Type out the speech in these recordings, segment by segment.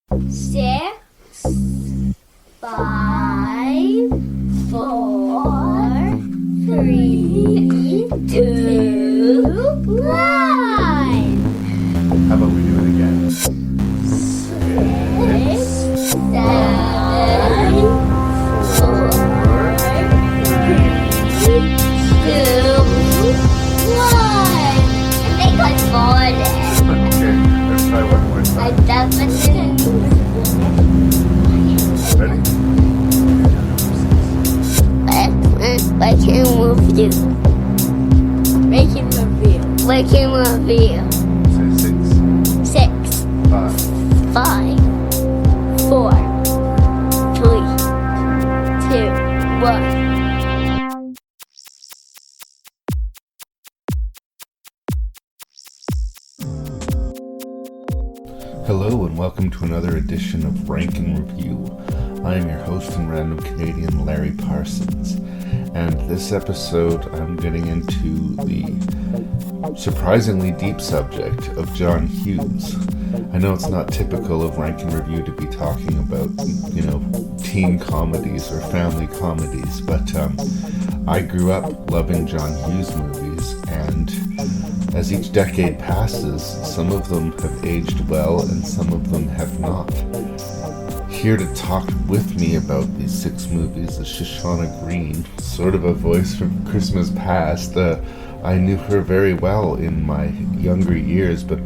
6, 5, 4, 3, 2, 1. How about we do it again? 6, 7, 4, 3, 2, 1. I think I fought it. Okay, let's try one more I time. definitely Ready? Ranking review. Ranking review. Ranking review. Say 6, 6, 5, 5, 4, 3, 2, 1. Hello and welcome to another edition of Ranking Review. I am your host and random Canadian Larry Parsons, and this episode I'm getting into the surprisingly deep subject of John Hughes. I know it's not typical of Ranking Review to be talking about, teen comedies or family comedies, but I grew up loving John Hughes movies, and as each decade passes, some of them have aged well and some of them have not. Here to talk with me about these 6 movies is Shoshana Green, sort of a voice from Christmas past. I knew her very well in my younger years, but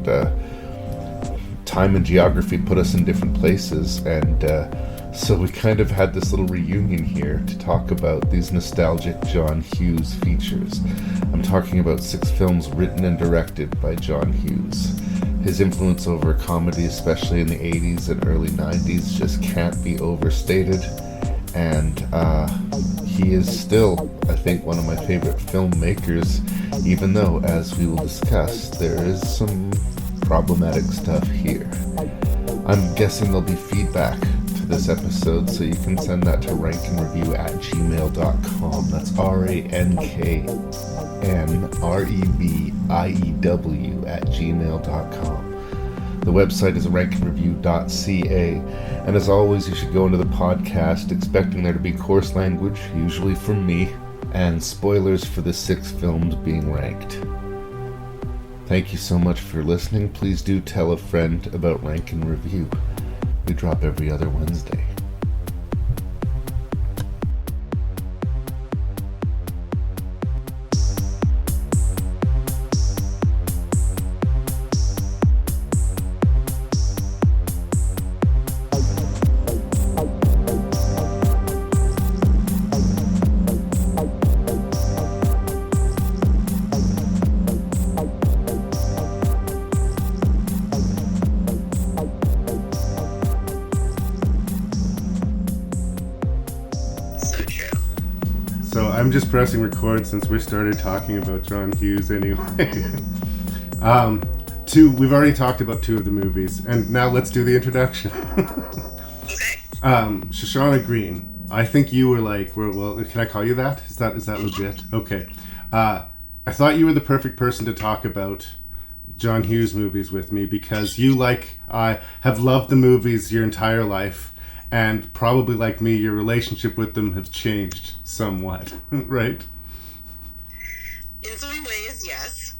time and geography put us in different places, and so we kind of had this little reunion here to talk about these nostalgic John Hughes features. I'm talking about 6 films written and directed by John Hughes. His influence over comedy, especially in the 80s and early 90s, just can't be overstated, and he is still, I think, one of my favorite filmmakers, even though, as we will discuss, there is some problematic stuff here. I'm guessing there'll be feedback to this episode, so you can send that to ranknreview@gmail.com. That's ranknreview@gmail.com. The website is Ranknreview.ca, and as always, you should go into the podcast expecting there to be coarse language, usually from me, and spoilers for the 6 films being ranked. Thank you so much for listening. Please do tell a friend about Rank and Review. We drop every other Wednesday. So I'm just pressing record since we started talking about John Hughes anyway. We've already talked about 2 of the movies, and now let's do the introduction. Okay. Shoshana Green, I think you were like, well, can I call you that? Is that legit? Okay. I thought you were the perfect person to talk about John Hughes movies with me, because you, like I, have loved the movies your entire life. And probably like me, your relationship with them has changed somewhat, right? In some ways, yes.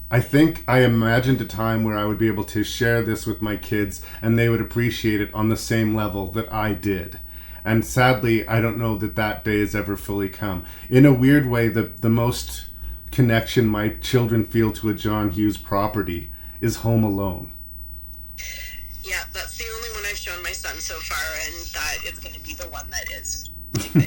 I think I imagined a time where I would be able to share this with my kids and they would appreciate it on the same level that I did. And sadly, I don't know that day has ever fully come. In a weird way, the most connection my children feel to a John Hughes property is Home Alone. Yeah, that's the only one I've shown my son so far, and that is going to be the one that is with him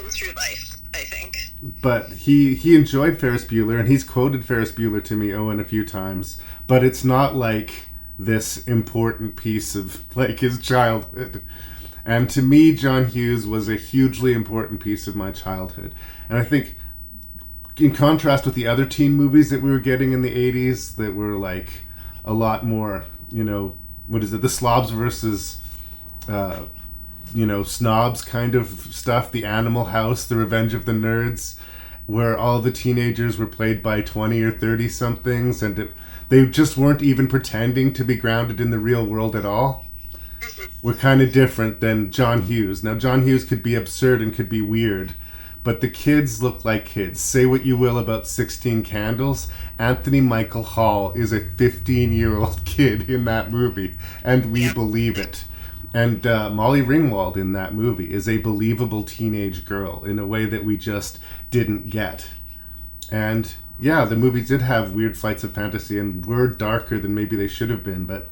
through life, I think. But he enjoyed Ferris Bueller, and he's quoted Ferris Bueller to me, Owen, a few times. But it's not like this important piece of like his childhood. And to me, John Hughes was a hugely important piece of my childhood. And I think, in contrast with the other teen movies that we were getting in the 80s, that were like a lot more, what is it, the slobs versus snobs kind of stuff, the Animal House, the Revenge of the Nerds, where all the teenagers were played by 20 or 30 somethings, and they just weren't even pretending to be grounded in the real world at all. were kind of different than John Hughes. Now, John Hughes could be absurd and could be weird, but the kids look like kids. Say what you will about 16 Candles, Anthony Michael Hall is a 15-year-old kid in that movie, and we believe it. And Molly Ringwald in that movie is a believable teenage girl in a way that we just didn't get. And yeah, the movies did have weird flights of fantasy and were darker than maybe they should have been, but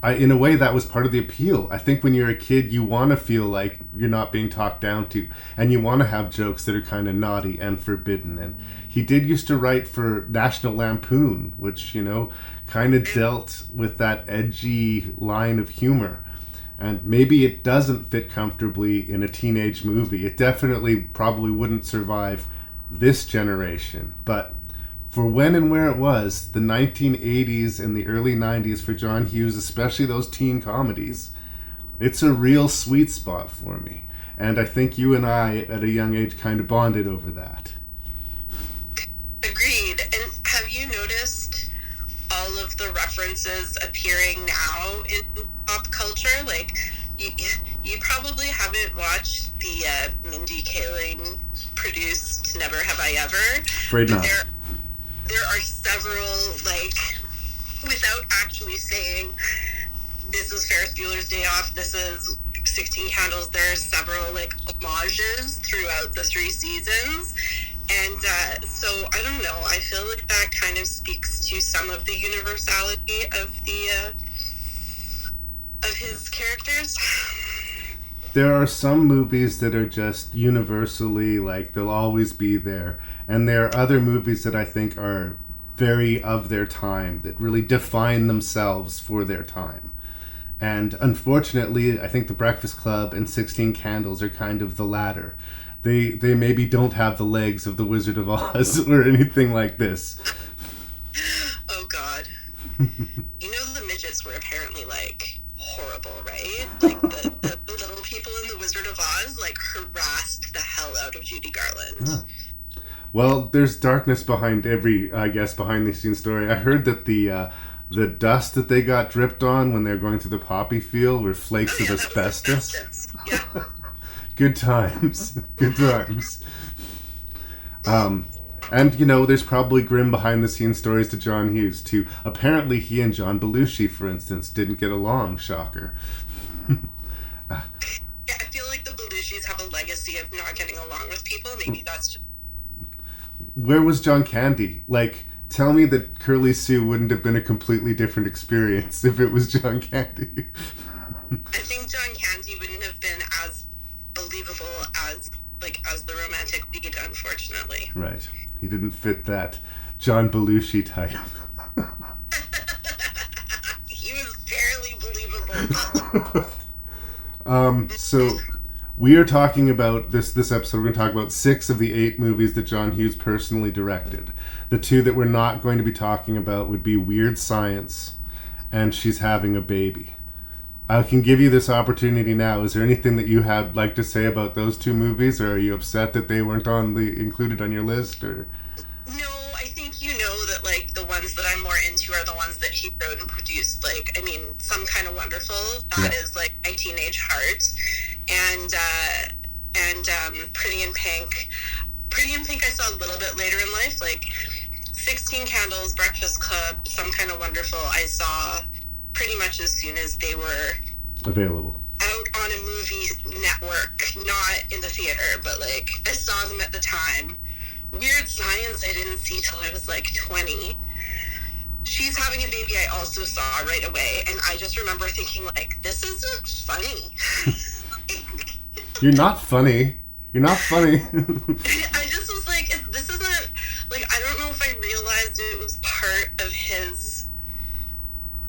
in a way that was part of the appeal. I think when you're a kid, you want to feel like you're not being talked down to, and you want to have jokes that are kind of naughty and forbidden. And he did used to write for National Lampoon, which, you know, kind of dealt with that edgy line of humor. And maybe it doesn't fit comfortably in a teenage movie. It definitely probably wouldn't survive this generation, but for when and where it was, the 1980s and the early 90s for John Hughes, especially those teen comedies, it's a real sweet spot for me. And I think you and I, at a young age, kind of bonded over that. Agreed. And have you noticed all of the references appearing now in pop culture? Like, you probably haven't watched the Mindy Kaling produced Never Have I Ever. Afraid not. There are several, like, without actually saying, this is Ferris Bueller's Day Off, this is 16 Candles, there are several, like, homages throughout the 3 seasons. And so, I don't know, I feel like that kind of speaks to some of the universality of of his characters. There are some movies that are just universally, like, they'll always be there. And there are other movies that I think are very of their time, that really define themselves for their time. And unfortunately, I think The Breakfast Club and 16 Candles are kind of the latter. They maybe don't have the legs of The Wizard of Oz or anything like this. Oh, God. You know, the midgets were apparently, like, horrible, right? Like, the little people in The Wizard of Oz, like, harassed the hell out of Judy Garland. Huh. Well, there's darkness behind every, I guess, behind-the-scenes story. I heard that the dust that they got dripped on when they were going through the poppy field were flakes of asbestos. Yeah. Good times. Good times. And, you know, there's probably grim behind-the-scenes stories to John Hughes, too. Apparently, he and John Belushi, for instance, didn't get along. Shocker. Yeah, I feel like the Belushis have a legacy of not getting along with people. Maybe that's just... Where was John Candy? Like, tell me that Curly Sue wouldn't have been a completely different experience if it was John Candy. I think John Candy wouldn't have been as believable as the romantic lead, unfortunately. Right. He didn't fit that John Belushi type. He was barely believable. So we are talking about this episode. We're going to talk about 6 of the 8 movies that John Hughes personally directed. The 2 that we're not going to be talking about would be Weird Science and She's Having a Baby. I can give you this opportunity now. Is there anything that you had like to say about those 2 movies, or are you upset that they weren't included on your list? Or no, I think you know that, like, the ones that I'm more into are the ones that he wrote and produced. Like, I mean, Some Kind of Wonderful, that is like My Teenage Heart, and Pretty in Pink. Pretty in Pink I saw a little bit later in life. Like 16 Candles, Breakfast Club, Some Kind of Wonderful I saw pretty much as soon as they were available out on a movie network, not in the theater, but like I saw them at the time. Weird Science I didn't see till I was like 20. She's Having a Baby I also saw right away, and I just remember thinking, like, this isn't funny. You're not funny. You're not funny. I just was like, this isn't, like, I don't know if I realized it was part of his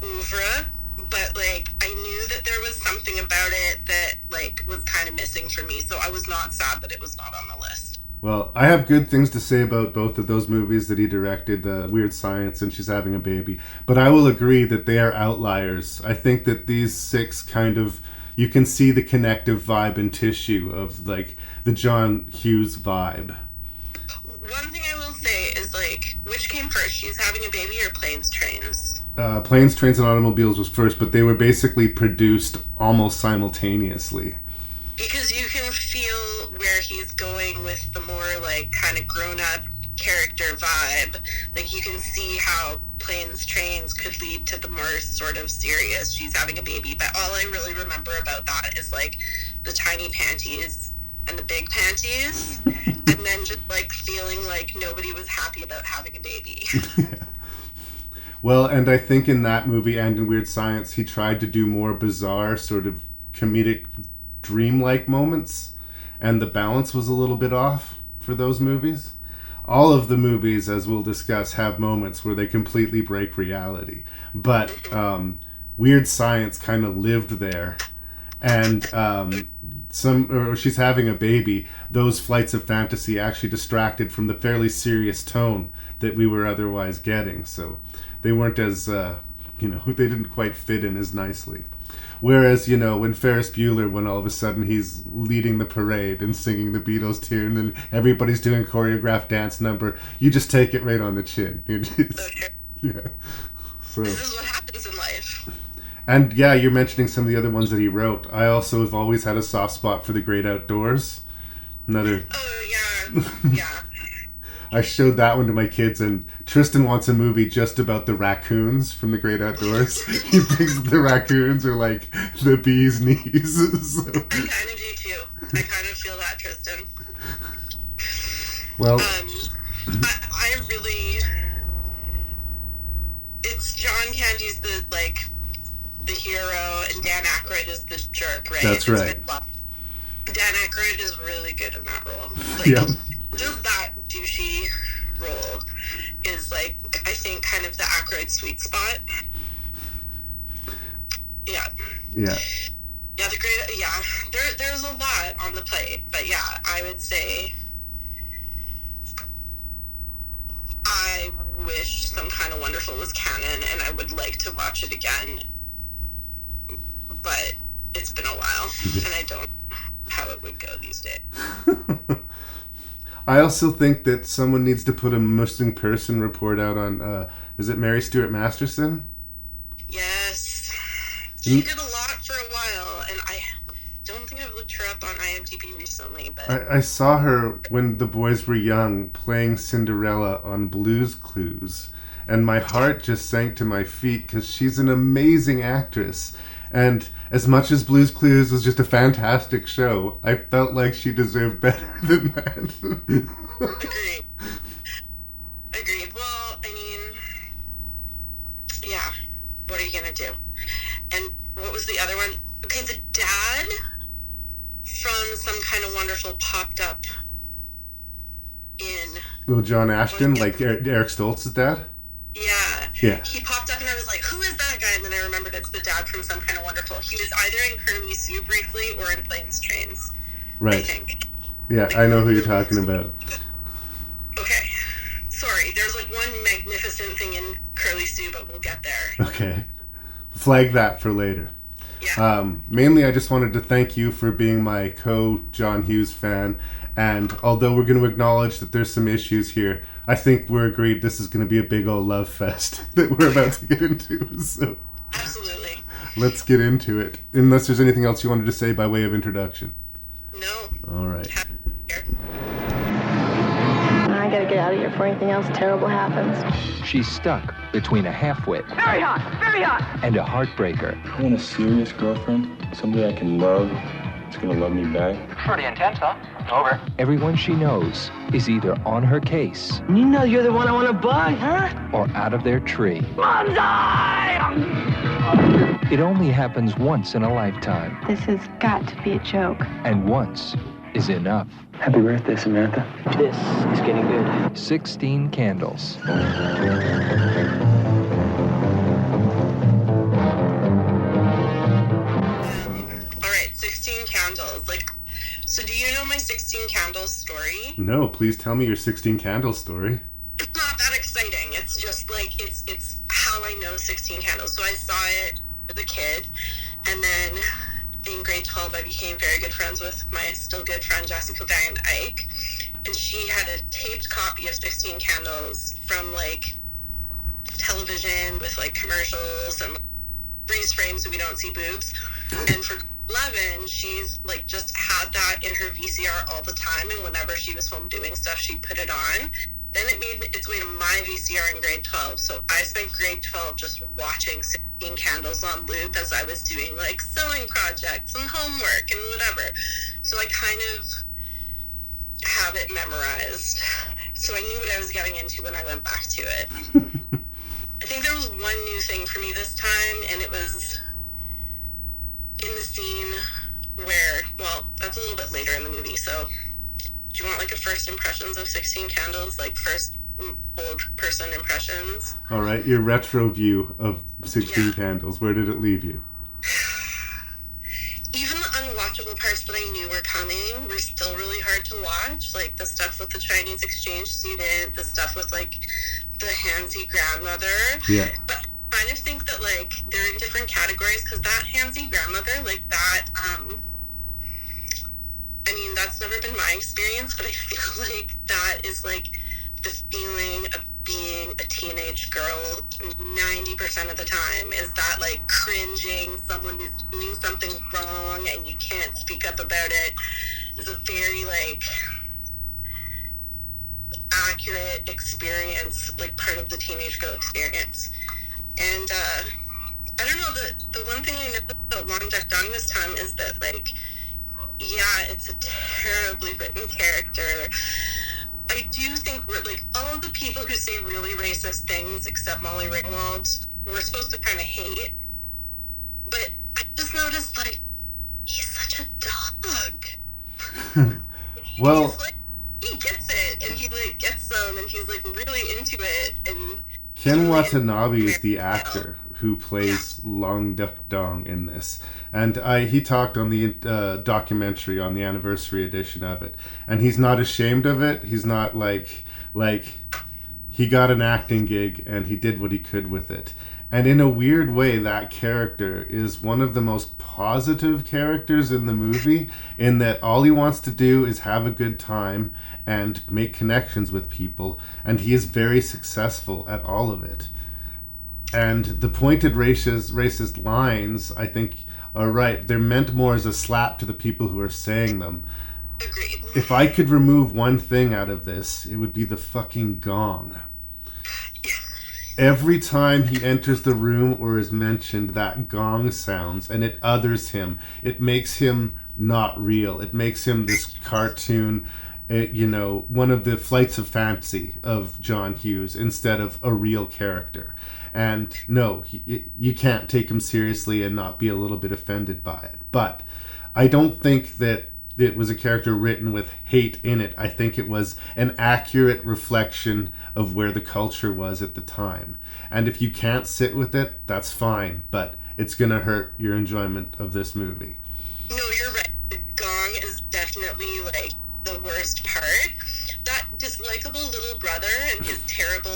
oeuvre, but, like, I knew that there was something about it that, like, was kind of missing for me, so I was not sad that it was not on the list. Well, I have good things to say about both of those movies that he directed, Weird Science and She's Having a Baby, but I will agree that they are outliers. I think that these 6 kind of, you can see the connective vibe and tissue of, like, the John Hughes vibe. One thing I will say is, like, which came first, She's Having a Baby or Planes, Trains? Planes, Trains, and Automobiles was first, but they were basically produced almost simultaneously. Because you can feel where he's going with the more, like, kind of grown-up character vibe. Like, you can see how Planes, Trains could lead to the more sort of serious, she's having a baby. But all I really remember about that is, like, the tiny panties and the big panties. And then just, like, feeling like nobody was happy about having a baby. Yeah. Well, and I think in that movie and in Weird Science, he tried to do more bizarre, sort of comedic, dreamlike moments, and the balance was a little bit off for those movies. All of the movies, as we'll discuss, have moments where they completely break reality. But Weird Science kind of lived there. And she's having a baby. Those flights of fantasy actually distracted from the fairly serious tone that we were otherwise getting. So they weren't as, they didn't quite fit in as nicely. Whereas, when Ferris Bueller, when all of a sudden he's leading the parade and singing the Beatles tune and everybody's doing a choreographed dance number, you just take it right on the chin. Yeah. So, this is what happens in life. And yeah, you're mentioning some of the other ones that he wrote. I also have always had a soft spot for The Great Outdoors. Oh, yeah. I showed that one to my kids, and Tristan wants a movie just about the raccoons from The Great Outdoors. He thinks the raccoons are like the bee's knees. So. I kind of do too. I kind of feel that, Tristan. Well, I really, it's John Candy's the hero, and Dan Aykroyd is the jerk, right? That's right. Dan Aykroyd is really good in that role. Yeah. Just that douchey role is, like, I think kind of the Aykroyd sweet spot. Yeah. Yeah. Yeah, there's a lot on the plate, but yeah, I would say I wish Some Kind of Wonderful was canon, and I would like to watch it again, but it's been a while, and I don't know how it would go these days. I also think that someone needs to put a missing person report out on, is it Mary Stuart Masterson? Yes. She did a lot for a while, and I don't think I've looked her up on IMDb recently, but I saw her when the boys were young playing Cinderella on Blue's Clues, and my heart just sank to my feet because she's an amazing actress. And as much as Blue's Clues was just a fantastic show, I felt like she deserved better than that. Agreed. Well, I mean, yeah, what are you going to do? And what was the other one? Okay, the dad from Some Kind of Wonderful popped up in... Well, John Ashton, like Eric Stoltz's dad? Yeah. He popped up and I was like, who is that guy? And then I remembered it's the dad from Some Kind of Wonderful. He was either in Curly Sue briefly or in Planes, Trains. Right. I think. Yeah, I know who you're talking about. Okay. Sorry, there's like one magnificent thing in Curly Sue, but we'll get there. Okay. Flag that for later. Yeah. Mainly, I just wanted to thank you for being my John Hughes fan. And although we're going to acknowledge that there's some issues here, I think we're agreed this is going to be a big old love fest that we're about to get into. So Absolutely. Let's get into it. Unless there's anything else you wanted to say by way of introduction. No. All right. I gotta get out of here before anything else terrible happens. She's stuck between a half-wit Very hot! and a heartbreaker. I want a serious girlfriend, somebody I can love, that's gonna love me back. Pretty intense, huh? Over. Everyone she knows is either on her case You know you're the one I want to bug, huh? or out of their tree. Bonsai! It only happens once in a lifetime, This has got to be a joke. and once is enough. Happy birthday, Samantha. This is getting good. 16 Candles. All right, 16 Candles. So do you know my 16 Candles story? No, please tell me your 16 Candles story. It's not that exciting. It's just like, it's how I know 16 Candles. So I saw it as a kid, and then in grade 12, I became very good friends with my still good friend, Jessica Van Eyck, and she had a taped copy of 16 Candles from, like, television with like commercials and freeze frames so we don't see boobs. And for 11, she's like just had that in her VCR all the time, and whenever she was home doing stuff, she'd put it on. Then it made its way to my VCR in grade 12. So I spent grade 12 just watching 16 Candles on loop as I was doing like sewing projects and homework and whatever. So I kind of have it memorized. So I knew what I was getting into when I went back to it. I think there was one new thing for me this time, and it was in the scene where, well, that's a little bit later in the movie, so do you want like a first impressions of 16 Candles, like first old person impressions? All right, your retro view of 16 Candles, where did it leave you? Even the unwatchable parts that I knew were coming were still really hard to watch, like the stuff with the Chinese exchange student, the stuff with like the handsy grandmother. Yeah. But I kind of think that like they're in different categories, because that handsy grandmother, like that, I mean, that's never been my experience, but I feel like that is like the feeling of being a teenage girl 90% of the time, is that like cringing, someone is doing something wrong and you can't speak up about it, is a very like accurate experience, like part of the teenage girl experience. And I don't know, the one thing I know about Long Duck Dong this time is that like, yeah, it's a terribly written character. I do think we're like, all of the people who say really racist things except Molly Ringwald, we're supposed to kind of hate. But I just noticed, like, he's such a dog. Well, Like, he gets it, and he like gets them, and he's like really into it. And Ken Watanabe is the actor who plays Long Duck Dong in this, and he talked on the documentary on the anniversary edition of it, and he's not ashamed of it. He's not like he got an acting gig and he did what he could with it. And in a weird way, that character is one of the most positive characters in the movie, in that all he wants to do is have a good time and make connections with people, and he is very successful at all of it. And the pointed racist lines, I think, are right. They're meant more as a slap to the people who are saying them. agreed. If I could remove one thing out of this, it would be the fucking gong. Every time he enters the room or is mentioned, that gong sounds, and it others him. It makes him not real. It makes him this cartoon, one of the flights of fancy of John Hughes instead of a real character. And no, you can't take him seriously and not be a little bit offended by it. But I don't think that it was a character written with hate in it. I think it was an accurate reflection of where the culture was at the time. And if you can't sit with it, that's fine. But it's going to hurt your enjoyment of this movie. No, you're right. The gong is definitely like the worst part. That dislikable little brother and his terrible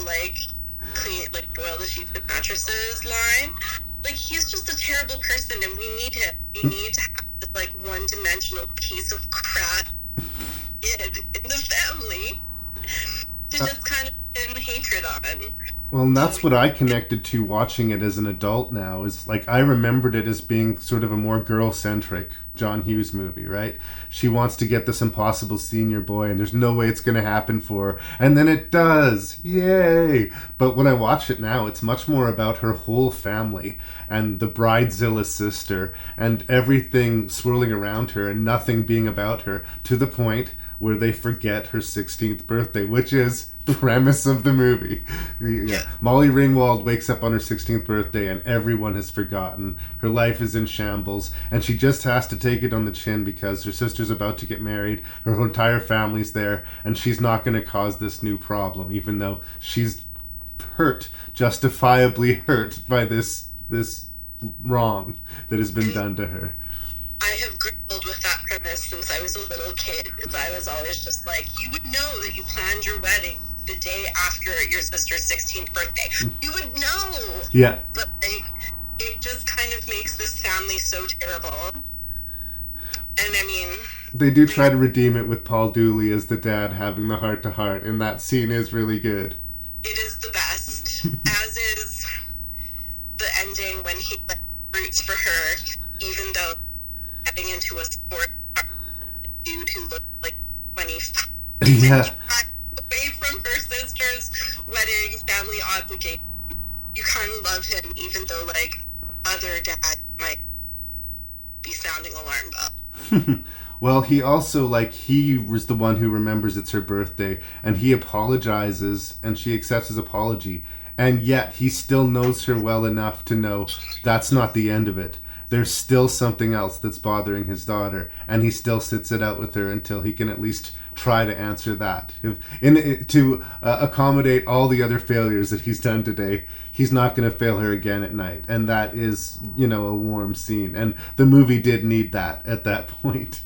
clean, boil the sheets and mattresses line. Like, he's just a terrible person, and we need him. We need to have this one-dimensional piece of crap in the family to just kind of pin hatred on. Well, and that's what I connected to watching it as an adult now, is I remembered it as being sort of a more girl-centric John Hughes movie, right? She wants to get this impossible senior boy, and there's no way it's going to happen for her. And then it does. Yay! But when I watch it now, it's much more about her whole family and the bridezilla sister and everything swirling around her and nothing being about her, to the point where they forget her 16th birthday, which is the premise of the movie. Yeah. Molly Ringwald wakes up on her 16th birthday and everyone has forgotten. Her life is in shambles, and she just has to take it on the chin because her sister's about to get married, her entire family's there, and she's not going to cause this new problem, even though she's hurt, justifiably hurt by this wrong that has been done to her. I have grappled with that premise since I was a little kid, because I was always just you would know that you planned your wedding the day after your sister's 16th birthday. You would know. Yeah. But it just kind of makes this family so terrible. And I mean, they do try to redeem it with Paul Dooley as the dad having the heart-to-heart, and that scene is really good. It is the best. As is ending when he like, roots for her, even though getting into a sport dude who looked like 25. Yeah. Away from her sister's wedding, family obligation. You kind of love him, even though like other dads might be sounding alarm bells. Well, he also, like, he was the one who remembers it's her birthday, and he apologizes, and she accepts his apology, and yet he still knows her well enough to know that's not the end of it. There's still something else that's bothering his daughter, and he still sits it out with her until he can at least try to answer that. To accommodate all the other failures that he's done today, he's not going to fail her again at night, and that is, a warm scene, and the movie did need that at that point.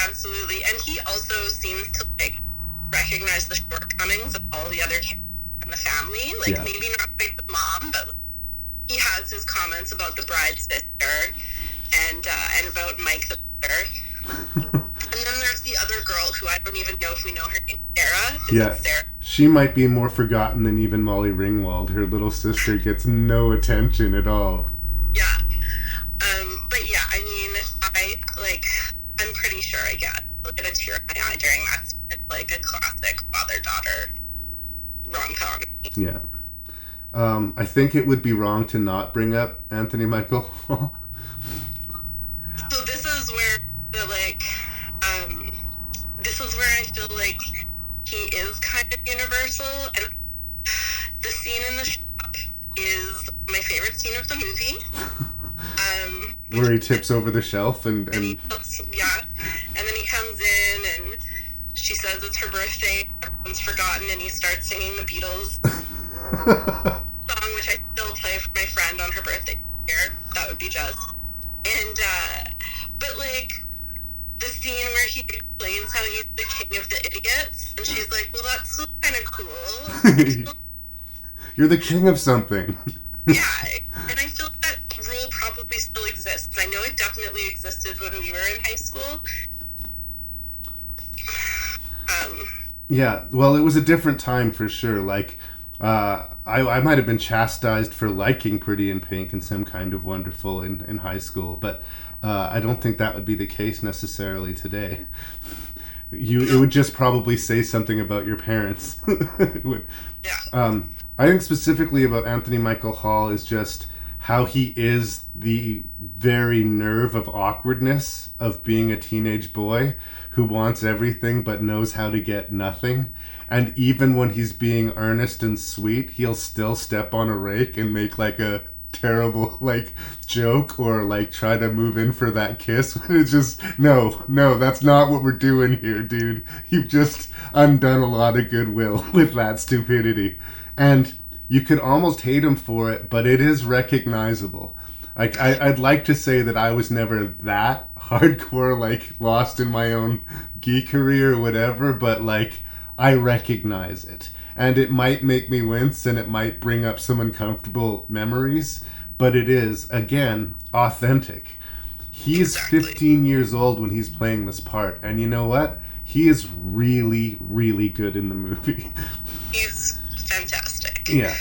Absolutely, and he also seems to like recognize the shortcomings of all the other kids in the family. Like maybe not quite the mom, but he has his comments about the bride's sister and about Mike the brother. And then there's the other girl who I don't even know if we know her name, Sarah. Is it Sarah? She might be more forgotten than even Molly Ringwald. Her little sister gets no attention at all. Yeah, but yeah, I mean, I'm pretty sure I get a tear in my eye during that scene. It's like a classic father-daughter rom-com. Yeah. I think it would be wrong to not bring up Anthony Michael Hall. So this is where this is where I feel like he is kind of universal, and the scene in the shop is my favorite scene of the movie. Where he tips over the shelf and and then he comes in and she says it's her birthday, everyone's forgotten, and he starts singing the Beatles song, which I still play for my friend on her birthday here. That would be just. And but like the scene where he explains how he's the king of the idiots, and she's like, well, that's still kind of cool. You're the king of something. Yeah, and I feel that rule probably still exists. I know it definitely existed when we were in high school. Yeah, well, it was a different time for sure. Like, I might have been chastised for liking Pretty in Pink and Some Kind of Wonderful in high school, but I don't think that would be the case necessarily today. It would just probably say something about your parents. Yeah. I think specifically about Anthony Michael Hall is just how he is the very nerve of awkwardness of being a teenage boy who wants everything but knows how to get nothing. And even when he's being earnest and sweet, he'll still step on a rake and make like a terrible like joke or like try to move in for that kiss. It's just, no, that's not what we're doing here, dude. You've just undone a lot of goodwill with that stupidity. And you could almost hate him for it, but it is recognizable. Like, I'd like to say that I was never that hardcore, like, lost in my own geekery or whatever, but, like, I recognize it. And it might make me wince, and it might bring up some uncomfortable memories, but it is, again, authentic. He's 15 years old when he's playing this part, and you know what? He is really, really good in the movie. He's fantastic. Yeah.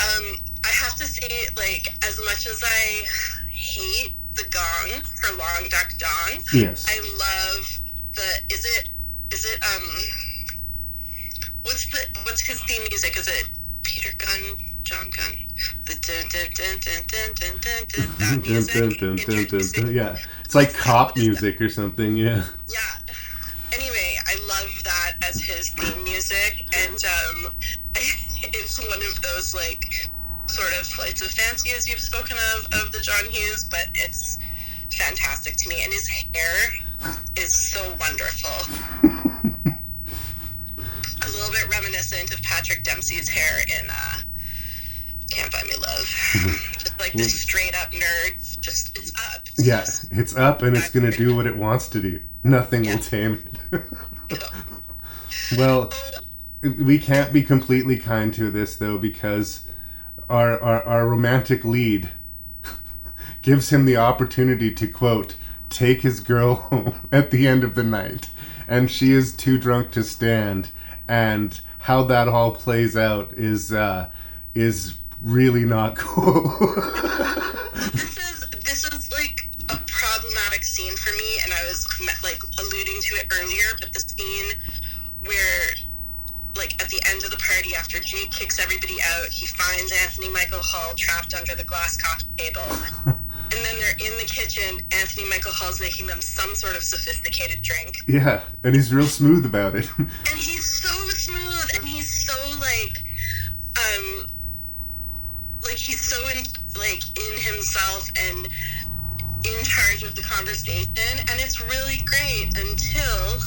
I have to say, like, as much as I hate the gong for Long Duck Dong, Yes. I love the, is it, what's his theme music? Is it Peter Gunn, John Gunn? The dun dun dun dun dun dun dun, that music. Yeah. It's like cop music or something, yeah. Yeah. Anyway, I love that as his theme music, and it's one of those, like, sort of flights of fancy, as you've spoken of the John Hughes, but it's fantastic to me, and his hair is so wonderful. A little bit reminiscent of Patrick Dempsey's hair in Can't Buy Me Love. Just like this straight up nerd, just, it's up. It's up, and it's going to do what it wants to do. Nothing will tame it. Well, we can't be completely kind to this, though, because our romantic lead gives him the opportunity to, quote, take his girl home at the end of the night, and she is too drunk to stand, and how that all plays out is really not cool. This is like a problematic scene for me, and I was like alluding to it earlier, but the scene where, like, at the end of the party, after Jake kicks everybody out, he finds Anthony Michael Hall trapped under the glass coffee table. And then they're in the kitchen. Anthony Michael Hall's making them some sort of sophisticated drink. Yeah, and he's real smooth about it. And he's so smooth, and he's so, like he's so in himself and in charge of the conversation, and it's really great until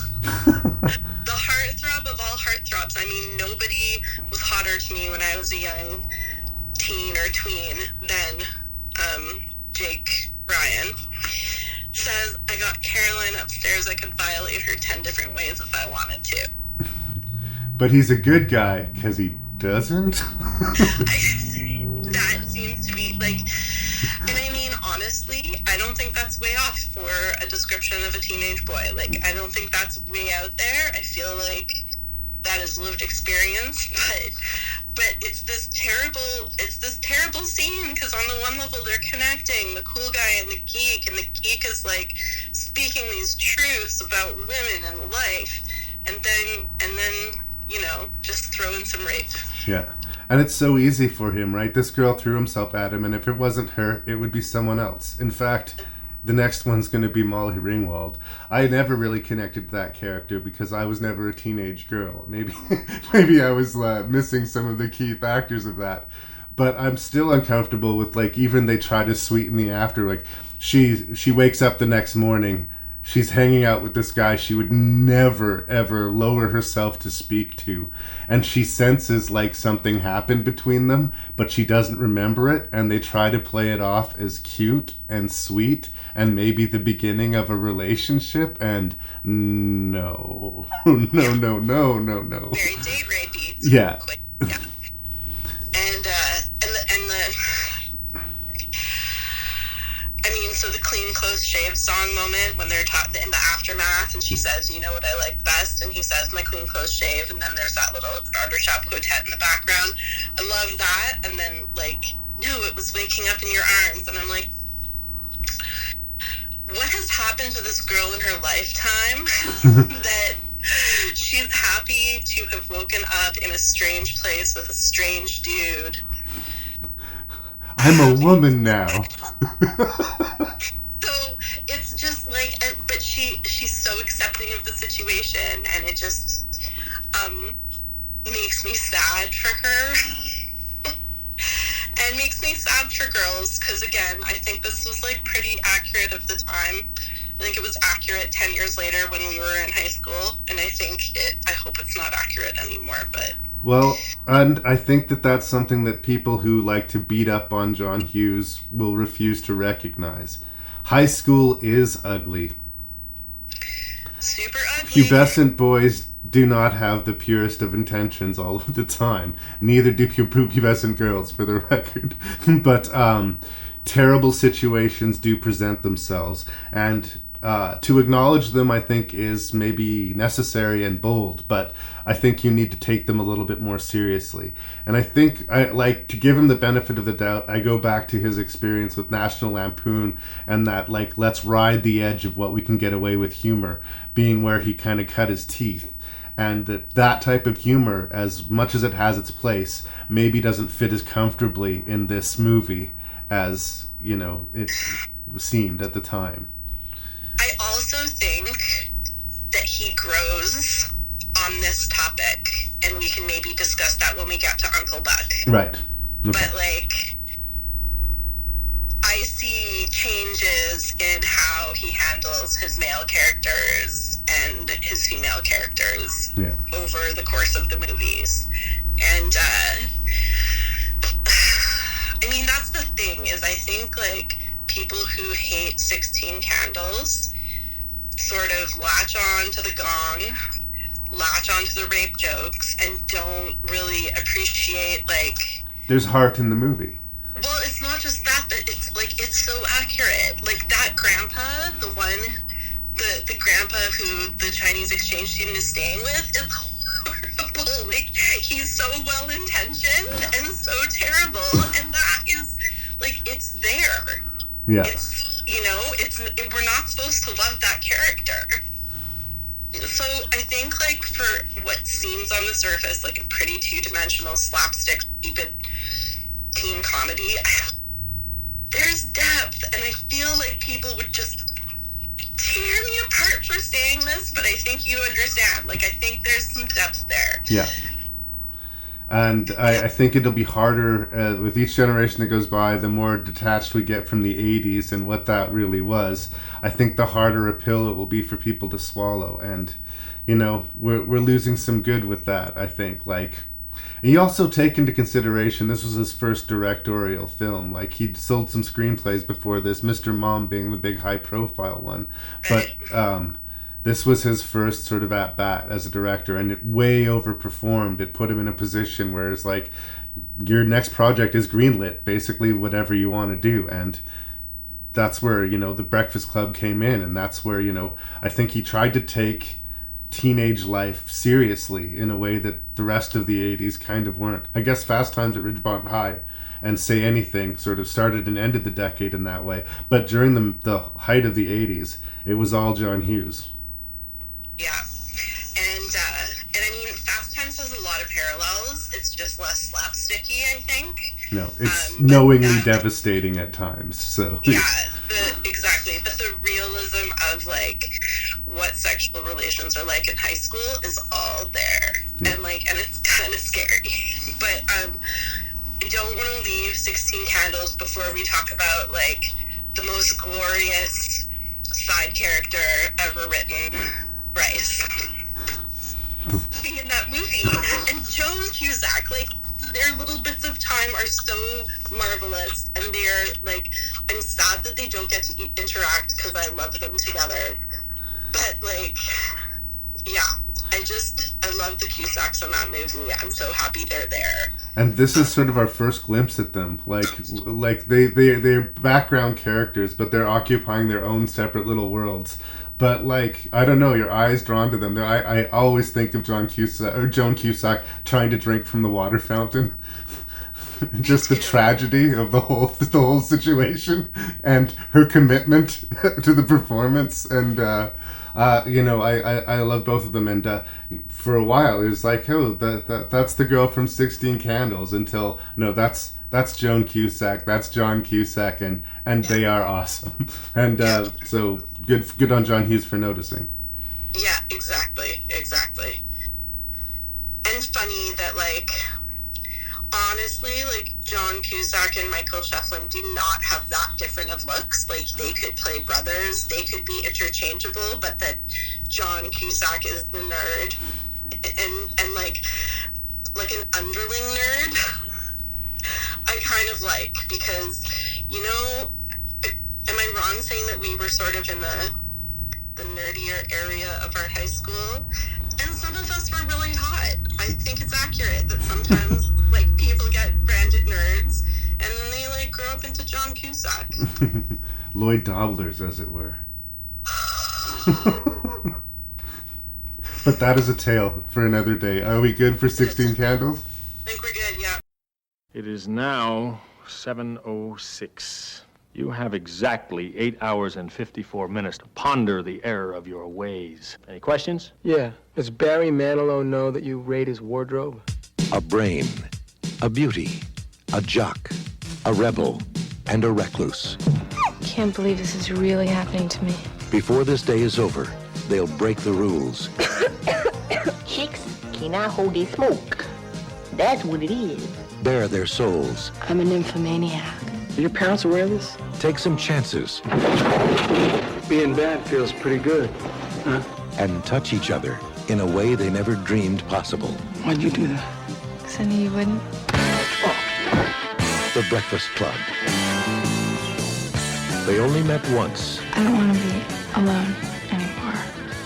the heartthrob of all heartthrobs. I mean, nobody was hotter to me when I was a young teen or tween than Jake Ryan. Says, I got Caroline upstairs, I could violate her 10 different ways if I wanted to. But he's a good guy, because he doesn't? That seems to be, like, and I mean, honestly, I don't think that's way off for a description of a teenage boy. Like, I don't think that's way out there. I feel like that is lived experience, but it's this terrible scene, because on the one level they're connecting, the cool guy and the geek is like speaking these truths about women and life, and then you know, just throw in some rape. Yeah. And it's so easy for him, right? This girl threw himself at him, and if it wasn't her, it would be someone else. In fact, the next one's going to be Molly Ringwald. I never really connected to that character because I was never a teenage girl. Maybe I was missing some of the key factors of that. But I'm still uncomfortable with, like, even they try to sweeten the after. Like, she wakes up the next morning, she's hanging out with this guy she would never, ever lower herself to speak to. And she senses like something happened between them, but she doesn't remember it. And they try to play it off as cute and sweet and maybe the beginning of a relationship. And no. Very date rapey. Yeah. Yeah. And I mean, so the clean clothes shave song moment when they're in the aftermath, and she says, "You know what I like best," and he says, "My clean clothes shave," and then there's that little barbershop quartet in the background. I love that. And then, like, no, it was waking up in your arms, and I'm like, what has happened to this girl in her lifetime that she's happy to have woken up in a strange place with a strange dude? I'm a woman now. So it's just like, but she's so accepting of the situation, and it just makes me sad for her. And makes me sad for girls, because again, I think this was like pretty accurate of the time. I think it was accurate 10 years later when we were in high school, and I hope it's not accurate anymore, but... Well, and I think that that's something that people who like to beat up on John Hughes will refuse to recognize. High school is ugly. Super ugly. Pubescent boys do not have the purest of intentions all of the time. Neither do pubescent girls, for the record. But terrible situations do present themselves. And to acknowledge them, I think, is maybe necessary and bold, but I think you need to take them a little bit more seriously. And I think, to give him the benefit of the doubt, I go back to his experience with National Lampoon and that, like, let's ride the edge of what we can get away with humor, being where he kind of cut his teeth. And that type of humor, as much as it has its place, maybe doesn't fit as comfortably in this movie as, you know, it seemed at the time. I also think that he grows on this topic, and we can maybe discuss that when we get to Uncle Buck. Right. Okay. But, like, I see changes in how he handles his male characters and his female characters over the course of the movies. And, I mean, that's the thing, is I think, like, people who hate 16 Candles sort of latch on to the gong, latch on to the rape jokes, and don't really appreciate, like... There's heart in the movie. Well, it's not just that, but it's, like, it's so accurate. Like, that grandpa, the grandpa who the Chinese exchange student is staying with, is horrible. Like, he's so well-intentioned and so terrible, and that is, like, it's there. Yeah. It's, you know, we're not supposed to love that character. So I think, like, for what seems on the surface like a pretty two-dimensional slapstick stupid teen comedy, there's depth, and I feel like people would just tear me apart for saying this, but I think you understand. Like, I think there's some depth there. Yeah. And I think it'll be harder with each generation that goes by, the more detached we get from the 80s and what that really was. I think the harder a pill it will be for people to swallow. And, you know, we're losing some good with that, I think. Like, and you also take into consideration this was his first directorial film. Like, he'd sold some screenplays before this, Mr. Mom being the big high-profile one. But this was his first sort of at-bat as a director, and it way overperformed. It put him in a position where it's like, your next project is greenlit, basically whatever you want to do. And that's where, you know, The Breakfast Club came in, and that's where, you know, I think he tried to take teenage life seriously in a way that the rest of the 80s kind of weren't. I guess Fast Times at Ridgemont High and Say Anything sort of started and ended the decade in that way. But during the height of the 80s, it was all John Hughes. Yeah. And I mean, Fast Times has a lot of parallels. It's just less slapsticky, I think. No, it's knowingly devastating at times. So yeah, exactly. But the realism of, like, what sexual relations are like in high school is all there. Yeah. And it's kind of scary. But I don't want to leave 16 Candles before we talk about, like, the most glorious side character ever written, Bryce. In that movie. And Joan Cusack, like, their little bits of time are so marvelous, and they're, like, I'm sad that they don't get to interact because I love them together. But, like, yeah, I love the Cusacks in that movie. I'm so happy they're there. And this is sort of our first glimpse at them. Like they're background characters, but they're occupying their own separate little worlds. But, like, I don't know, your eye's drawn to them. I always think of Joan Cusack trying to drink from the water fountain. Just the tragedy of the whole situation, and her commitment to the performance. And you know, I love both of them. And for a while, it was like, oh, that's the girl from 16 Candles. Until, no, that's Joan Cusack, that's John Cusack, and they are awesome. And so good on John Hughes for noticing. Yeah, exactly. And funny that, like, honestly, like, John Cusack and Michael Shefflin do not have that different of looks. Like, they could play brothers, they could be interchangeable, but that John Cusack is the nerd and like an underling nerd. I kind of like, because, you know, am I wrong saying that we were sort of in the nerdier area of our high school? And some of us were really hot. I think it's accurate that sometimes, like, people get branded nerds, and then they, like, grow up into John Cusack. Lloyd Dobblers, as it were. But that is a tale for another day. Are we good for 16 Candles? I think we're good, yeah. It is now 7:06. You have exactly 8 hours and 54 minutes to ponder the error of your ways. Any questions? Yeah. Does Barry Manilow know that you raid his wardrobe? A brain, a beauty, a jock, a rebel, and a recluse. Can't believe this is really happening to me. Before this day is over, they'll break the rules. Chicks cannot hold their smoke. That's what it is. Bare their souls. I'm a nymphomaniac. Are your parents aware of this? Take some chances. Being bad feels pretty good, huh? And touch each other in a way they never dreamed possible. Why'd you do that? Because I knew you wouldn't. The Breakfast Club. They only met once. I don't want to be alone anymore.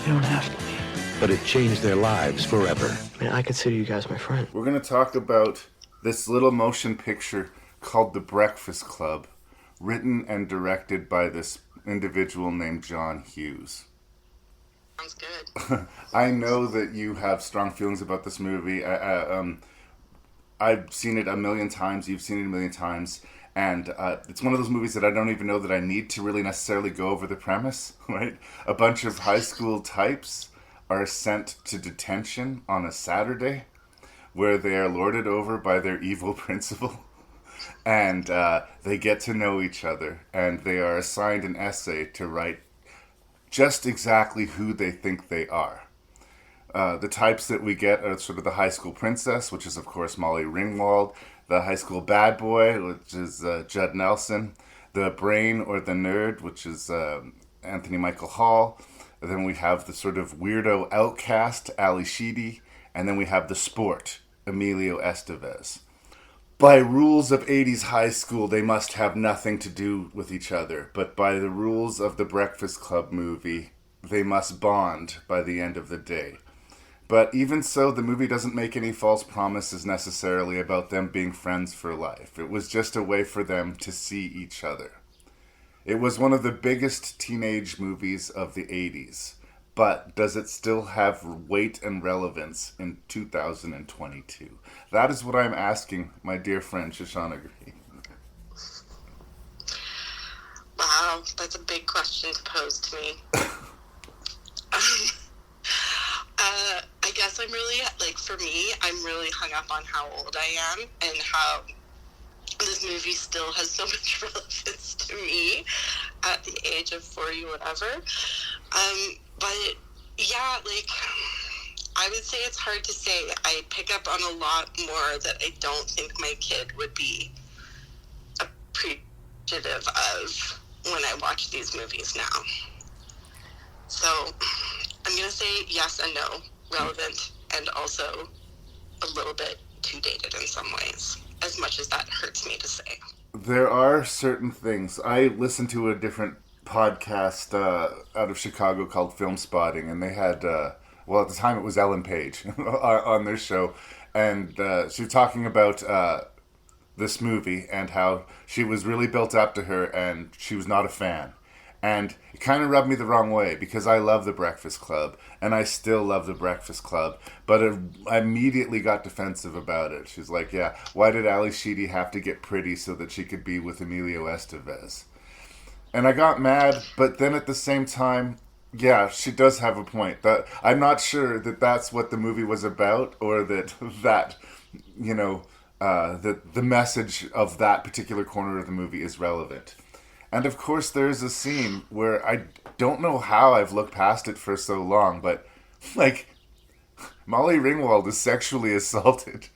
You don't have to be. But it changed their lives forever. I mean, I consider you guys my friend. We're going to talk about this little motion picture called The Breakfast Club, written and directed by this individual named John Hughes. Sounds good. I know that you have strong feelings about this movie. I've seen it a million times. You've seen it a million times. And it's one of those movies that I don't even know that I need to really necessarily go over the premise, right? A bunch of high school types are sent to detention on a Saturday where they are lorded over by their evil principal. And they get to know each other. And they are assigned an essay to write just exactly who they think they are. The types that we get are sort of the high school princess, which is, of course, Molly Ringwald. The high school bad boy, which is Judd Nelson. The brain or the nerd, which is Anthony Michael Hall. And then we have the sort of weirdo outcast, Ali Sheedy. And then we have the sport, Emilio Estevez. By rules of 80s high school, they must have nothing to do with each other. But by the rules of the Breakfast Club movie, they must bond by the end of the day. But even so, the movie doesn't make any false promises necessarily about them being friends for life. It was just a way for them to see each other. It was one of the biggest teenage movies of the 80s. But does it still have weight and relevance in 2022? That is what I'm asking my dear friend Shoshana Green. Wow, that's a big question to pose to me. I guess I'm really, like, for me, I'm really hung up on how old I am and how this movie still has so much relevance to me at the age of 40, whatever. But, yeah, like, I would say it's hard to say. I pick up on a lot more that I don't think my kid would be appreciative of when I watch these movies now. So I'm going to say yes and no, relevant, and also a little bit too dated in some ways, as much as that hurts me to say. There are certain things. I listened to a different podcast out of Chicago called Film Spotting, and they had, well, at the time it was Ellen Page on their show, and she was talking about this movie and how she was really built up to her and she was not a fan. And it kind of rubbed me the wrong way because I love The Breakfast Club and I still love The Breakfast Club, but I immediately got defensive about it. She's like, yeah, why did Ali Sheedy have to get pretty so that she could be with Emilio Estevez? And I got mad, but then at the same time, yeah, she does have a point. That I'm not sure that that's what the movie was about, or that you know, that the message of that particular corner of the movie is relevant. And of course, there's a scene where I don't know how I've looked past it for so long, but like Molly Ringwald is sexually assaulted.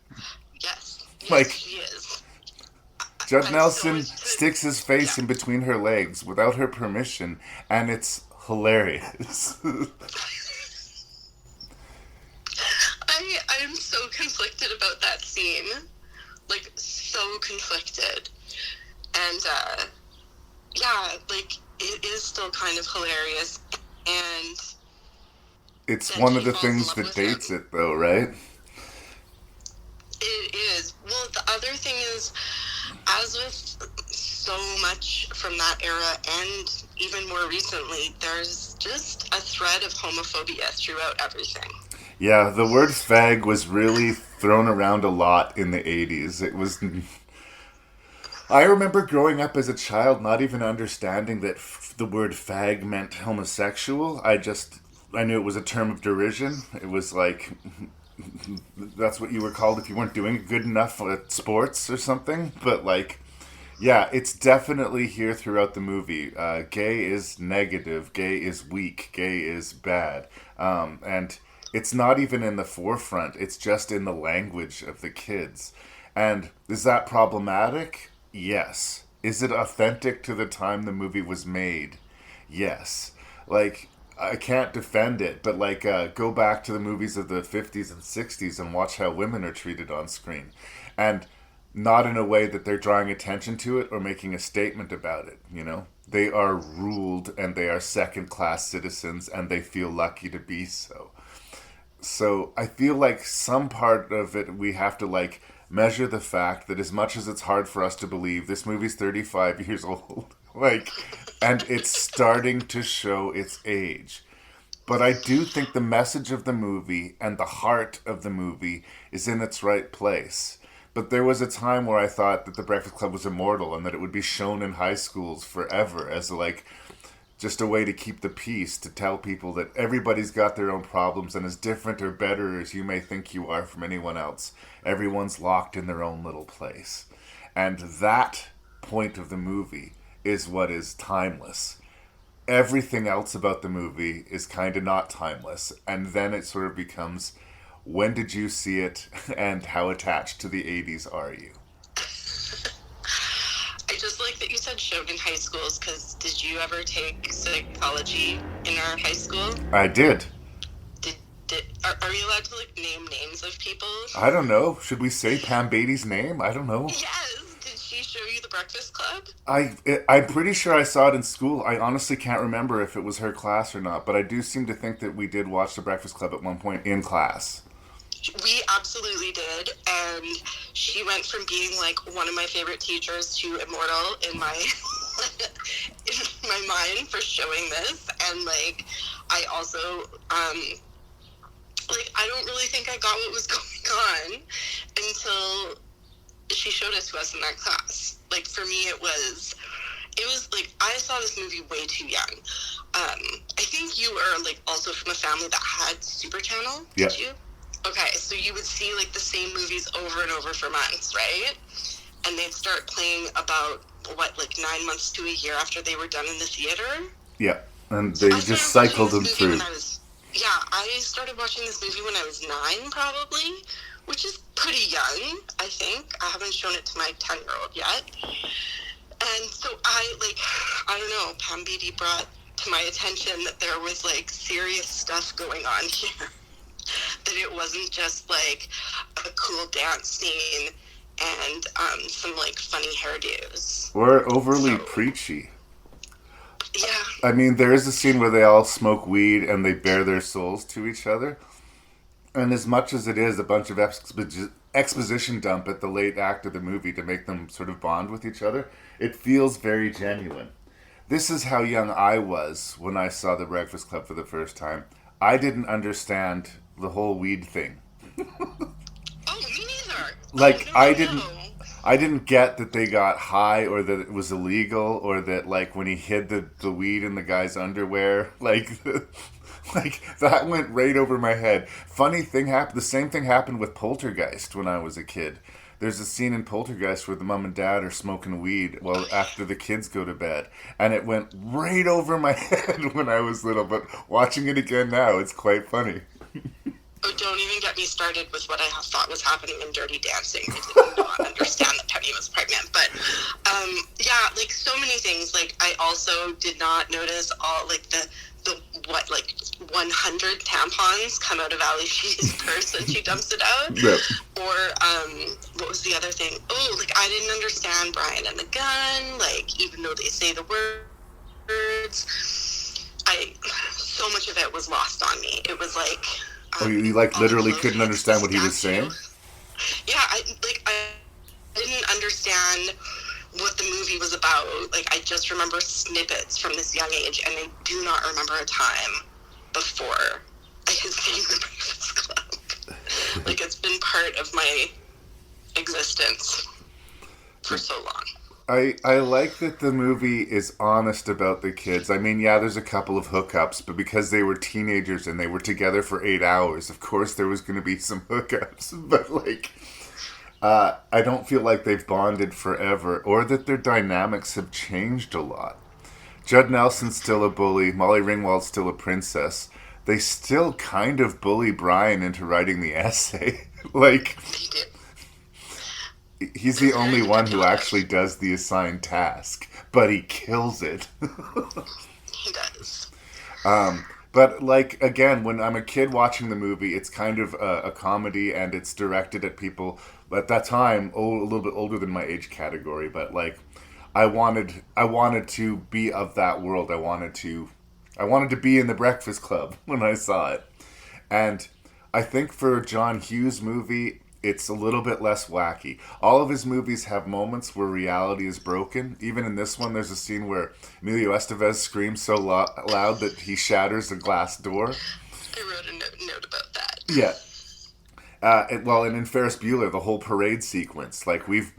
Yes, like she is. Judd Nelson sticks his face in between her legs without her permission, and it's hilarious. I am so conflicted about that scene. Like, so conflicted. And, yeah, like, it is still kind of hilarious. And it's one of the things that dates it, though, right? It is. Well, the other thing is, as with so much from that era and even more recently, there's just a thread of homophobia throughout everything. Yeah, the word fag was really thrown around a lot in the 80s. It was... I remember growing up as a child not even understanding that the word fag meant homosexual. I knew it was a term of derision. It was like... that's what you were called if you weren't doing good enough at sports or something. But, like... yeah, it's definitely here throughout the movie. Gay is negative. Gay is weak. Gay is bad. And it's not even in the forefront. It's just in the language of the kids. And is that problematic? Yes. Is it authentic to the time the movie was made? Yes. Like, I can't defend it, but like, go back to the movies of the 50s and 60s and watch how women are treated on screen. And not in a way that they're drawing attention to it or making a statement about it, you know? They are ruled and they are second-class citizens and they feel lucky to be so. So I feel like some part of it we have to like measure the fact that as much as it's hard for us to believe, this movie's 35 years old, like, and it's starting to show its age. But I do think the message of the movie and the heart of the movie is in its right place. But there was a time where I thought that The Breakfast Club was immortal and that it would be shown in high schools forever as like just a way to keep the peace, to tell people that everybody's got their own problems, and as different or better as you may think you are from anyone else, everyone's locked in their own little place. And that point of the movie is what is timeless. Everything else about the movie is kind of not timeless, and then it sort of becomes, when did you see it, and how attached to the 80s are you? I just like that you said shown in high schools, because did you ever take psychology in our high school? I did. Are you allowed to like name names of people? I don't know. Should we say Pam Beatty's name? I don't know. Yes. Did she show you The Breakfast Club? I'm pretty sure I saw it in school. I honestly can't remember if it was her class or not, but I do seem to think that we did watch The Breakfast Club at one point in class. We absolutely did, and she went from being like one of my favorite teachers to immortal in my in my mind for showing this. And like, I also like, I don't really think I got what was going on until she showed it to us in that class. Like, for me, it was like, I saw this movie way too young. I think you are like also from a family that had Super Channel. Yeah. Did you? Okay, so you would see like the same movies over and over for months, right? And they'd start playing about like 9 months to a year after they were done in the theater. Yeah, and they just cycled them through. I started watching this movie when I was 9, probably, which is pretty young, I think. I haven't shown it to my 10-year-old yet. And so I don't know, Pam Beatty brought to my attention that there was like serious stuff going on here. That it wasn't just like a cool dance scene and some like funny hairdos. Or overly preachy. Yeah. I mean, there is a scene where they all smoke weed and they bare their souls to each other. And as much as it is a bunch of exposition dump at the late act of the movie to make them sort of bond with each other, it feels very genuine. This is how young I was when I saw The Breakfast Club for the first time. I didn't understand the whole weed thing. Oh, me neither. Like, I didn't get that they got high or that it was illegal or that, like, when he hid the weed in the guy's underwear, like, like, that went right over my head. Funny thing happened, the same thing happened with Poltergeist when I was a kid. There's a scene in Poltergeist where the mom and dad are smoking weed after the kids go to bed. And it went right over my head when I was little, but watching it again now, it's quite funny. Oh, don't even get me started with what I thought was happening in Dirty Dancing. I did not understand that Penny was pregnant. But, yeah, like, so many things. Like, I also did not notice all, like, the 100 tampons come out of Ali Sheedy's purse and she dumps it out. Yep. Or, what was the other thing? Oh, like, I didn't understand Brian and the gun. Like, even though they say the words, so much of it was lost on me. It was like... Oh, you like literally couldn't understand what he was saying? Yeah, I didn't understand what the movie was about. Like, I just remember snippets from this young age, and I do not remember a time before I had seen The Breakfast Club. Like, it's been part of my existence for so long. I like that the movie is honest about the kids. I mean, yeah, there's a couple of hookups, but because they were teenagers and they were together for 8 hours, of course there was going to be some hookups. But, like, I don't feel like they've bonded forever or that their dynamics have changed a lot. Judd Nelson's still a bully. Molly Ringwald's still a princess. They still kind of bully Brian into writing the essay. Like... He's the only one who actually does the assigned task, but he kills it. He does. But, like, again, when I'm a kid watching the movie, it's kind of a comedy, and it's directed at people, at that time, a little bit older than my age category, but, like, I wanted to be of that world. I wanted to be in The Breakfast Club when I saw it. And I think for a John Hughes movie... it's a little bit less wacky. All of his movies have moments where reality is broken. Even in this one, there's a scene where Emilio Estevez screams so loud that he shatters a glass door. I wrote a note about that. Yeah. And in Ferris Bueller, the whole parade sequence, like we've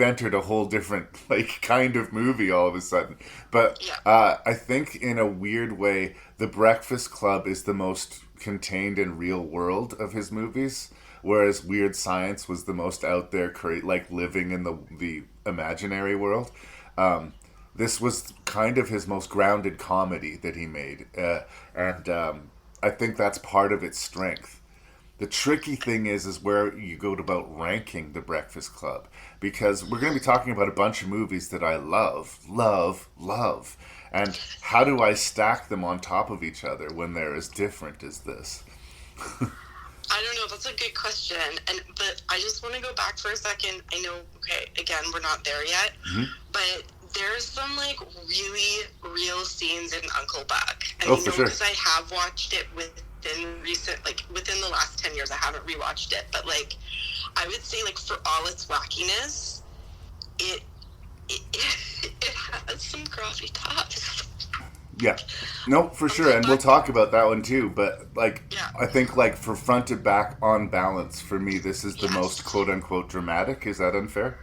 entered a whole different like kind of movie all of a sudden. But I think in a weird way, The Breakfast Club is the most contained and real world of his movies, whereas Weird Science was the most out there, like living in the imaginary world. This was kind of his most grounded comedy that he made, and I think that's part of its strength. The tricky thing is where you go about ranking The Breakfast Club, because we're going to be talking about a bunch of movies that I love, and how do I stack them on top of each other when they're as different as this? I don't know. That's a good question, but I just want to go back for a second. I know, okay, again, we're not there yet, but there's some like really real scenes in Uncle Buck. And for sure. Because I have watched it within the last 10 years, I haven't rewatched it, but like I would say, like, for all its wackiness, it has some grotty tops. Yeah, no, for sure, and we'll talk about that one too. But like, I think like for front to back on balance, for me, this is the most quote unquote dramatic. Is that unfair?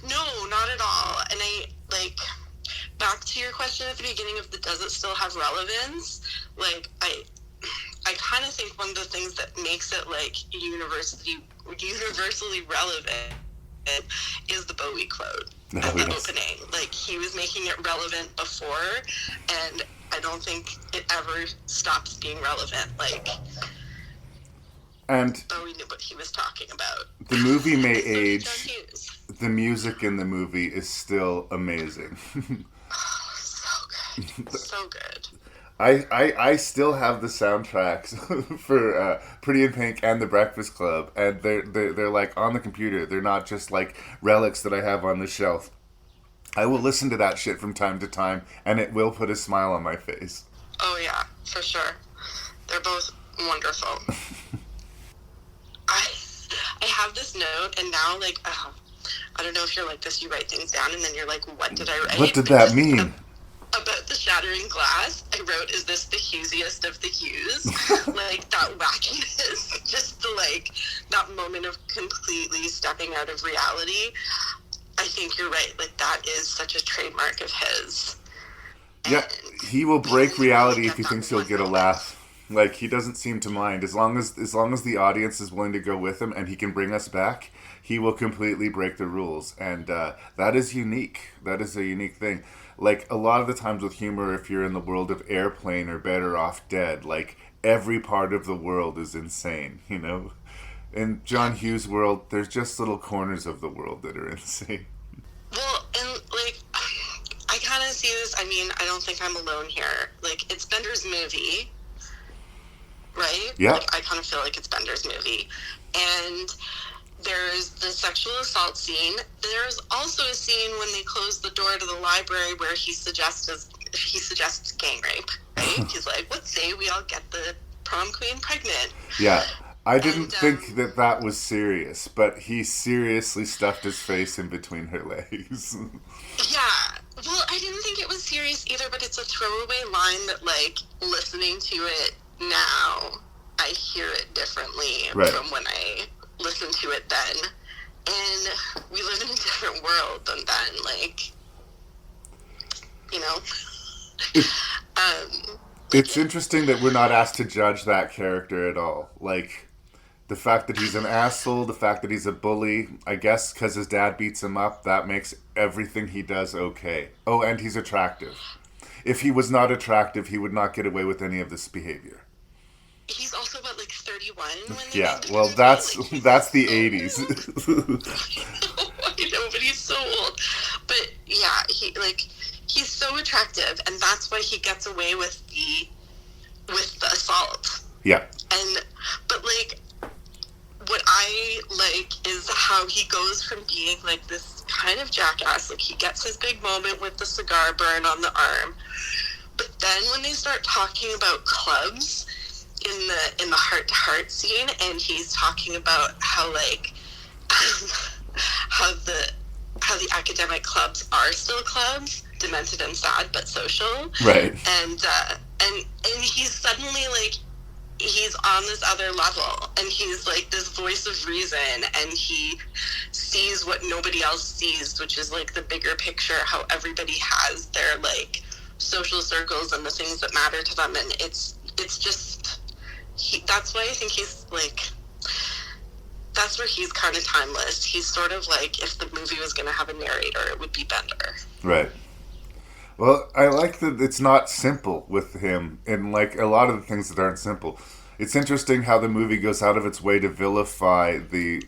No, not at all. And I like back to your question at the beginning of does it still have relevance? Like I kind of think one of the things that makes it like universally relevant is the Bowie quote at the opening. Like, he was making it relevant before, and I don't think it ever stops being relevant. Like, and Bowie knew what he was talking about. The movie may age. John Hughes. The music in the movie is still amazing. Oh, so good. So good. I still have the soundtracks for Pretty in Pink and The Breakfast Club, and they're like on the computer. They're not just like relics that I have on the shelf. I will listen to that shit from time to time, and it will put a smile on my face. Oh yeah, for sure. They're both wonderful. I have this note, and now like I don't know if you're like this. You write things down, and then you're like, "What did I write?" What did that mean? About the shattering glass, I wrote, "Is this the Hughesiest of the Hughes?" Like, that wackiness, just the, like, that moment of completely stepping out of reality. I think you're right. Like, that is such a trademark of his. Yeah, he will break reality if he thinks he'll get a laugh. Like, he doesn't seem to mind. As long as the audience is willing to go with him and he can bring us back, he will completely break the rules. And that is unique. That is a unique thing. Like, a lot of the times with humor, if you're in the world of Airplane or Better Off Dead, like, every part of the world is insane, you know? In John Hughes' world, there's just little corners of the world that are insane. Well, and, like, I kind of see this, I mean, I don't think I'm alone here. Like, it's Bender's movie, right? Yeah. Like, I kind of feel like it's Bender's movie. And there's the sexual assault scene. There's also a scene when they close the door to the library where he suggests gang rape, right? He's like, "What say we all get the prom queen pregnant?" Yeah. I didn't think that was serious, but he seriously stuffed his face in between her legs. Yeah. Well, I didn't think it was serious either, but it's a throwaway line that, like, listening to it now, I hear it differently from when I listened to it then. And we live in a different world than then, like, you know. It's interesting that we're not asked to judge that character at all. Like, the fact that he's an asshole, the fact that he's a bully, I guess because his dad beats him up, that makes everything he does okay. Oh, and he's attractive. If he was not attractive, he would not get away with any of this behavior. He's also about, like, 31 when yeah, well, that's the 80s. I know, but he's so old. But yeah, he's so attractive, and that's why he gets away with the assault. Yeah. But like, what I like is how he goes from being like this kind of jackass, like he gets his big moment with the cigar burn on the arm, but then when they start talking about clubs in the heart-to-heart scene, and he's talking about how like how the academic clubs are still clubs, demented and sad but social, right? And he's suddenly like, he's on this other level, and he's like this voice of reason, and he sees what nobody else sees, which is like the bigger picture, how everybody has their like social circles and the things that matter to them, and it's just that's why I think he's like, that's where he's kind of timeless. He's sort of like, if the movie was going to have a narrator, it would be Bender. Right. Well, I like that it's not simple with him, and like a lot of the things that aren't simple. It's interesting how the movie goes out of its way to vilify the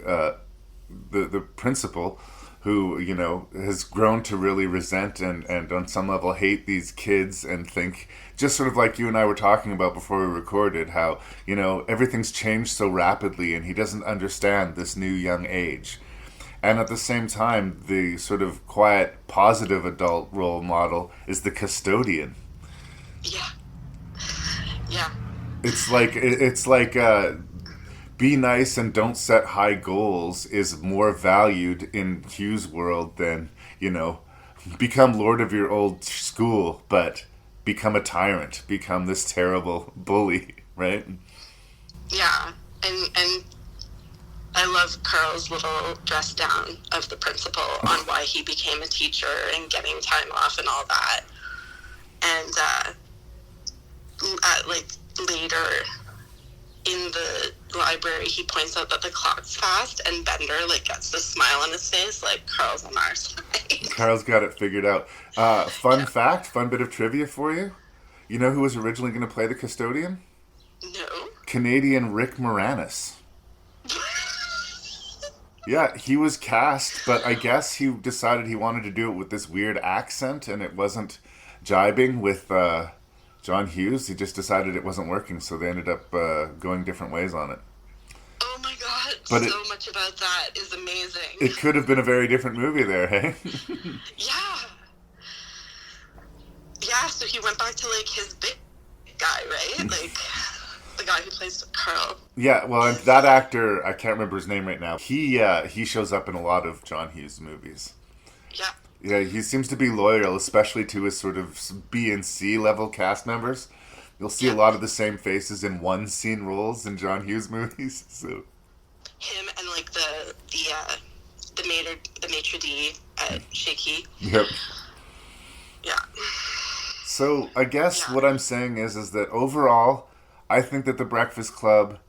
principal, who, you know, has grown to really resent and on some level hate these kids, and think, just sort of like you and I were talking about before we recorded, how, you know, everything's changed so rapidly and he doesn't understand this new young age. And at the same time, the sort of quiet, positive adult role model is the custodian. Yeah. Yeah. It's like be nice and don't set high goals is more valued in Hughes' world than, you know, become lord of your old school, but become a tyrant, become this terrible bully, right? Yeah. And I love Carl's little dress down of the principal on why he became a teacher and getting time off and all that. And like later in the library, he points out that the clock's fast, and Bender like gets this smile on his face, like Carl's on our side. Carl's got it figured out. Fun bit of trivia for you. You know who was originally going to play the custodian? No. Canadian Rick Moranis. Yeah, he was cast, but I guess he decided he wanted to do it with this weird accent, and it wasn't jibing with John Hughes. He just decided it wasn't working, so they ended up going different ways on it. Oh my god, but so much about that is amazing. It could have been a very different movie there, hey? Yeah. Yeah, so he went back to like his big guy, right? Like the guy who plays Carl. Yeah, well, and that actor, I can't remember his name right now. He shows up in a lot of John Hughes movies. Yeah. Yeah, he seems to be loyal, especially to his sort of B and C level cast members. You'll see a lot of the same faces in one scene roles in John Hughes movies. So him and like the maitre d' at Shaky. Yep. Yeah. So I guess what I'm saying is that overall, I think that The Breakfast Club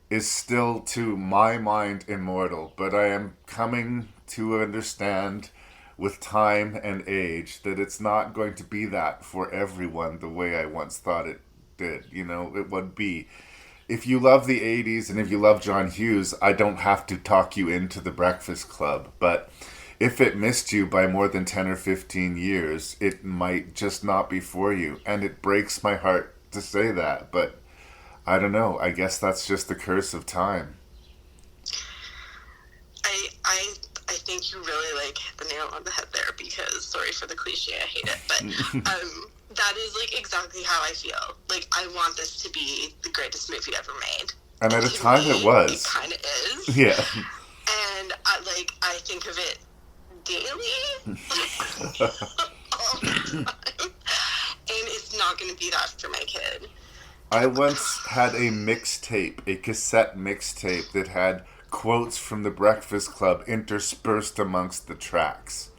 is still, to my mind, immortal. But I am coming to understand with time and age that it's not going to be that for everyone the way I once thought it did. You know, it would be. If you love the 80s and if you love John Hughes, I don't have to talk you into The Breakfast Club. But if it missed you by more than 10 or 15 years, it might just not be for you. And it breaks my heart to say that, but I don't know. I guess that's just the curse of time. I think you really like hit the nail on the head there, because sorry for the cliche, I hate it, but that is like exactly how I feel. Like, I want this to be the greatest movie ever made. And at a time it was. It kind of is. Yeah. And I think of it daily, all the time, and it's not going to be that for my kid. I once had a mixtape, a cassette mixtape that had quotes from The Breakfast Club interspersed amongst the tracks.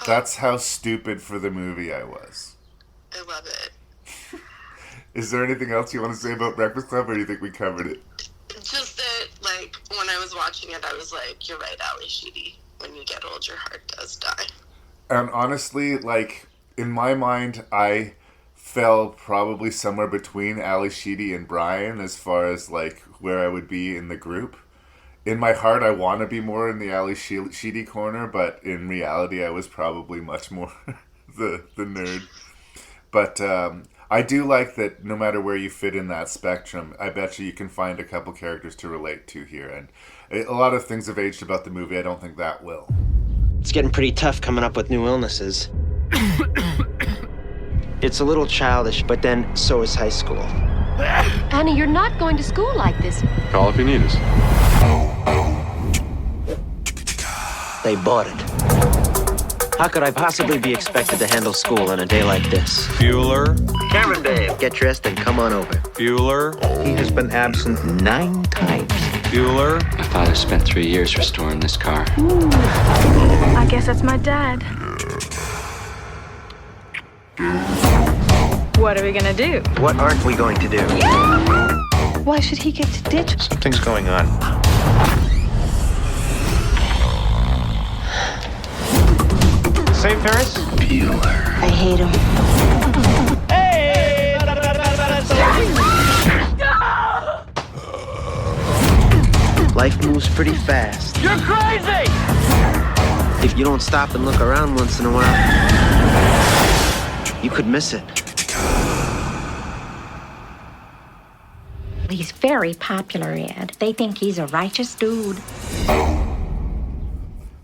That's how stupid for the movie I was. I love it. Is there anything else you want to say about Breakfast Club, or do you think we covered it? Just that, like, when I was watching it, I was like, you're right, Ali Sheedy. When you get old, your heart does die. And honestly, like, in my mind, I fell probably somewhere between Ali Sheedy and Brian as far as, like, where I would be in the group. In my heart, I want to be more in the Ali Sheedy corner, but in reality, I was probably much more the nerd. But I do like that no matter where you fit in that spectrum, I bet you can find a couple characters to relate to here. And a lot of things have aged about the movie. I don't think that will. It's getting pretty tough coming up with new illnesses. It's a little childish, but then so is high school. Annie, you're not going to school like this. Call if you need us. They bought it. How could I possibly be expected to handle school on a day like this? Bueller. Cameron, babe, get dressed and come on over. Bueller. He has been absent 9 times. Bueller. My father spent 3 years restoring this car. I guess that's my dad. What are we gonna do? What aren't we going to do? Why should he get to ditch? Something's going on. Say, Ferris? Bueller. I hate him. Hey! Life moves pretty fast. You're crazy! If you don't stop and look around once in a while, you could miss it. He's very popular, Ed. They think he's a righteous dude.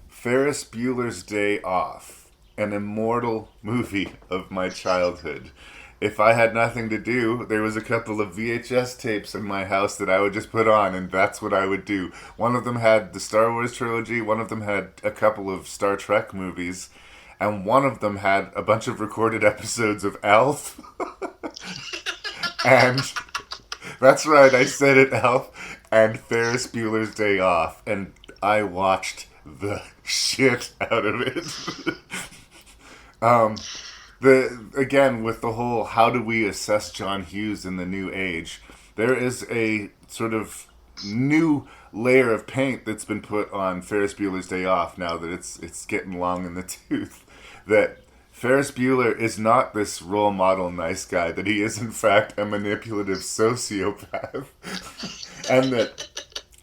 Ferris Bueller's Day Off, an immortal movie of my childhood. If I had nothing to do, there was a couple of VHS tapes in my house that I would just put on, and that's what I would do. One of them had the Star Wars trilogy, one of them had a couple of Star Trek movies, and one of them had a bunch of recorded episodes of Alf. And that's right, I said it, Alf, and Ferris Bueller's Day Off, and I watched the shit out of it. Again, with the whole how do we assess John Hughes in the new age, there is a sort of new layer of paint that's been put on Ferris Bueller's Day Off now that it's getting long in the tooth. That Ferris Bueller is not this role model nice guy, that he is in fact a manipulative sociopath. And that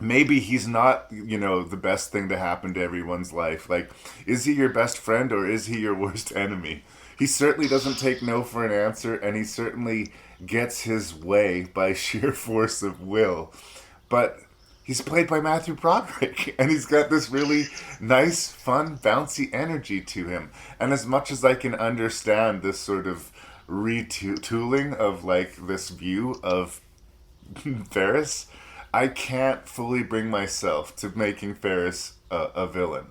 maybe he's not, the best thing to happen to everyone's life. Like, is he your best friend or is he your worst enemy? He certainly doesn't take no for an answer, and he certainly gets his way by sheer force of will. But he's played by Matthew Broderick, and he's got this really nice, fun, bouncy energy to him. And as much as I can understand this sort of retooling of, this view of Ferris, I can't fully bring myself to making Ferris a villain.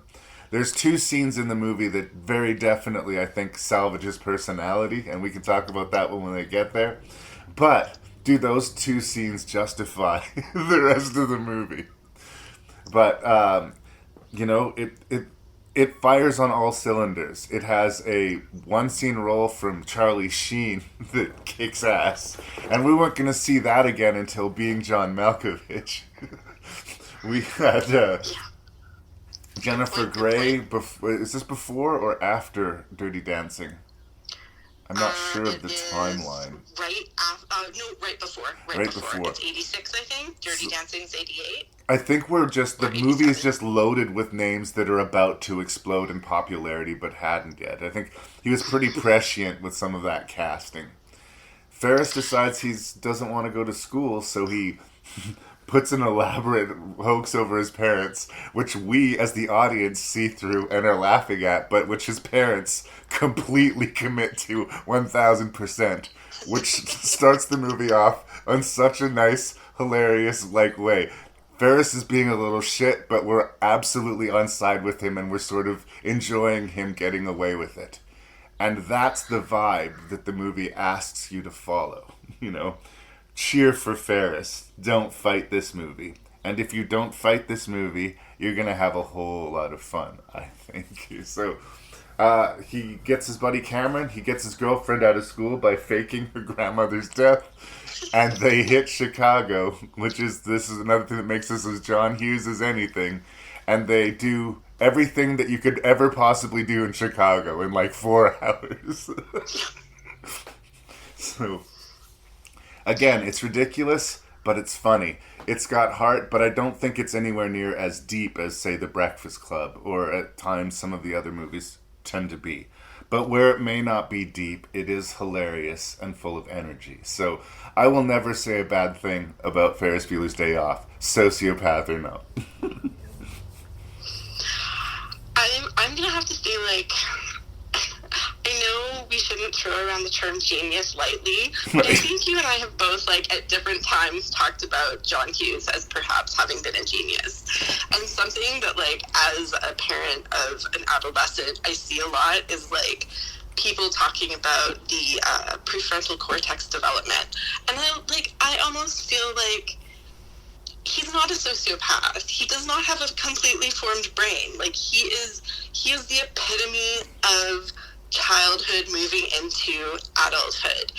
There's 2 scenes in the movie that very definitely, I think, salvage his personality, and we can talk about that when they get there. But do those 2 scenes justify the rest of the movie? But, it fires on all cylinders. It has a one-scene role from Charlie Sheen that kicks ass. And we weren't going to see that again until Being John Malkovich. We had Jennifer Grey. Is this before or after Dirty Dancing? I'm not sure of the timeline. Right before. Right before. It's 86, I think. Dirty Dancing's 88. I think the movie is just loaded with names that are about to explode in popularity but hadn't yet. I think he was pretty prescient with some of that casting. Ferris decides he doesn't want to go to school, so he puts an elaborate hoax over his parents, which we as the audience see through and are laughing at, but which his parents completely commit to 1000%, which starts the movie off on such a nice, hilarious way. Ferris is being a little shit, but we're absolutely on side with him, and we're sort of enjoying him getting away with it. And that's the vibe that the movie asks you to follow, Cheer for Ferris. Don't fight this movie. And if you don't fight this movie, you're going to have a whole lot of fun, I think. So he gets his buddy Cameron. He gets his girlfriend out of school by faking her grandmother's death. And they hit Chicago, this is another thing that makes this as John Hughes as anything. And they do everything that you could ever possibly do in Chicago in 4 hours. So, again, it's ridiculous, but it's funny. It's got heart, but I don't think it's anywhere near as deep as, say, The Breakfast Club, or at times some of the other movies tend to be. But where it may not be deep, it is hilarious and full of energy. So I will never say a bad thing about Ferris Bueller's Day Off, sociopath or no. I'm going to have to say, I know we should shouldn't throw around the term genius lightly, but I think you and I have both, like, at different times talked about John Hughes as perhaps having been a genius. And something that, like, as a parent of an adolescent, I see a lot is, like, people talking about the prefrontal cortex development. And I almost feel like he's not a sociopath. He does not have a completely formed brain. Like, he is the epitome of childhood moving into adulthood.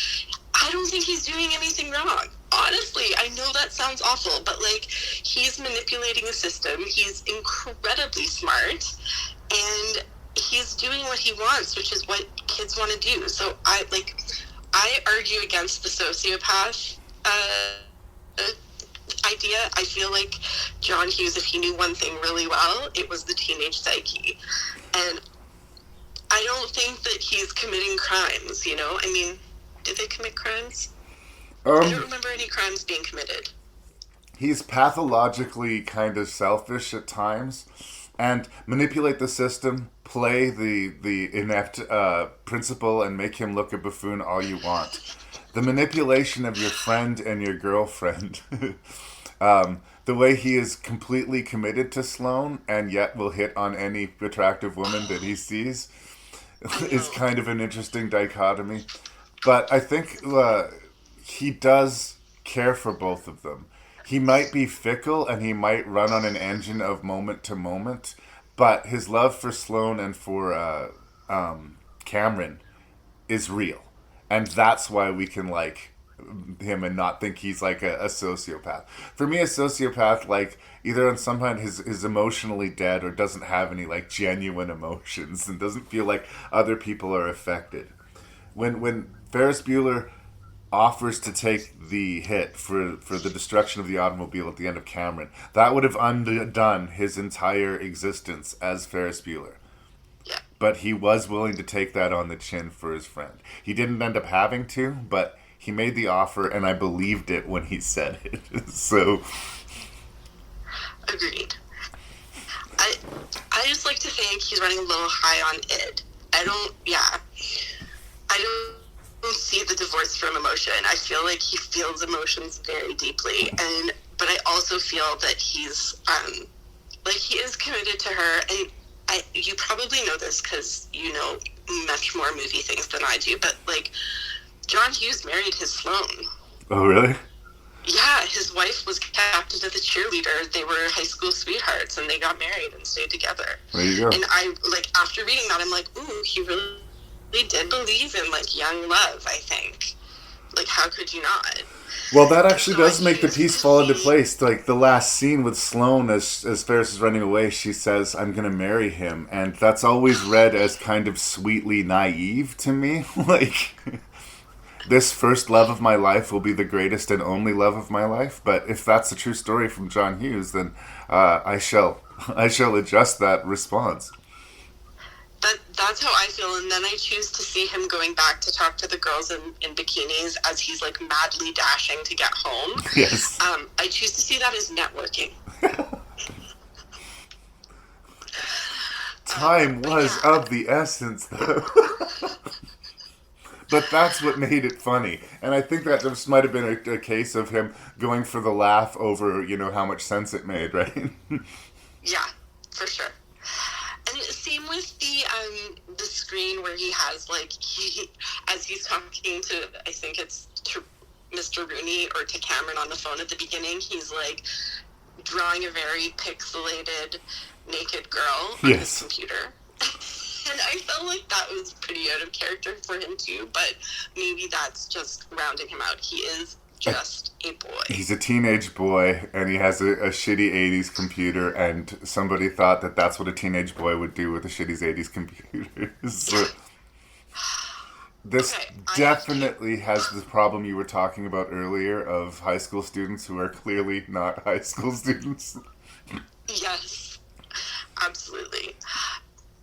I don't think he's doing anything wrong. Honestly, I know that sounds awful, but, like, he's manipulating a system. He's incredibly smart, and he's doing what he wants, which is what kids want to do. So I argue against the sociopath idea. I feel like John Hughes, if he knew one thing really well, it was the teenage psyche. And I don't think that he's committing crimes, you know? I mean, did they commit crimes? I don't remember any crimes being committed. He's pathologically kind of selfish at times, and manipulate the system, play the inept principal, and make him look a buffoon all you want. The manipulation of your friend and your girlfriend, the way he is completely committed to Sloane and yet will hit on any attractive woman that he sees, is kind of an interesting dichotomy. But I think he does care for both of them. He might be fickle and he might run on an engine of moment to moment, but his love for Sloane and for Cameron is real. And that's why we can like him and not think he's like a sociopath. For me, a sociopath, like, either on some hand is emotionally dead or doesn't have any like genuine emotions and doesn't feel like other people are affected. When Ferris Bueller offers to take the hit for the destruction of the automobile at the end of Cameron, that would have undone his entire existence as Ferris Bueller. Yeah. But he was willing to take that on the chin for his friend. He didn't end up having to, but he made the offer, and I believed it when he said it. So, agreed. I just like to think he's running a little high on id. I don't see the divorce from emotion. I feel like he feels emotions very deeply, but I also feel that he's he is committed to her. And you probably know this because you know much more movie things than I do, but like, John Hughes married his Sloane. Oh, really? Yeah, his wife was captain of the cheerleader. They were high school sweethearts, and they got married and stayed together. There you go. And I, like, after reading that, I'm like, ooh, he really did believe in, like, young love, I think. Like, how could you not? Well, that actually does make the piece fall into place. Like, the last scene with Sloane, as Ferris is running away, she says, "I'm going to marry him." And that's always read as kind of sweetly naive to me. Like, this first love of my life will be the greatest and only love of my life. But if that's the true story from John Hughes, then I shall adjust that response. That's how I feel, and then I choose to see him going back to talk to the girls in bikinis as he's, like, madly dashing to get home. Yes. I choose to see that as networking. Time was of the essence, though. But that's what made it funny. And I think that just might have been a case of him going for the laugh over, you know, how much sense it made, right? Yeah, for sure. And same with the screen where he has, like, as he's talking to, I think it's to Mr. Rooney or to Cameron on the phone at the beginning, he's, like, drawing a very pixelated naked girl on his computer. And I felt like that was pretty out of character for him too, but maybe that's just rounding him out. He is just a boy. He's a teenage boy, and he has a shitty 80s computer, and somebody thought that that's what a teenage boy would do with a shitty 80s computer. So, this definitely has the problem you were talking about earlier of high school students who are clearly not high school students. Yes, absolutely.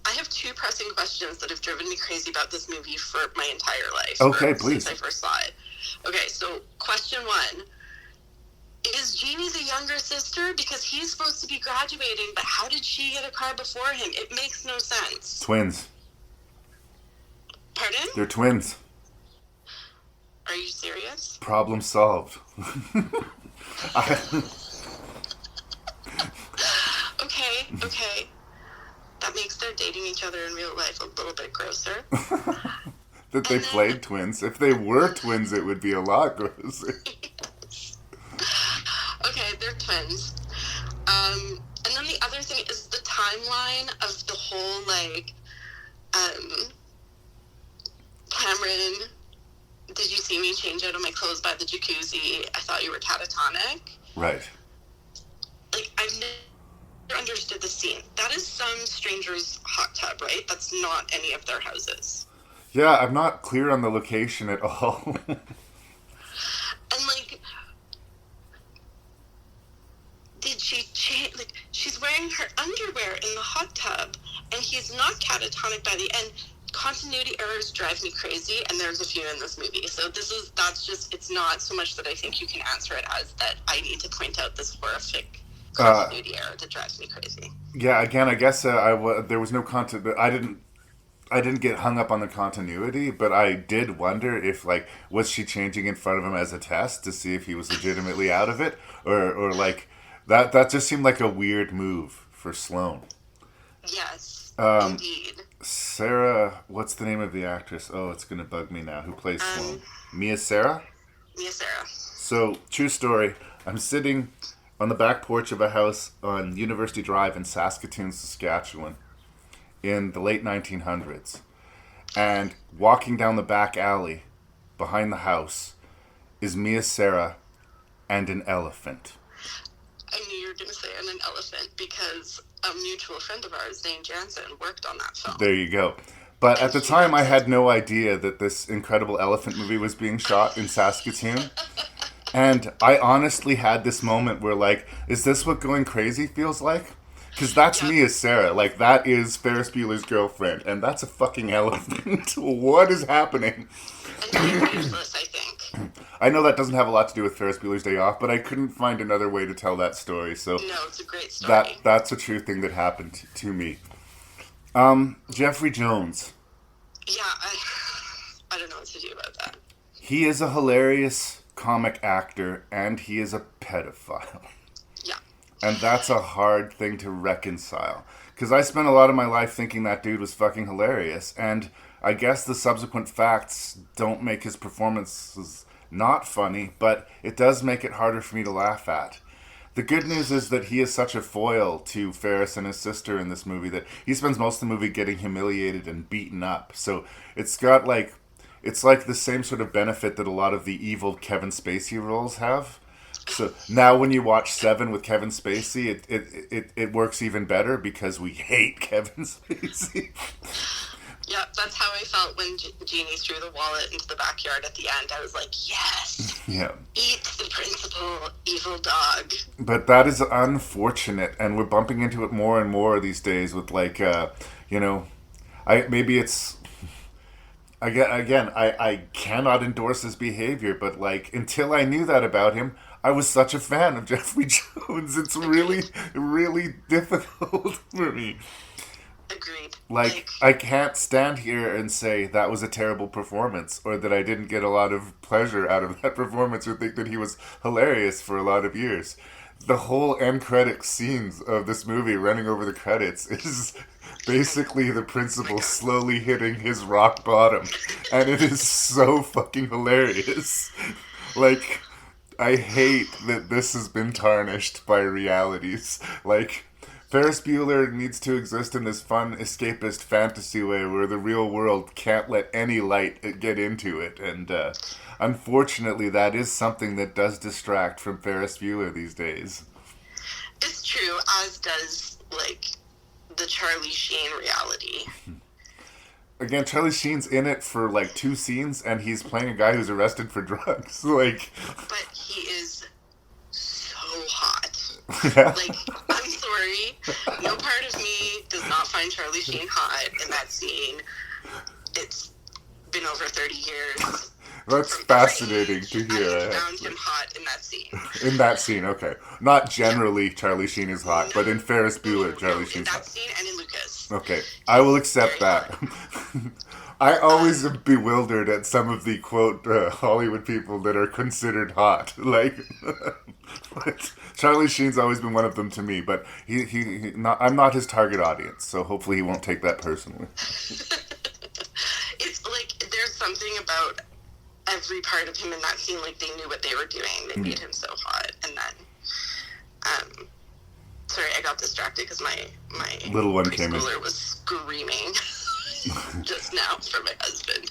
I have two pressing questions that have driven me crazy about this movie for my entire life. Okay, please. Since I first saw it. Okay, so question one. Is Jeannie the younger sister? Because he's supposed to be graduating, but how did she get a car before him? It makes no sense. Twins. Pardon? They're twins. Are you serious? Problem solved. Okay. That makes their dating each other in real life a little bit grosser. That they played twins. If they were twins, it would be a lot grosser. Okay, they're twins. And then the other thing is the timeline of the whole, like, Cameron, did you see me change out of my clothes by the jacuzzi? I thought you were catatonic. Right. Like, I've never understood the scene. That is some stranger's hot tub, right? That's not any of their houses. Yeah, I'm not clear on the location at all. And, like, did she change? Like, she's wearing her underwear in the hot tub, and he's not catatonic by the end. Continuity errors drive me crazy, and there's a few in this movie. So that's just, it's not so much that I think you can answer it as that I need to point out this horrific continuity error that drives me crazy. Yeah, again, I guess there was no content. I didn't get hung up on the continuity, but I did wonder if, like, was she changing in front of him as a test to see if he was legitimately out of it, or like that just seemed like a weird move for Sloane. Yes, indeed. Sarah, what's the name of the actress? Oh, it's gonna bug me now. Who plays Sloane? Mia Sara? Mia Sara. So, true story. I'm sitting on the back porch of a house on University Drive in Saskatoon, Saskatchewan, in the late 1900s. And walking down the back alley behind the house is Mia Sara and an elephant. I knew you were going to say an elephant because a mutual friend of ours, Zane Jansen, worked on that film. There you go. But at the time, I had no idea that this incredible elephant movie was being shot in Saskatoon. And I honestly had this moment where, like, is this what going crazy feels like? Because that's Mia Sara. Like, that is Ferris Bueller's girlfriend. And that's a fucking elephant. What is happening? And they're useless, I think. I know that doesn't have a lot to do with Ferris Bueller's Day Off, but I couldn't find another way to tell that story. So no, it's a great story. That's a true thing that happened to me. Jeffrey Jones. Yeah, I don't know what to do about that. He is a hilarious comic actor, and he is a pedophile. Yeah. And that's a hard thing to reconcile. Because I spent a lot of my life thinking that dude was fucking hilarious, and I guess the subsequent facts don't make his performances not funny, but it does make it harder for me to laugh at. The good news is that he is such a foil to Ferris and his sister in this movie that he spends most of the movie getting humiliated and beaten up. So it's got like, it's like the same sort of benefit that a lot of the evil Kevin Spacey roles have. So now when you watch Seven with Kevin Spacey, it works even better because we hate Kevin Spacey. Yeah, that's how I felt when Jeannie threw the wallet into the backyard at the end. I was like, yes, yeah, eat the principal, evil dog. But that is unfortunate, and we're bumping into it more and more these days with, like, I cannot endorse his behavior, but, like, until I knew that about him, I was such a fan of Jeffrey Jones. It's really, really difficult for me. Agreed. Like, I can't stand here and say that was a terrible performance, or that I didn't get a lot of pleasure out of that performance, or think that he was hilarious for a lot of years. The whole end credits scenes of this movie, running over the credits, is basically the principal slowly hitting his rock bottom. And it is so fucking hilarious. Like, I hate that this has been tarnished by realities. Like, Ferris Bueller needs to exist in this fun, escapist fantasy way where the real world can't let any light get into it. And unfortunately, that is something that does distract from Ferris Bueller these days. It's true, as does, like, the Charlie Sheen reality. Again, Charlie Sheen's in it for, like, 2 scenes, and he's playing a guy who's arrested for drugs. Like, but he is so hot. Yeah. Like, I'm sorry, no part of me does not find Charlie Sheen hot in that scene. It's been over 30 years. That's fascinating to hear. I found him hot in that scene. In that scene, okay. Not generally Charlie Sheen is hot, but in Ferris Bueller, Charlie Sheen's hot. In that scene and in Lucas. Okay, I will accept that. I always am bewildered at some of the, quote, Hollywood people that are considered hot. Like, Charlie Sheen's always been one of them to me, but I'm not his target audience, so hopefully he won't take that personally. It's like, there's something about every part of him in that scene, like, they knew what they were doing. They made him so hot. And then, sorry, I got distracted because my little one came in. Preschooler was screaming just now for my husband.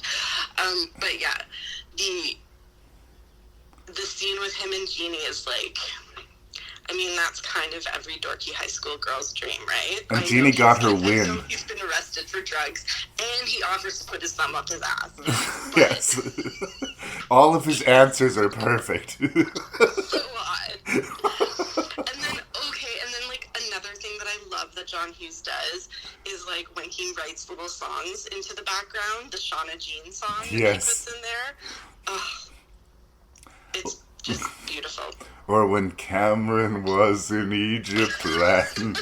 But yeah, the scene with him and Jeannie is like, I mean, that's kind of every dorky high school girl's dream, right? And Jeannie got her win. I know he's been arrested for drugs, and he offers to put his thumb up his ass. Yes. All of his answers are perfect. So odd. And then, like, another thing that I love that John Hughes does is, like, when he writes little songs into the background, the Shoshana Green song that he puts in there. Oh, it's just beautiful. Or when Cameron was in Egypt land.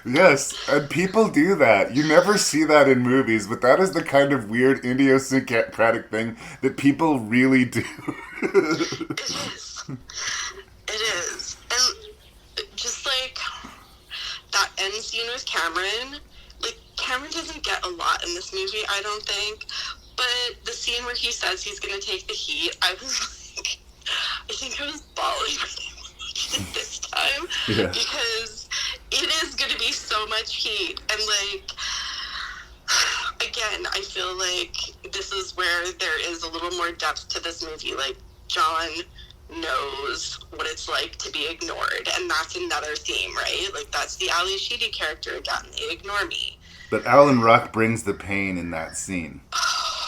Yes, and people do that. You never see that in movies, but that is the kind of weird idiosyncratic thing that people really do. It is. It is. And just like that end scene with Cameron, like, Cameron doesn't get a lot in this movie, I don't think, but the scene where he says he's going to take the heat, I was like, I think I was bawling when I watched it this time, because it is going to be so much heat, and, like, again, I feel like this is where there is a little more depth to this movie. Like, John knows what it's like to be ignored, and that's another theme, right? Like, that's the Ali Sheedy character again. They ignore me. But Alan Ruck brings the pain in that scene,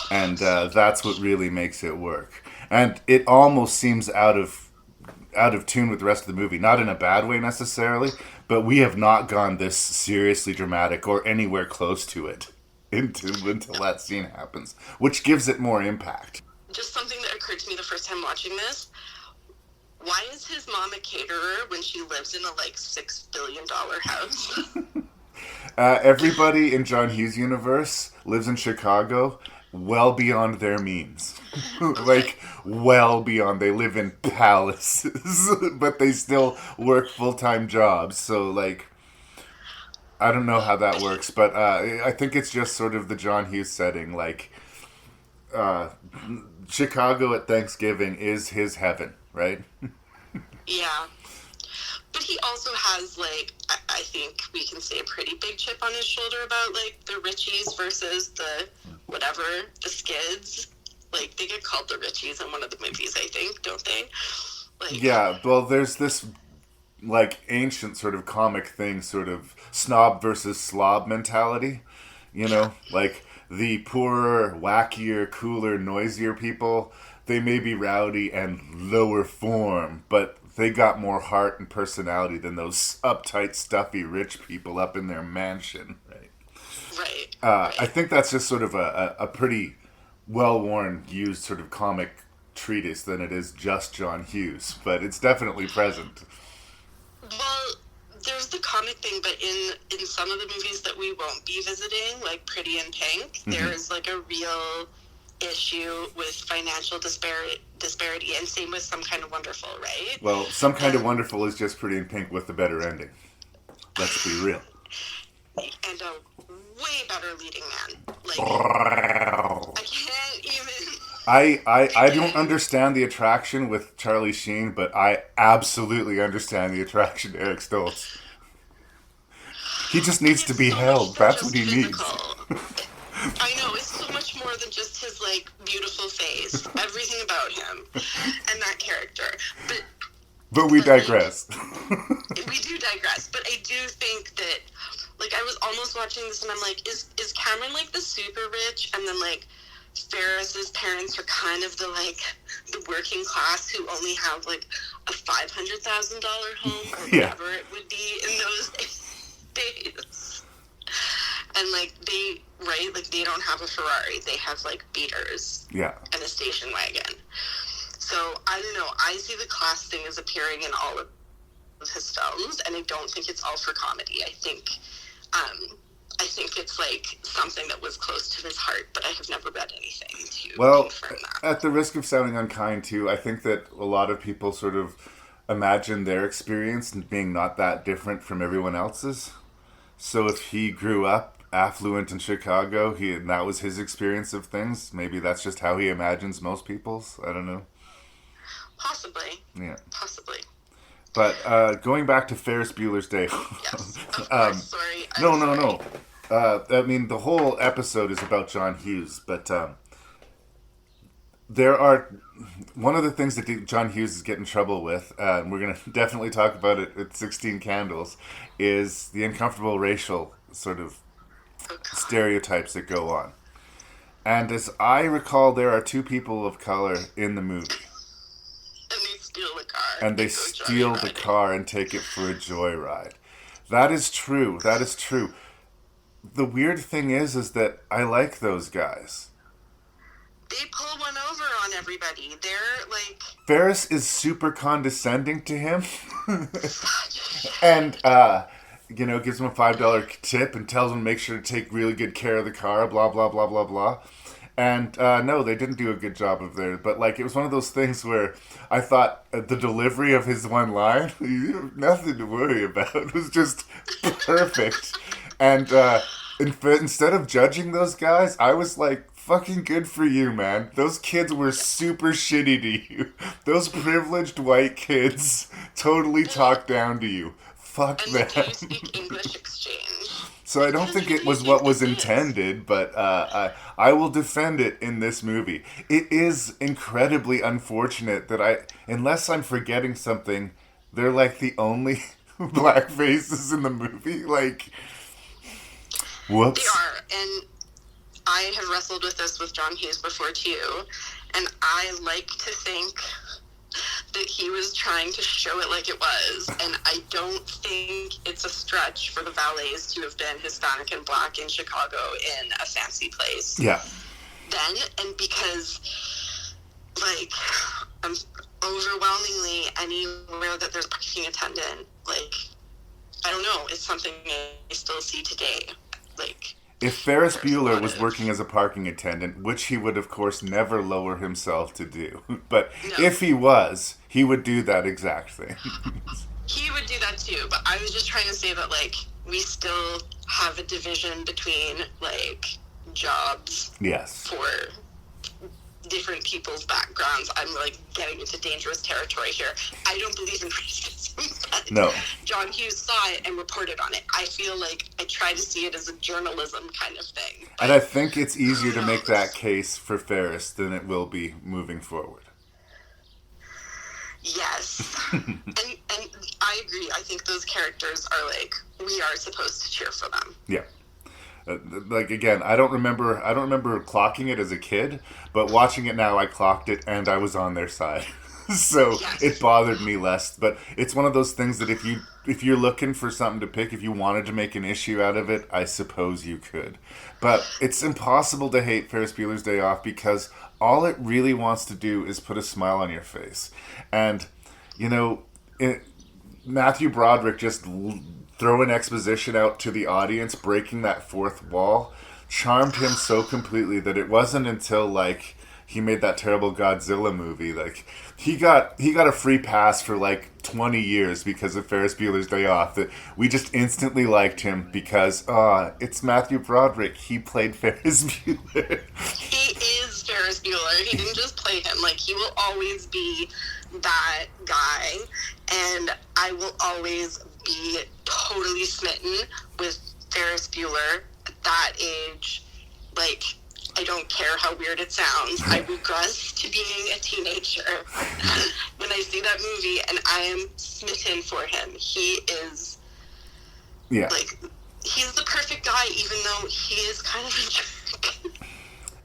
and that's what really makes it work. And it almost seems out of tune with the rest of the movie. Not in a bad way necessarily, but we have not gone this seriously dramatic or anywhere close to it until that scene happens, which gives it more impact. Just something that occurred to me the first time watching this. Why is his mom a caterer when she lives in a, like, $6 billion house? Everybody in John Hughes' universe lives in Chicago well beyond their means. Like, well beyond. They live in palaces, but they still work full-time jobs. So, like, I don't know how that works, but I think it's just sort of the John Hughes setting. Like, Chicago at Thanksgiving is his heaven, right? Yeah. But he also has, like, I think we can say a pretty big chip on his shoulder about, like, the Richies versus the whatever, the Skids. Like, they get called the Richies in one of the movies, I think, don't they? Like, yeah, well, there's this, like, ancient sort of comic thing, sort of snob versus slob mentality, you know? Like, the poorer, wackier, cooler, noisier people, they may be rowdy and lower form, but they got more heart and personality than those uptight, stuffy, rich people up in their mansion, right? Right. I think that's just sort of a pretty well-worn, used sort of comic treatise than it is just John Hughes, but it's definitely present. Well, there's the comic thing, but in some of the movies that we won't be visiting, like Pretty in Pink, there is, like, a real issue with financial disparity, and same with Some Kind of Wonderful, right? Well, Some Kind of Wonderful is just Pretty in Pink with a better ending. Let's be real. And a way better leading man. Like, I can't even... I don't understand the attraction with Charlie Sheen, but I absolutely understand the attraction to Eric Stoltz. He just needs to be held. That's what he needs. I know, it's so much more than just his, like, beautiful face. Everything about him and that character. But we digress. We do digress. But I do think that, like, I was almost watching this and I'm like, is Cameron, like, the super rich? And then, like, Ferris's parents are kind of the, like, the working class who only have, like, a $500,000 home or whatever it would be in those days. And, like, they don't have a Ferrari. They have, like, beaters. Yeah. And a station wagon. So, I don't know. I see the class thing as appearing in all of his films, and I don't think it's all for comedy. I I think it's like something that was close to his heart, but I have never read anything to confirm that. At the risk of sounding unkind too, I think that a lot of people sort of imagine their experience being not that different from everyone else's. So if he grew up affluent in Chicago, and that was his experience of things, maybe that's just how he imagines most people's. I don't know. Possibly. Yeah. Possibly. But going back to Ferris Bueller's Day. Yes, of course, sorry. No. I mean, the whole episode is about John Hughes, but there are... One of the things that John Hughes is getting in trouble with, and we're going to definitely talk about it at 16 Candles, is the uncomfortable racial sort of stereotypes that go on. And as I recall, there are two people of color in the movie. And they steal the car and take it for a joyride. That is true. The weird thing is that I like those guys. They pull one over on everybody. They're like... Ferris is super condescending to him. And, gives him a $5 tip and tells him to make sure to take really good care of the car, blah, blah, blah, blah, blah. And, no, they didn't do a good job of there. But, it was one of those things where I thought the delivery of his one line, you have nothing to worry about. It was just perfect. And instead of judging those guys, I was like, fucking good for you, man. Those kids were super shitty to you. Those privileged white kids totally talked down to you. Fuck them. And you speak English exchange. So I don't think it was what was intended, but I will defend it in this movie. It is incredibly unfortunate that unless I'm forgetting something, they're like the only black faces in the movie. Whoops. They are, and I have wrestled with this with John Hughes before too, and I like to think that he was trying to show it like it was, and I don't think it's a stretch for the valets to have been Hispanic and black in Chicago in a fancy place. Yeah. Then, and because, overwhelmingly anywhere that there's a parking attendant, I don't know, it's something I still see today. If Ferris Bueller was working as a parking attendant, which he would, of course, never lower himself to do, but if he was, he would do that exact thing. He would do that too, but I was just trying to say that, we still have a division between, jobs yes. for different people's backgrounds. I'm, getting into dangerous territory here. I don't believe in racism, but no. John Hughes saw it and reported on it. I feel like I try to see it as a journalism kind of thing. And I think it's easier to make that case for Ferris than it will be moving forward. Yes. and I agree. I think those characters are we are supposed to cheer for them. Yeah. Again, I don't remember clocking it as a kid, but watching it now, I clocked it and I was on their side. So yes. It bothered me less. But it's one of those things that if you're looking for something to pick, if you wanted to make an issue out of it, I suppose you could. But it's impossible to hate Ferris Bueller's Day Off because all it really wants to do is put a smile on your face. And, Matthew Broderick just throwing exposition out to the audience, breaking that fourth wall, charmed him so completely that it wasn't until he made that terrible Godzilla movie. He got a free pass for 20 years because of Ferris Bueller's Day Off. That we just instantly liked him because it's Matthew Broderick. He played Ferris Bueller. He is Ferris Bueller. He didn't just play him. He will always be that guy, and I will always be totally smitten with Ferris Bueller at that age. I don't care how weird it sounds. I regress to being a teenager when I see that movie, and I am smitten for him. He is, he's the perfect guy, even though he is kind of a jerk.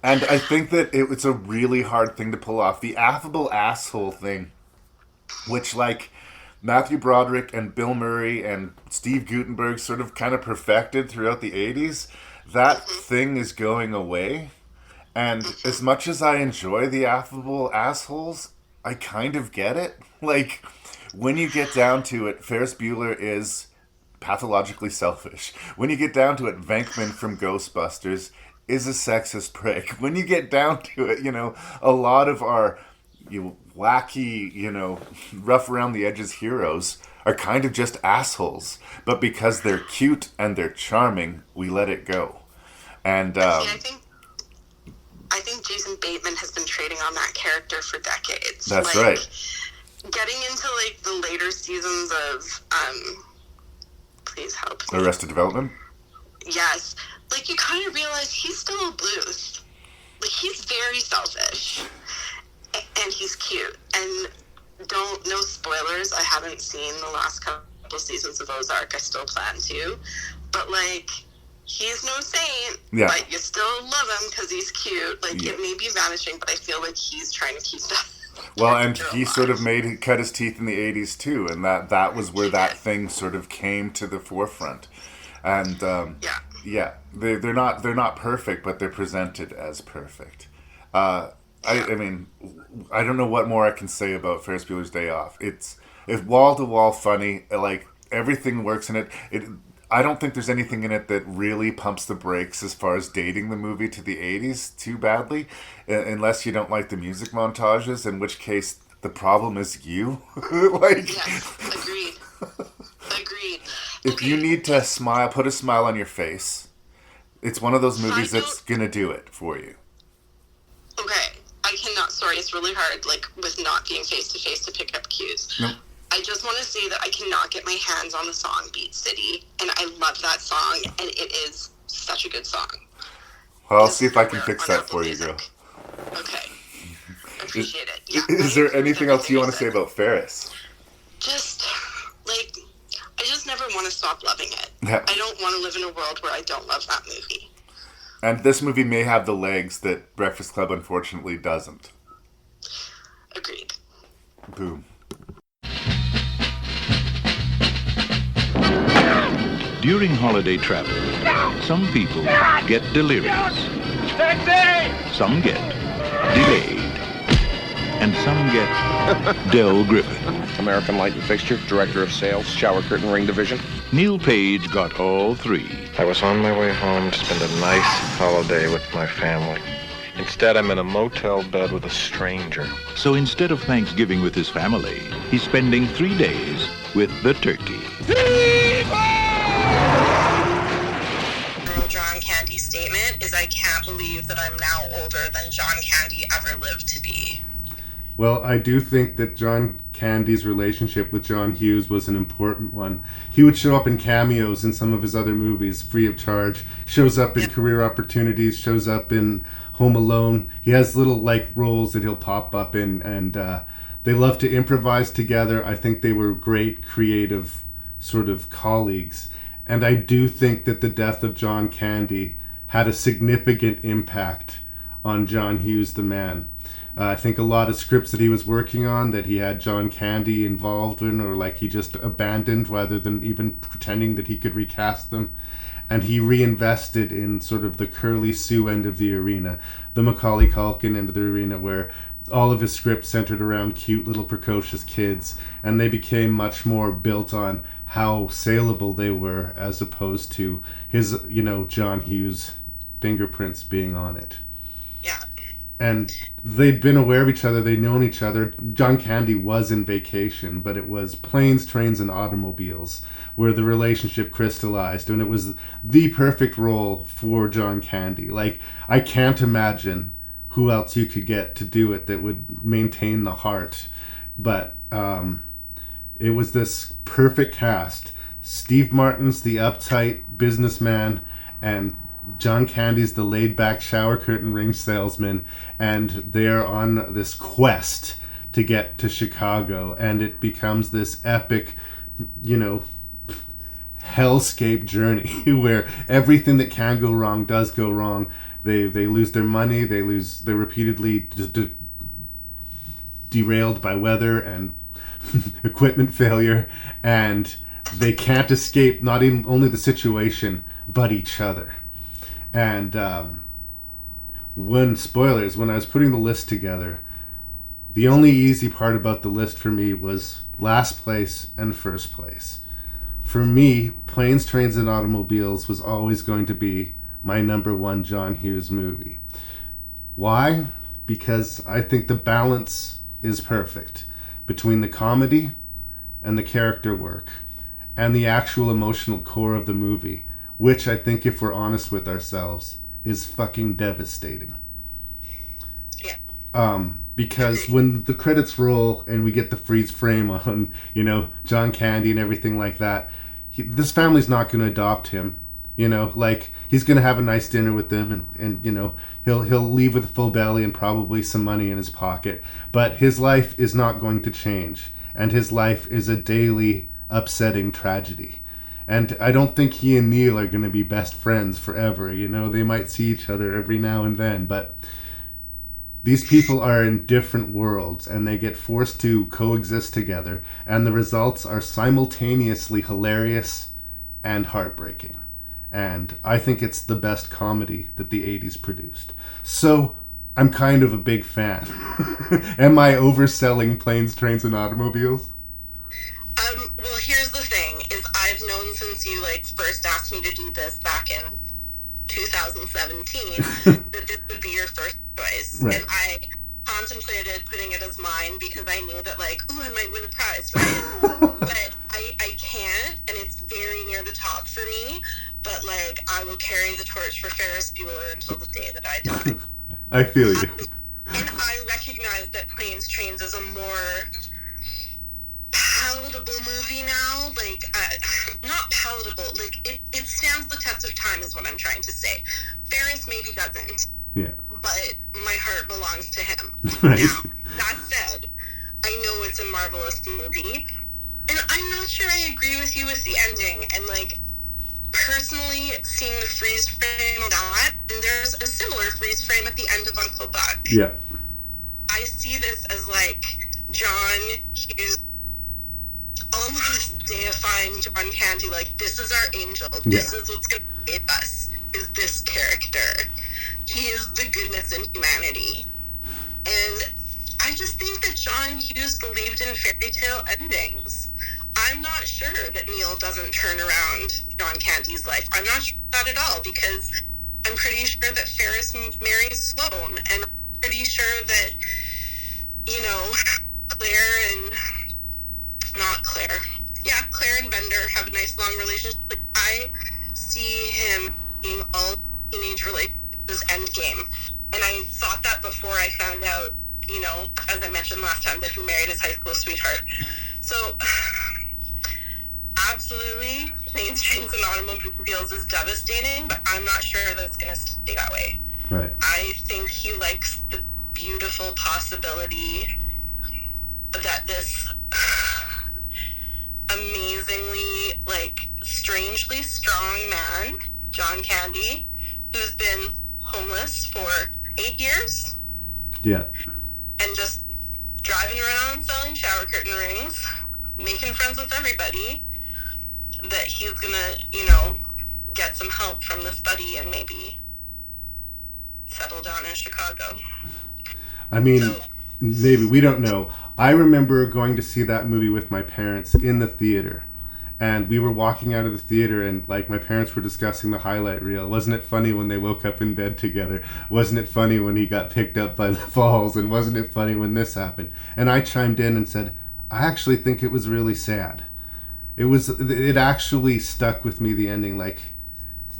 And I think that it's a really hard thing to pull off. The affable asshole thing, which, Matthew Broderick and Bill Murray and Steve Guttenberg sort of kind of perfected throughout the 80s, that thing is going away. And as much as I enjoy the affable assholes, I kind of get it. When you get down to it, Ferris Bueller is pathologically selfish. When you get down to it, Venkman from Ghostbusters is a sexist prick. When you get down to it, a lot of our wacky, rough around the edges heroes are kind of just assholes. But because they're cute and they're charming, we let it go. And I think Jason Bateman has been trading on that character for decades. That's right. Getting into the later seasons of please help me. Arrested Development? Yes. You kind of realize he's still a Bluth. He's very selfish. And he's cute. And no spoilers. I haven't seen the last couple seasons of Ozark. I still plan to. But, he's no saint. Yeah. But you still love him because he's cute. It may be vanishing, but I feel like he's trying to keep that. Well, and he sort of cut his teeth in the 80s too, and that was where that thing sort of came to the forefront. And they're not perfect, but they're presented as perfect. I mean, I don't know what more I can say about Ferris Bueller's Day Off. It's wall to wall funny. Everything works in it. I don't think there's anything in it that really pumps the brakes as far as dating the movie to the 80s too badly, unless you don't like the music montages, in which case the problem is you. Yes, agreed. If you need to smile, put a smile on your face. It's one of those movies that's going to do it for you. Okay, I cannot, sorry, it's really hard, with not being face-to-face to pick up cues. Nope. I just want to say that I cannot get my hands on the song Beat City, and I love that song, and it is such a good song. Well, I'll see if I can fix that for you, girl. Okay. Appreciate it. Yeah, is there anything else you want to say about Ferris? Just, I just never want to stop loving it. Yeah. I don't want to live in a world where I don't love that movie. And this movie may have the legs that Breakfast Club unfortunately doesn't. Agreed. Boom. During holiday travel, some people get delirious. Some get delayed. And some get Del Griffin. American Light and Fixture, Director of Sales, Shower Curtain Ring Division. Neil Page got all three. I was on my way home to spend a nice holiday with my family. Instead, I'm in a motel bed with a stranger. So instead of Thanksgiving with his family, he's spending 3 days with the turkey. John Candy's statement is, I can't believe that I'm now older than John Candy ever lived to be. Well, I do think that John Candy's relationship with John Hughes was an important one. He would show up in cameos in some of his other movies, free of charge. Shows up in Career Opportunities, shows up in Home Alone. He has little roles that he'll pop up in, and they love to improvise together. I think they were great creative sort of colleagues. And I do think that the death of John Candy had a significant impact on John Hughes, the man. I think a lot of scripts that he was working on that he had John Candy involved in, or he just abandoned rather than even pretending that he could recast them. And he reinvested in sort of the Curly Sue end of the arena, the Macaulay Culkin end of the arena, where all of his scripts centered around cute little precocious kids, and they became much more built on how saleable they were as opposed to his, John Hughes fingerprints being on it. Yeah. And they'd been aware of each other, they'd known each other. John Candy was in Vacation, but it was Planes, Trains, and Automobiles where the relationship crystallized, and it was the perfect role for John Candy. I can't imagine who else you could get to do it that would maintain the heart. But it was this perfect cast. Steve Martin's the uptight businessman, and John Candy's the laid-back shower curtain ring salesman, and they're on this quest to get to Chicago, and it becomes this epic, hellscape journey where everything that can go wrong does go wrong. They lose their money, they're repeatedly derailed by weather and equipment failure, and they can't escape not even only the situation but each other. And when I was putting the list together, the only easy part about the list for me was last place and first place. for me, Planes, Trains, and Automobiles was always going to be my number one John Hughes movie. Why? Because I think the balance is perfect between the comedy and the character work and the actual emotional core of the movie, which I think, if we're honest with ourselves, is fucking devastating. Yeah. Because when the credits roll and we get the freeze frame on, John Candy and everything like that, this family's not going to adopt him. He's going to have a nice dinner with them, and he'll leave with a full belly and probably some money in his pocket. But his life is not going to change, and his life is a daily upsetting tragedy. And I don't think he and Neil are going to be best friends forever. They might see each other every now and then, but these people are in different worlds, and they get forced to coexist together, and the results are simultaneously hilarious and heartbreaking. And I think it's the best comedy that the 80s produced. So I'm kind of a big fan. Am I overselling Planes, Trains, and Automobiles? Well, here's the thing, is I've known since you first asked me to do this back in 2017 that this would be your first choice. Right. And I contemplated putting it as mine because I knew that I might win a prize, right? But I can't, and it's very near the top for me. But I will carry the torch for Ferris Bueller until the day that I die. I feel you. And I recognize that Planes, Trains is a more palatable movie now. Not palatable. It stands the test of time is what I'm trying to say. Ferris maybe doesn't. Yeah. But my heart belongs to him. Right. Now, that said, I know it's a marvelous movie. And I'm not sure I agree with you with the ending. And personally, seeing the freeze frame on that, and there's a similar freeze frame at the end of Uncle Buck. Yeah. I see this as John Hughes almost deifying John Candy, this is our angel. This is what's going to save us, is this character. He is the goodness in humanity. And I just think that John Hughes believed in fairy tale endings. I'm not sure that Neil doesn't turn around John Candy's life. I'm not sure that at all, because I'm pretty sure that Ferris marries Sloane, and I'm pretty sure that, Claire and Bender have a nice long relationship. I see him being all teenage relationships endgame. And I thought that before I found out, as I mentioned last time, that he married his high school sweetheart. So absolutely, Planes, Trains, and Automobiles is devastating, but I'm not sure that it's going to stay that way. Right. I think he likes the beautiful possibility that this amazingly, strangely strong man, John Candy, who's been homeless for 8 years. Yeah. And just driving around selling shower curtain rings, making friends with everybody, that he's gonna, get some help from this buddy and maybe settle down in Chicago. I mean, maybe, we don't know. I remember going to see that movie with my parents in the theater, and we were walking out of the theater, and my parents were discussing the highlight reel. Wasn't it funny when they woke up in bed together? Wasn't it funny when he got picked up by the falls? And wasn't it funny when this happened? And I chimed in and said, I actually think it was really sad. It actually stuck with me, the ending.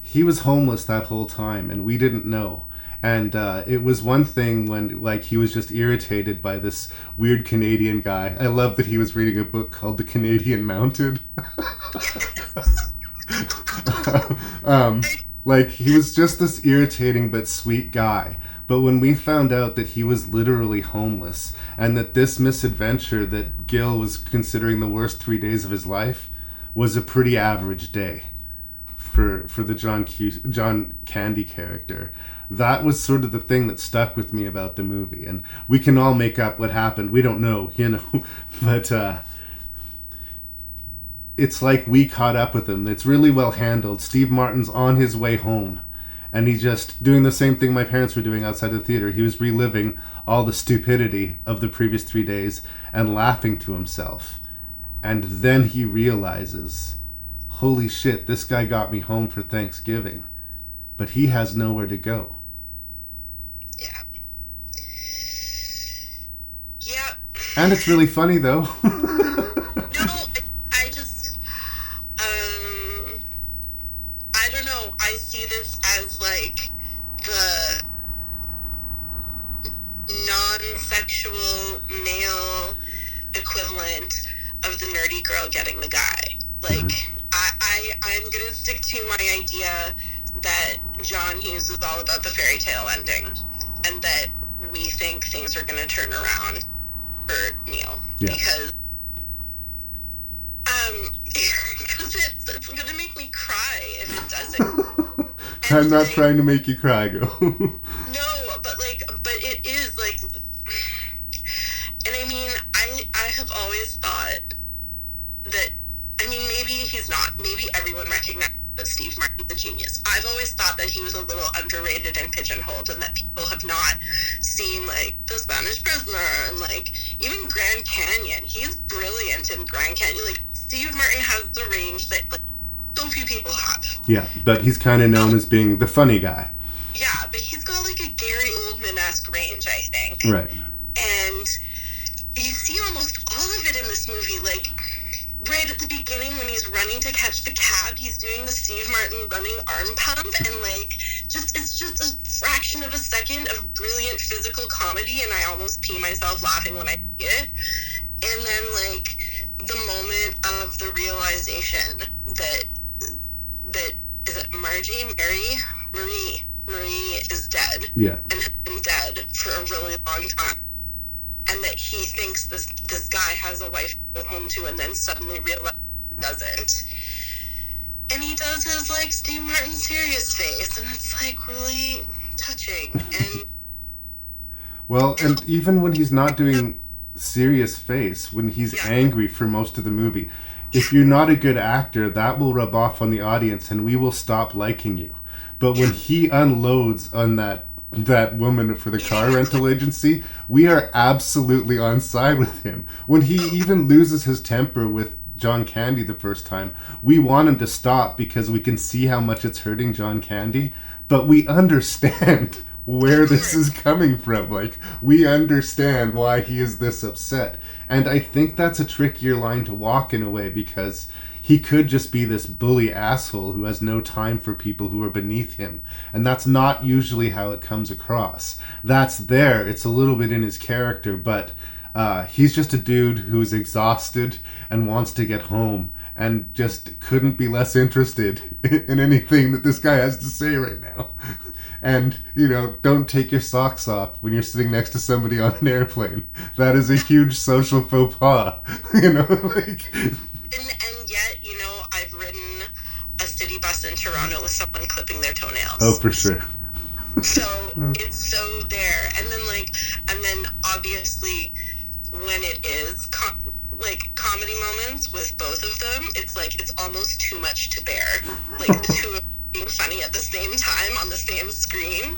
He was homeless that whole time, and we didn't know. And it was one thing when he was just irritated by this weird Canadian guy. I love that he was reading a book called The Canadian Mounted. He was just this irritating but sweet guy. But when we found out that he was literally homeless, and that this misadventure that Gil was considering the worst 3 days of his life was a pretty average day for the John Candy character, that was sort of the thing that stuck with me about the movie. And we can all make up what happened. We don't know, but it's we caught up with him. It's really well handled. Steve Martin's on his way home, and he's just doing the same thing my parents were doing outside the theater. He was reliving all the stupidity of the previous 3 days and laughing to himself. And then he realizes holy shit, this guy got me home for Thanksgiving, but he has nowhere to go. Yeah. Yeah. And it's really funny, though. No, I just, I don't know. I see this as, like, the non-sexual male equivalent of the nerdy girl getting the guy. Like, I'm gonna stick to my idea that John Hughes is all about the fairy tale ending, and that we think things are gonna turn around for Neil. Yeah. Because it's gonna make me cry if it doesn't. I'm not trying to make you cry, go. No, but it is, like, and I mean, I have always thought that, I mean, maybe he's not, maybe everyone recognizes that Steve Martin's a genius. I've always thought that he was a little underrated and pigeonholed, and that people have not seen, like, The Spanish Prisoner, and, like, even Grand Canyon. He's brilliant in Grand Canyon. Like, Steve Martin has the range that, like, so few people have. Yeah, but he's kind of known as being the funny guy. Yeah, but he's got, like, a Gary Oldman-esque range, I think. Right. And you see almost all of it in this movie. Like, right at the beginning when he's running to catch the cab, he's doing the Steve Martin running arm pump, and, like, it's just a fraction of a second of brilliant physical comedy, and I almost pee myself laughing when I see it. And then, like, the moment of the realization that is it Marie is dead. Yeah. And has been dead for a really long time. And that he thinks this guy has a wife to go home to, and then suddenly realizes he doesn't. And he does his, like, Steve Martin serious face, and it's, like, really touching. And well, and even when he's not doing serious face, when he's angry for most of the movie, if you're not a good actor, that will rub off on the audience, and we will stop liking you. But when he unloads on that woman for the car rental agency, we are absolutely on side with him. When he even loses his temper with John Candy the first time, we want him to stop because we can see how much it's hurting John Candy, but we understand where this is coming from. Like, we understand why he is this upset. And I think that's a trickier line to walk in a way, because he could just be this bully asshole who has no time for people who are beneath him. And that's not usually how it comes across. That's there. It's a little bit in his character, but he's just a dude who's exhausted and wants to get home and just couldn't be less interested in anything that this guy has to say right now. And, you know, don't take your socks off when you're sitting next to somebody on an airplane. That is a huge social faux pas. You know, like... And yet, you know, I've ridden a city bus in Toronto with someone clipping their toenails. Oh, for sure. So it's so there. And then obviously when it is comedy moments with both of them, it's like, it's almost too much to bear. Like, the two of them being funny at the same time on the same screen.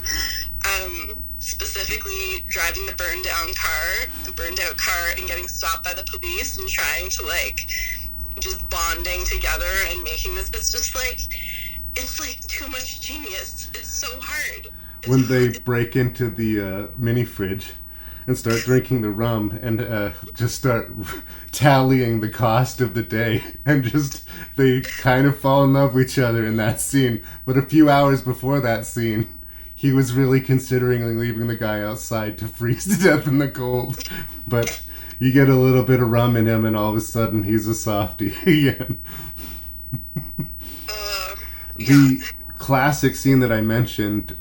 Specifically driving the burned out car and getting stopped by the police and trying to, like, just bonding together and making this. It's just like, it's like too much genius. It's so hard. When they break into the mini fridge and start drinking the rum and just start tallying the cost of the day, and just they kind of fall in love with each other in that scene. But a few hours before that scene, he was really considering leaving the guy outside to freeze to death in the cold. But you get a little bit of rum in him, and all of a sudden he's a softie again. The classic scene that I mentioned,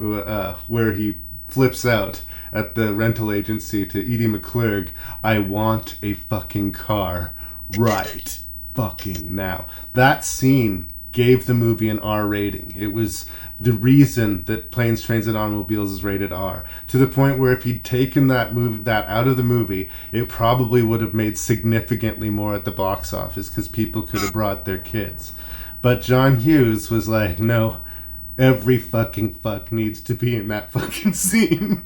where he flips out at the rental agency to Edie McClurg, I want a fucking car right fucking now. That scene gave the movie an R rating. It was the reason that Planes, Trains, and Automobiles is rated R. To the point where if he'd taken that out of the movie, it probably would have made significantly more at the box office, because people could have brought their kids. But John Hughes was like, no, every fucking fuck needs to be in that fucking scene.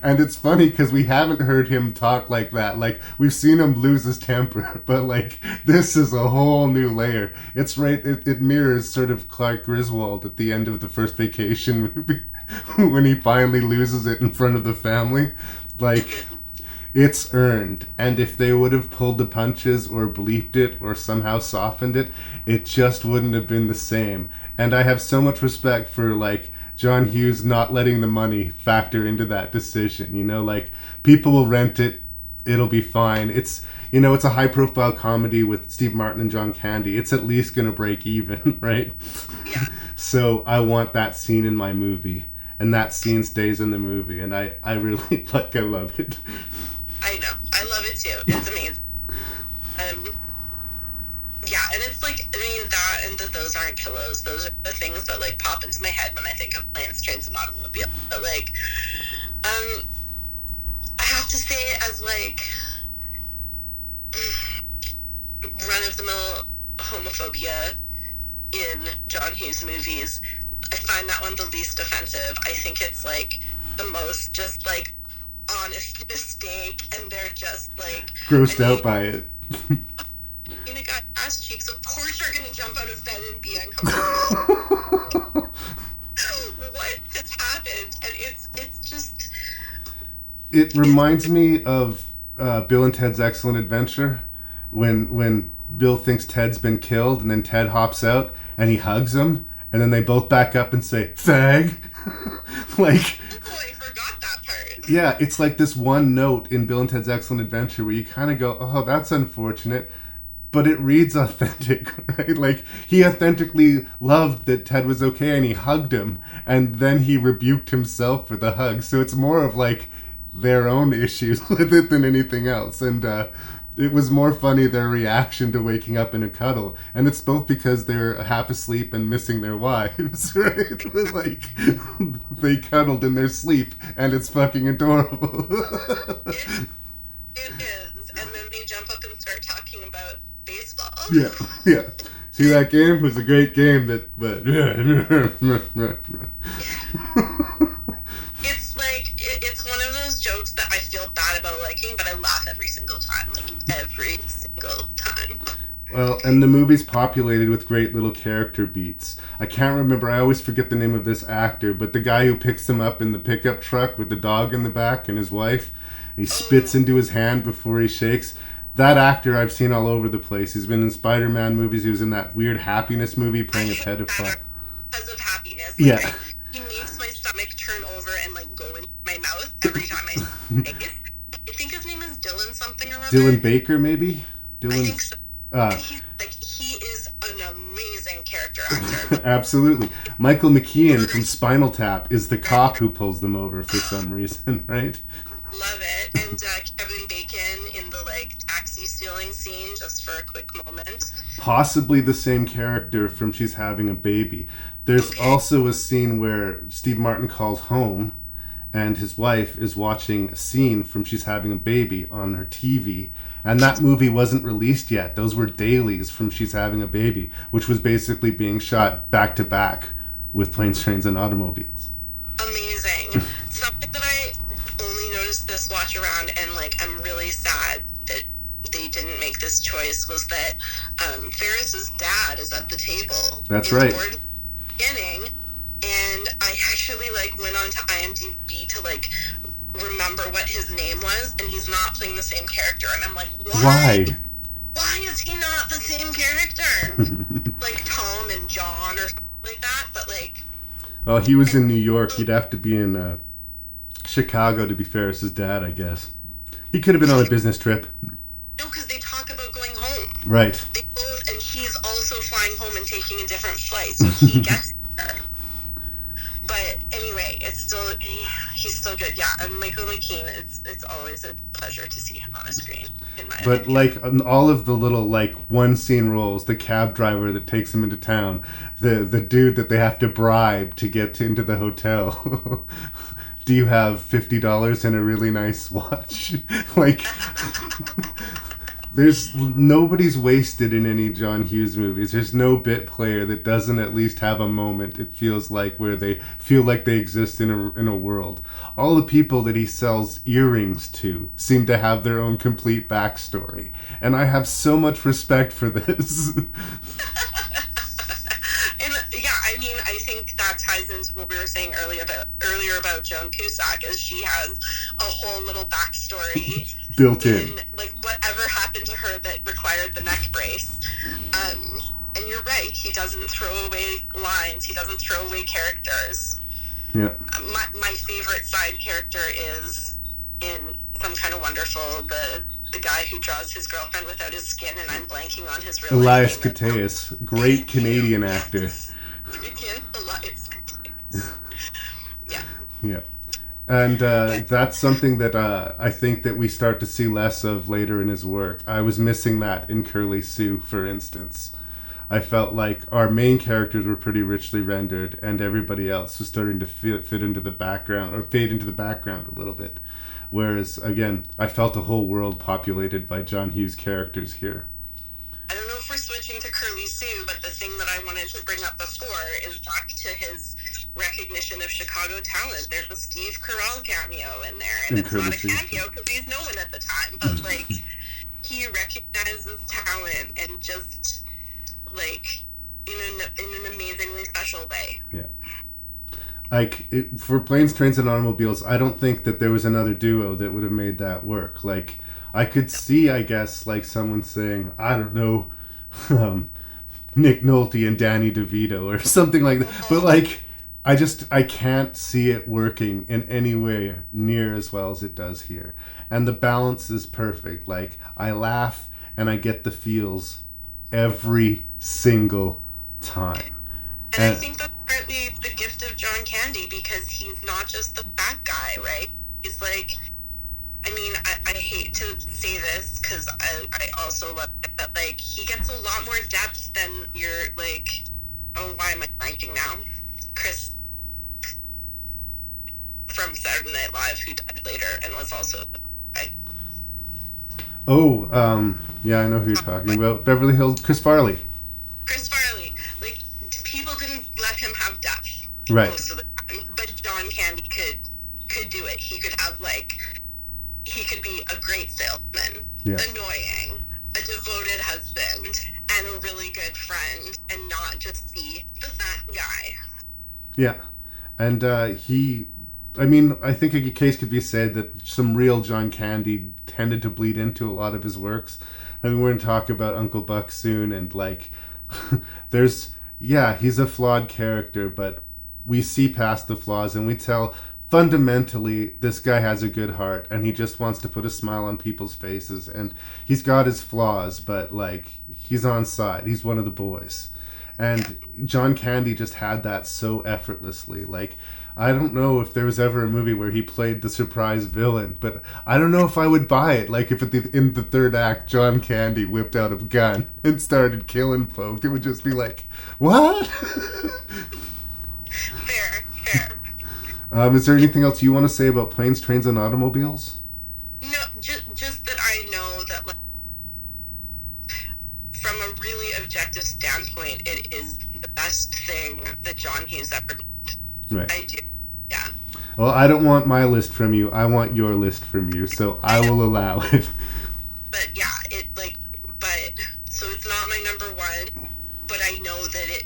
And it's funny because we haven't heard him talk like that. Like, we've seen him lose his temper, but like, this is a whole new layer. It's right, it mirrors sort of Clark Griswold at the end of the First Vacation movie when he finally loses it in front of the family. Like, it's earned. And if they would have pulled the punches or bleeped it or somehow softened it, it just wouldn't have been the same. And I have so much respect for, like, John Hughes not letting the money factor into that decision. You know, like, people will rent it, it'll be fine. It's, you know, it's a high-profile comedy with Steve Martin and John Candy. It's at least going to break even, right? Yeah. So I want that scene in my movie. And that scene stays in the movie. And I really, like, I love it. I know. I love it too. It's amazing. Yeah, and it's like, I mean, that and those aren't pillows. Those are the things that, like, pop into my head when I think of planes, trains, and automobiles. But, like, I have to say, as, like, run-of-the-mill homophobia in John Hughes movies, I find that one the least offensive. I think it's, like, the most just, like, honest mistake, and they're just, like... grossed out by it. In a guy's ass cheeks, of course you're gonna jump out of bed and be uncomfortable. What has happened? And it's just... It reminds me of Bill and Ted's Excellent Adventure, when Bill thinks Ted's been killed, and then Ted hops out, and he hugs him, and then they both back up and say, "Fag!" Like... Yeah, it's like this one note in Bill and Ted's Excellent Adventure where you kind of go, oh, that's unfortunate, but it reads authentic, right? Like, he authentically loved that Ted was okay and he hugged him, and then he rebuked himself for the hug. So it's more of like their own issues with it than anything else. And it was more funny, their reaction to waking up in a cuddle. And it's both because they're half asleep and missing their wives, right? It was like, they cuddled in their sleep, and it's fucking adorable. It is. And then they jump up and start talking about baseball. Yeah. See, that game was a great game, but it's like, it's one of those jokes that I feel bad about liking, but I laugh every single time. Like, every single time. Well, and the movie's populated with great little character beats. I can't remember, I always forget the name of this actor, but the guy who picks him up in the pickup truck with the dog in the back and his wife, and he spits into his hand before he shakes. That actor I've seen all over the place. He's been in Spider-Man movies. He was in that weird Happiness movie playing a pedophile. Because of Happiness. Yeah. Like, he makes my stomach turn over and, like, go into my mouth every time I say it. I think his name is Dylan something or other. Dylan Baker, maybe? I think so. He is an amazing character actor. Absolutely. Michael McKean from Spinal Tap is the cop who pulls them over for some reason, right? Love it. And Kevin Bacon in the, like, taxi stealing scene, just for a quick moment. Possibly the same character from She's Having a Baby. There's also a scene where Steve Martin calls home, and his wife is watching a scene from She's Having a Baby on her TV. And that movie wasn't released yet. Those were dailies from She's Having a Baby, which was basically being shot back to back with Planes, Trains, and Automobiles. Amazing. Something that I only noticed this watch around, and, like, I'm really sad that they didn't make this choice, was that Ferris's dad is at the table. That's right. The beginning, and I actually, like, went on to IMDb to, like, remember what his name was, and he's not playing the same character, and I'm like, why is he not the same character? Like Tom and John or something like that, but, like... Oh, he was in New York. He'd have to be in Chicago to be Ferris's dad, I guess. He could have been on a business trip. No, because they talk about going home. Right. They both, and he's also flying home and taking a different flight, so he gets there. But anyway, he's still good. Yeah, and Michael McKean, it's always a pleasure to see him on the screen. But like on all of the little like one scene roles, the cab driver that takes him into town, the dude that they have to bribe to get into the hotel. Do you have $50 and a really nice watch? Like Nobody's wasted in any John Hughes movies. There's no bit player that doesn't at least have a moment, it feels like, where they feel like they exist in a world. All the people that he sells earrings to seem to have their own complete backstory. And I have so much respect for this. I mean, I think that ties into what we were saying earlier about Joan Cusack, is she has a whole little backstory built in. Like, whatever happened to her that required the neck brace. And you're right, he doesn't throw away lines, he doesn't throw away characters. Yeah. My favorite side character is in Some Kind of Wonderful, the guy who draws his girlfriend without his skin, and I'm blanking on his real Elias name. Koteas, great Canadian actor. Elias Koteas. Yeah. Yeah. And that's something that I think that we start to see less of later in his work. I was missing that in Curly Sue, for instance. I felt like our main characters were pretty richly rendered, and everybody else was starting to fit into the background, or fade into the background a little bit. Whereas, again, I felt a whole world populated by John Hughes characters here. I don't know if we're switching to Curly Sue, but the thing that I wanted to bring up before is back to his recognition of Chicago talent. There's a Steve Carell cameo in there, and it's not a cameo because he's no one at the time, but like he recognizes talent and just like in an amazingly special way. Yeah. Like, for Planes, Trains, and Automobiles, I don't think that there was another duo that would have made that work. Like, I could see, I guess, like someone saying, I don't know, Nick Nolte and Danny DeVito or something like that. But like, I can't see it working in any way near as well as it does here. And the balance is perfect. Like, I laugh and I get the feels every single time. And I think that's partly the gift of John Candy, because he's not just the bad guy, right? He's like, I mean, I hate to say this because I also love it, but like, he gets a lot more depth than your, like, oh, why am I blanking now? Chris from Saturday Night Live, who died later and was also the guy. Oh, yeah, I know who you're talking about. Beverly Hills, Chris Farley. Chris Farley. Like, people didn't let him have depth most of the time, but John Candy could do it. He could have, like, he could be a great salesman, annoying, a devoted husband, and a really good friend, and not just be the fat guy. Yeah. And I think a case could be said that some real John Candy tended to bleed into a lot of his works. I mean, we're going to talk about Uncle Buck soon, and like, he's a flawed character, but we see past the flaws and we tell fundamentally this guy has a good heart and he just wants to put a smile on people's faces, and he's got his flaws, but like, he's on side. He's one of the boys. And John Candy just had that so effortlessly. Like, I don't know if there was ever a movie where he played the surprise villain, but I don't know if I would buy it. Like, if in the third act, John Candy whipped out a gun and started killing folk, it would just be like, what? Fair. Is there anything else you want to say about Planes, Trains, and Automobiles? No, just that I know that, like, from a really objective standpoint, it is the best thing that John Hughes ever did. Right. I do, yeah. Well, I don't want my list from you. I want your list from you, so I will allow it. But yeah, so it's not my number one, but I know that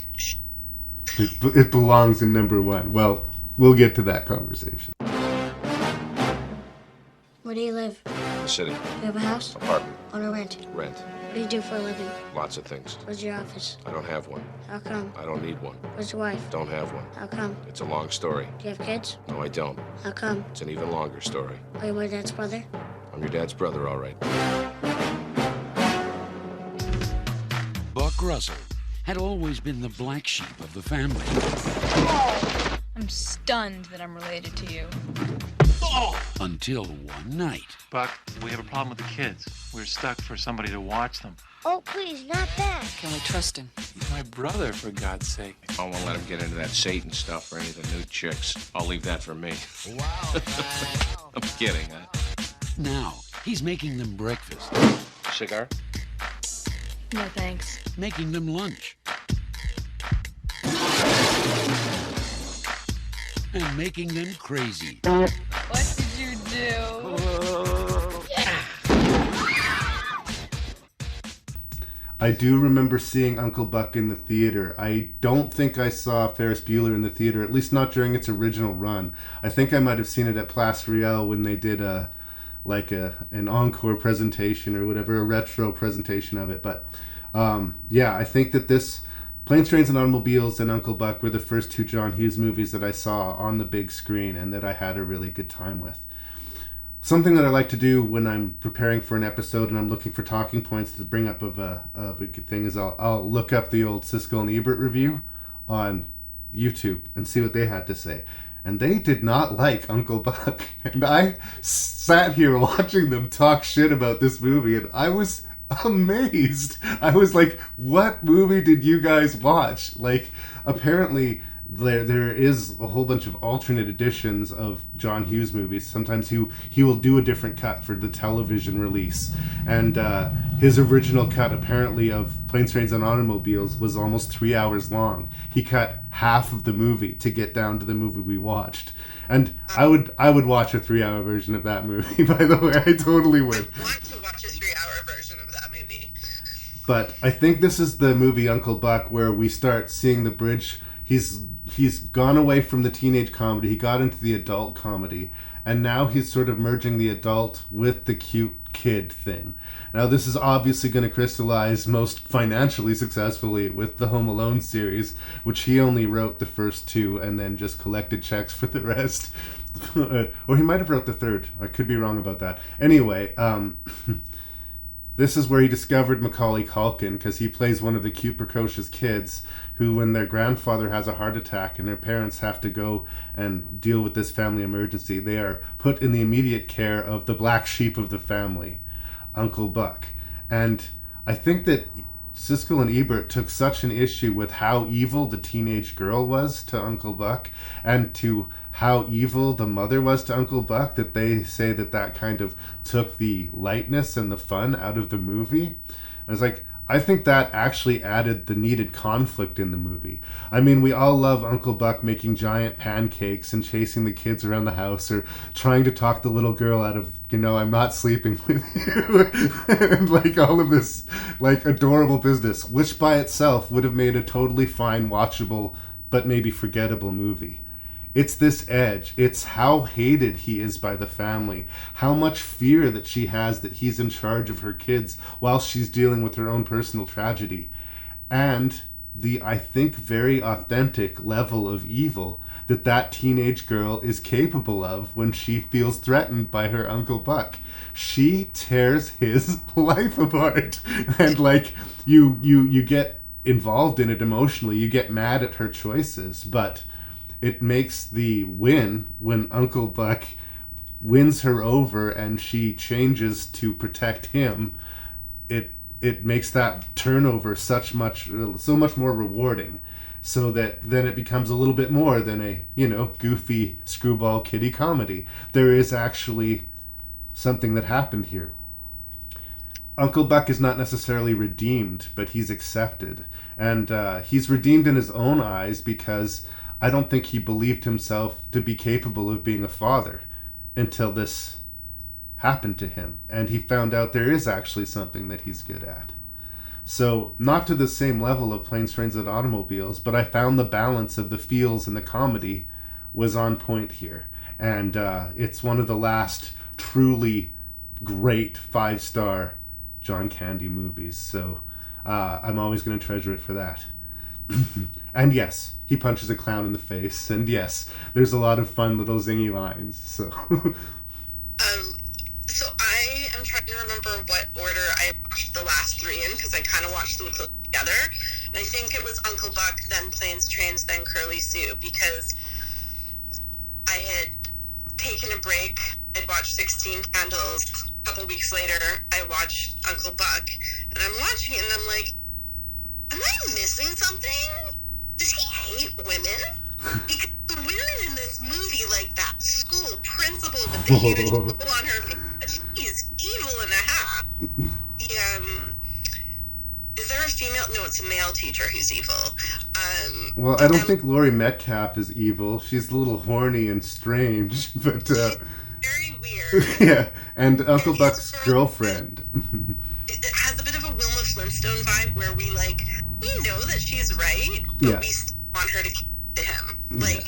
it belongs in number one. Well, we'll get to that conversation. Where do you live? City. Do you have a house? Apartment. Own or rent? Rent. What do you do for a living? Lots of things. Where's your office? I don't have one. How come? I don't need one. Where's your wife? Don't have one. How come? It's a long story. Do you have kids? No, I don't. How come? It's an even longer story. Are you my dad's brother? I'm your dad's brother, all right. Buck Russell had always been the black sheep of the family. I'm stunned that I'm related to you. Until one night. Buck, we have a problem with the kids. We're stuck for somebody to watch them. Oh, please, not that. Can we trust him? He's my brother, for God's sake. I won't let him get into that Satan stuff or any of the new chicks. I'll leave that for me. Wow. I'm kidding, huh? Now, he's making them breakfast. cigar? No, thanks. Making them lunch. And making them crazy. What did you do? I do remember seeing Uncle Buck in the theater. I don't think I saw Ferris Bueller in the theater, at least not during its original run. I think I might have seen it at Place Riel when they did an encore presentation or whatever, a retro presentation of it. But yeah, I think that this Planes, Trains, and Automobiles and Uncle Buck were the first two John Hughes movies that I saw on the big screen and that I had a really good time with. Something that I like to do when I'm preparing for an episode and I'm looking for talking points to bring up of a good thing is I'll look up the old Siskel and Ebert review on YouTube and see what they had to say. And they did not like Uncle Buck. And I sat here watching them talk shit about this movie and I was amazed. I was like, what movie did you guys watch? Like, apparently there is a whole bunch of alternate editions of John Hughes movies. Sometimes he will do a different cut for the television release. And his original cut, apparently, of Planes, Trains, and Automobiles was almost 3 hours long. He cut half of the movie to get down to the movie we watched. And I would watch a 3-hour version of that movie, by the way. I totally would. I want to watch a 3-hour version of that movie. But I think this is the movie Uncle Buck where we start seeing the bridge. He's gone away from the teenage comedy. He got into the adult comedy. And now he's sort of merging the adult with the cute kid thing. Now this is obviously going to crystallize most financially successfully with the Home Alone series, which he only wrote the first two and then just collected checks for the rest. Or he might have wrote the third. I could be wrong about that. Anyway, this is where he discovered Macaulay Culkin, because he plays one of the cute, precocious kids who, when their grandfather has a heart attack and their parents have to go and deal with this family emergency, they are put in the immediate care of the black sheep of the family, Uncle Buck. And I think that Siskel and Ebert took such an issue with how evil the teenage girl was to Uncle Buck and to how evil the mother was to Uncle Buck that they say that kind of took the lightness and the fun out of the movie. And it's like, I think that actually added the needed conflict in the movie. I mean, we all love Uncle Buck making giant pancakes and chasing the kids around the house or trying to talk the little girl out of, I'm not sleeping with you. And like all of this like adorable business, which by itself would have made a totally fine, watchable, but maybe forgettable movie. It's this edge. It's how hated he is by the family. How much fear that she has that he's in charge of her kids while she's dealing with her own personal tragedy. And the, I think, very authentic level of evil that teenage girl is capable of when she feels threatened by her Uncle Buck. She tears his life apart. And like, you get involved in it emotionally. You get mad at her choices, but it makes the win when Uncle Buck wins her over and she changes to protect him. It makes that turnover so much more rewarding, so that then it becomes a little bit more than a goofy screwball kiddie comedy. There is actually something that happened here. Uncle Buck is not necessarily redeemed, but he's accepted, and he's redeemed in his own eyes because I don't think he believed himself to be capable of being a father until this happened to him. And he found out there is actually something that he's good at. So, not to the same level of Planes, Trains, and Automobiles, but I found the balance of the feels and the comedy was on point here. And it's one of the last truly great 5-star John Candy movies. So, I'm always going to treasure it for that. And yes, he punches a clown in the face, and yes, there's a lot of fun little zingy lines. So, so I am trying to remember what order I watched the last three in, because I kind of watched them together. And I think it was Uncle Buck, then Planes, Trains, then Curly Sue, because I had taken a break. I'd watched 16 Candles. A couple weeks later, I watched Uncle Buck, and I'm watching it, and I'm like, am I missing something? Does he hate women? Because the women in this movie, like that school principal with the huge hole on her face, she is evil and a half. female? No, it's a male teacher who's evil. Well, I don't think Laurie Metcalf is evil. She's a little horny and strange, but very weird. Yeah, and Uncle Buck's girlfriend. It has a bit of a Wilma Flintstone vibe where we know that she's right, but we still want her to keep to him. Like,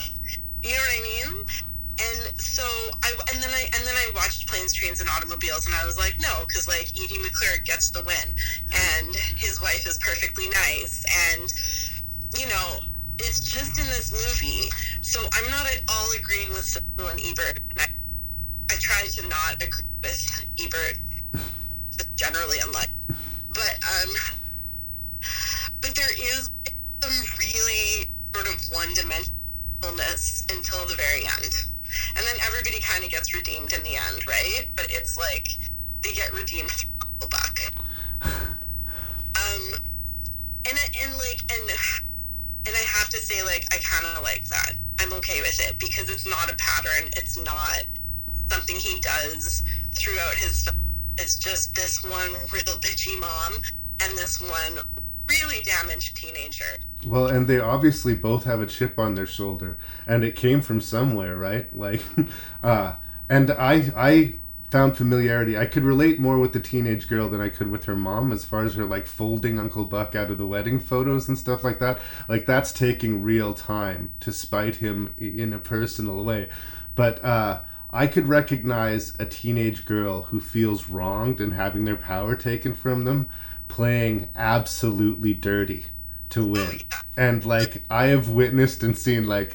you know what I mean? And so and then I watched Planes, Trains, and Automobiles, and I was like, no, because like Edie McClurg gets the win, and his wife is perfectly nice, and you know, it's just in this movie. So I'm not at all agreeing with Siskel and Ebert, and I try to not agree with Ebert just generally in life, but there is some really sort of one-dimensionalness until the very end. And then everybody kind of gets redeemed in the end, right? But it's like they get redeemed through Uncle Buck. And I have to say, like, I kind of like that. I'm okay with it because it's not a pattern. It's not something he does throughout his film. It's just this one real bitchy mom and this one really damaged teenager. Well, and they obviously both have a chip on their shoulder, and it came from somewhere, right? Like, and I found familiarity. I could relate more with the teenage girl than I could with her mom, as far as her like folding Uncle Buck out of the wedding photos and stuff like that. Like, that's taking real time to spite him in a personal way. But I could recognize a teenage girl who feels wronged and having their power taken from them, playing absolutely dirty to win. And like, I have witnessed and seen like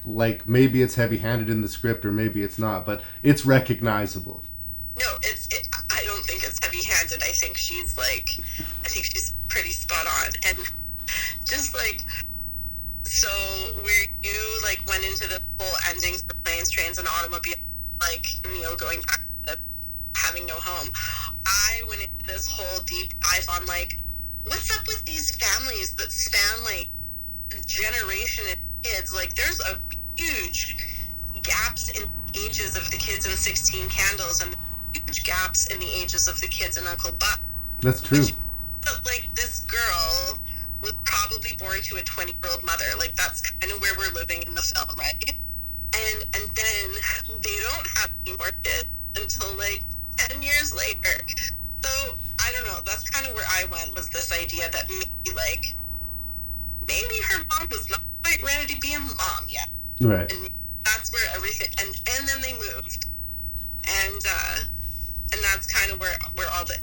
maybe it's heavy-handed in the script or maybe it's not, but it's recognizable. No, I don't think it's heavy-handed. I think she's pretty spot on. And just like, so where you like went into the whole ending for Planes, Trains, and Automobiles, like Neil going back to having no home, I went into this whole deep dive on like, what's up with these families that span like a generation of kids? Like, there's a huge gaps in ages of the kids in 16 Candles and huge gaps in the ages of the kids in Uncle Buck. That's true. But like, this girl was probably born to a 20-year-old mother. Like, that's kind of where we're living in the film, right? And then they don't have any more kids until like 10 years later. So I don't know, that's kind of where I went, was this idea that maybe her mom was not quite ready to be a mom yet. Right. And that's where everything, and then they moved. And that's kind of where all the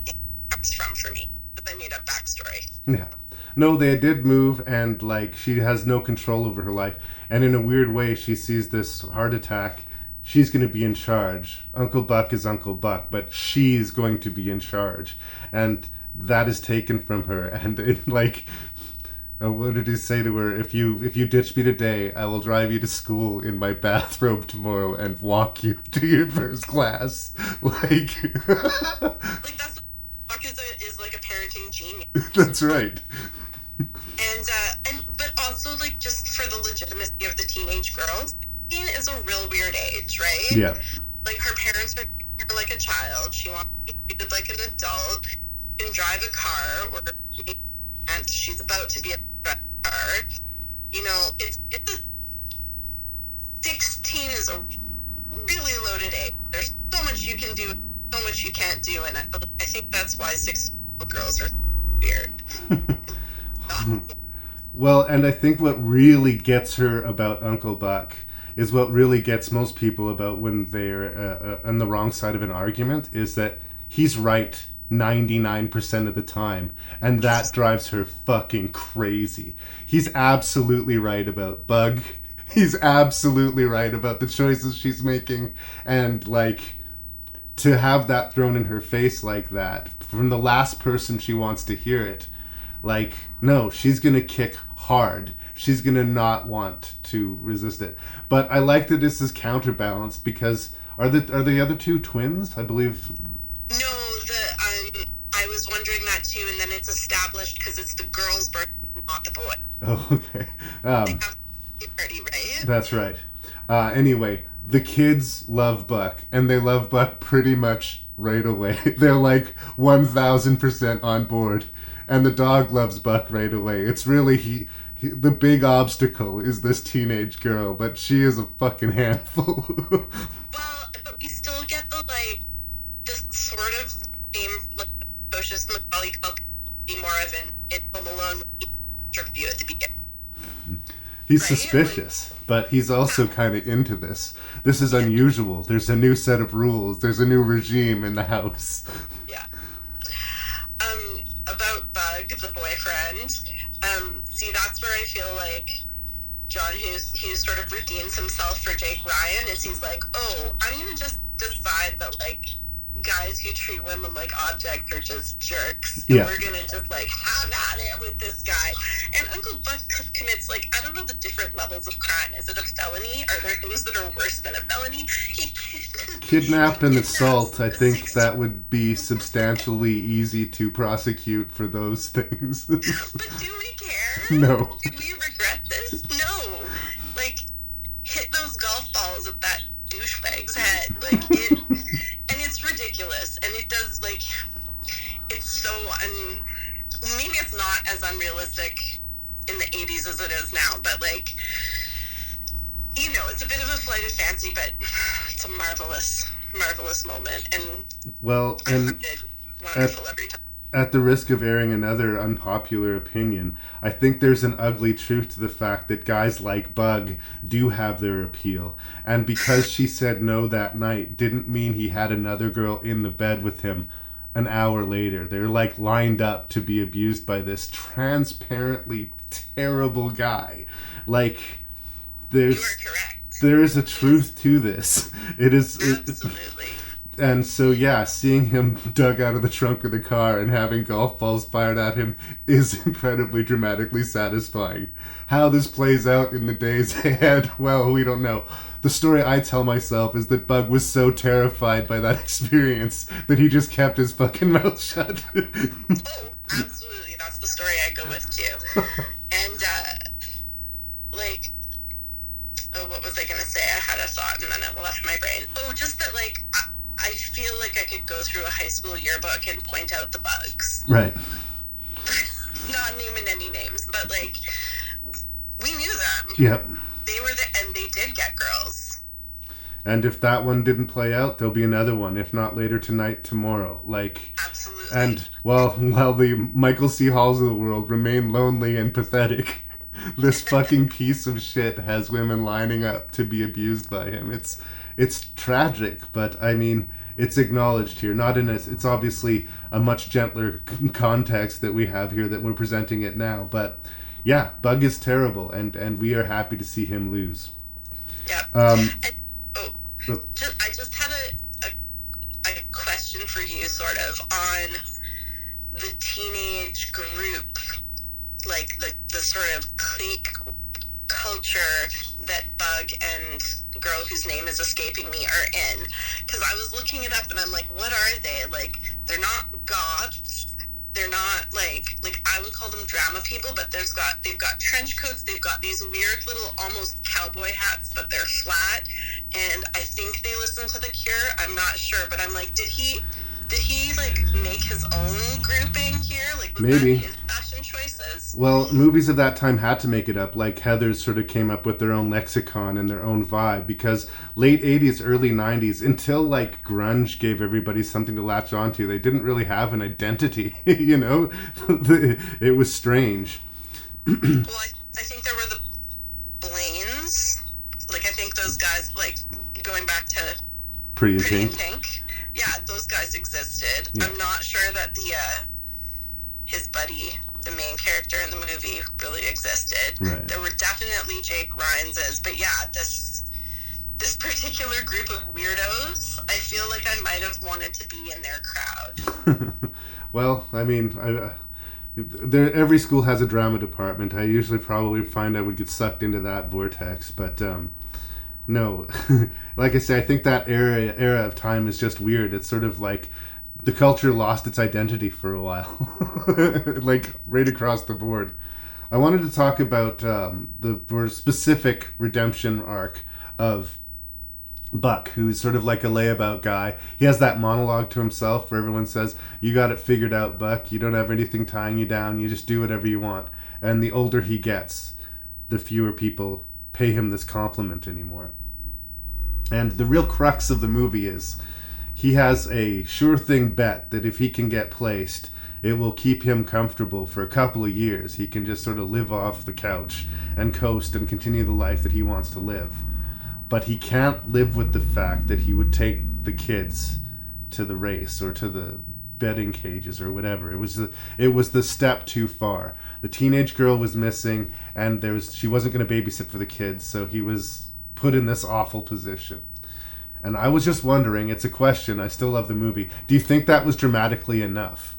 comes from for me. But I made up backstory. Yeah. No, they did move, and like, she has no control over her life. And in a weird way, she sees this heart attack. She's going to be in charge. Uncle Buck is Uncle Buck, but she's going to be in charge. And that is taken from her. And it, like, what did he say to her? If you ditch me today, I will drive you to school in my bathrobe tomorrow and walk you to your first class. Like, like that's Buck is like a parenting genius. That's right. And but also, like, just for the legitimacy of the teenage girls, 16 is a real weird age, right? Yeah. Like, her parents are treating her like a child. She wants to be treated like an adult. She can drive a car, or she's about to be able to drive a car. You know, it's 16 is a really loaded age. There's so much you can do, so much you can't do, and I think that's why 16-year-old girls are weird. Well, and I think what really gets her about Uncle Buck is what really gets most people about when they're on the wrong side of an argument, is that he's right 99% of the time, and that drives her fucking crazy. He's absolutely right about Bug. He's absolutely right about the choices she's making, and like, to have that thrown in her face like that from the last person she wants to hear it, like, no, she's gonna kick hard. She's gonna not want to resist it. But I like that this is counterbalanced, because are the other two twins? I believe. No, I was wondering that too, and then it's established because it's the girl's birthday, not the boy. Oh, okay. They have a party, right? That's right. Anyway, the kids love Buck, and they love Buck pretty much right away. They're like 1,000% on board. And the dog loves Buck right away. It's really the big obstacle is this teenage girl, but she is a fucking handful. Well, but we still get this sort of same, precocious Macaulay Culkin be more of an Home Alone interview at the beginning. He's suspicious, but he's also kind of into this. This is unusual. There's a new set of rules. There's a new regime in the house. Yeah. About Bug, the boyfriend, see, that's where I feel like John Hughes sort of redeems himself for Jake Ryan, is he's like, oh, I'm going to just decide that, guys who treat women like objects are just jerks. And we're going to just, have at it with this guy. And Uncle Buck commits, I don't know the different levels of crime. Is it a felony? Are there things that are worse than a felony? Kidnap and assault, I think that would be substantially easy to prosecute for those things. But do we care? No. Do we regret this? No. Hit those golf balls at that douchebag's head. And it's ridiculous. And it does, it's so, maybe it's not as unrealistic in the 80s as it is now, but, it's a bit of a flight of fancy, but it's a marvelous, marvelous moment. And, wonderful every time. At the risk of airing another unpopular opinion, I think there's an ugly truth to the fact that guys like Bug do have their appeal. And because she said no that night didn't mean he had another girl in the bed with him an hour later. They're lined up to be abused by this transparently terrible guy. There's a truth to this. It is. Absolutely. And so, seeing him dug out of the trunk of the car and having golf balls fired at him is incredibly dramatically satisfying. How this plays out in the days ahead, well, we don't know. The story I tell myself is that Bug was so terrified by that experience that he just kept his fucking mouth shut. Oh, absolutely. That's the story I go with, too. And, what was I going to say? I had a thought and then it left my brain. Oh, just that, I feel like I could go through a high school yearbook and point out the bugs. Right. Not naming any names, but we knew them. Yep. They were and they did get girls. And if that one didn't play out, there'll be another one, if not later tonight, tomorrow. Absolutely. And while the Michael C. Halls of the world remain lonely and pathetic, this fucking piece of shit has women lining up to be abused by him. It's tragic, but I mean, it's acknowledged here. It's obviously a much gentler context that we have here that we're presenting it now. But yeah, Bug is terrible, and we are happy to see him lose. Yeah. I just had a question for you, sort of, on the teenage group, the sort of clique culture that Bug and girl whose name is escaping me are in. Because I was looking it up and I'm like, what are they? They're not goths. They're not I would call them drama people, but they've got trench coats. They've got these weird little almost cowboy hats, but they're flat. And I think they listen to The Cure. I'm not sure, but I'm like, did he make his own grouping here? Was maybe that his fashion choices? Well, movies of that time had to make it up. Heathers sort of came up with their own lexicon and their own vibe, because late 80s, early 90s, until grunge gave everybody something to latch onto, they didn't really have an identity. It was strange. Well, I think there were the Blaines. I think those guys, going back to Pretty in Pink. Yeah, those guys existed. Yeah. I'm not sure that his buddy, the main character in the movie, really existed. Right. There were definitely Jake Ryan's, but yeah, this particular group of weirdos, I feel like I might have wanted to be in their crowd. Well, I mean, every school has a drama department. I usually probably find I would get sucked into that vortex, but no. Like I say, I think that era of time is just weird. It's sort of the culture lost its identity for a while. Right across the board. I wanted to talk about the more specific redemption arc of Buck, who's sort of like a layabout guy. He has that monologue to himself where everyone says, "You got it figured out, Buck. You don't have anything tying you down. You just do whatever you want." And the older he gets, the fewer people pay him this compliment anymore. And the real crux of the movie is he has a sure thing bet that if he can get placed, it will keep him comfortable for a couple of years. He can just sort of live off the couch and coast and continue the life that he wants to live. But he can't live with the fact that he would take the kids to the race or to the betting cages or whatever. It was the step too far. The teenage girl was missing, and she wasn't going to babysit for the kids, so he was put in this awful position. And I was just wondering, it's a question, I still love the movie, do you think that was dramatically enough?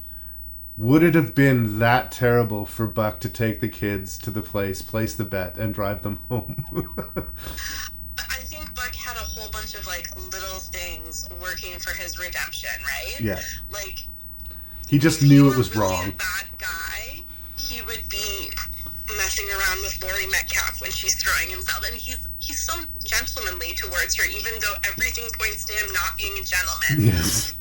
Would it have been that terrible for Buck to take the kids to the place the bet, and drive them home? I think Buck had a whole bunch of like little things working for his redemption, right? Yeah. Like, he just knew it was wrong. A bad guy, he would be messing around with Laurie Metcalf when she's throwing himself, and he's so gentlemanly towards her, even though everything points to him not being a gentleman. Yes.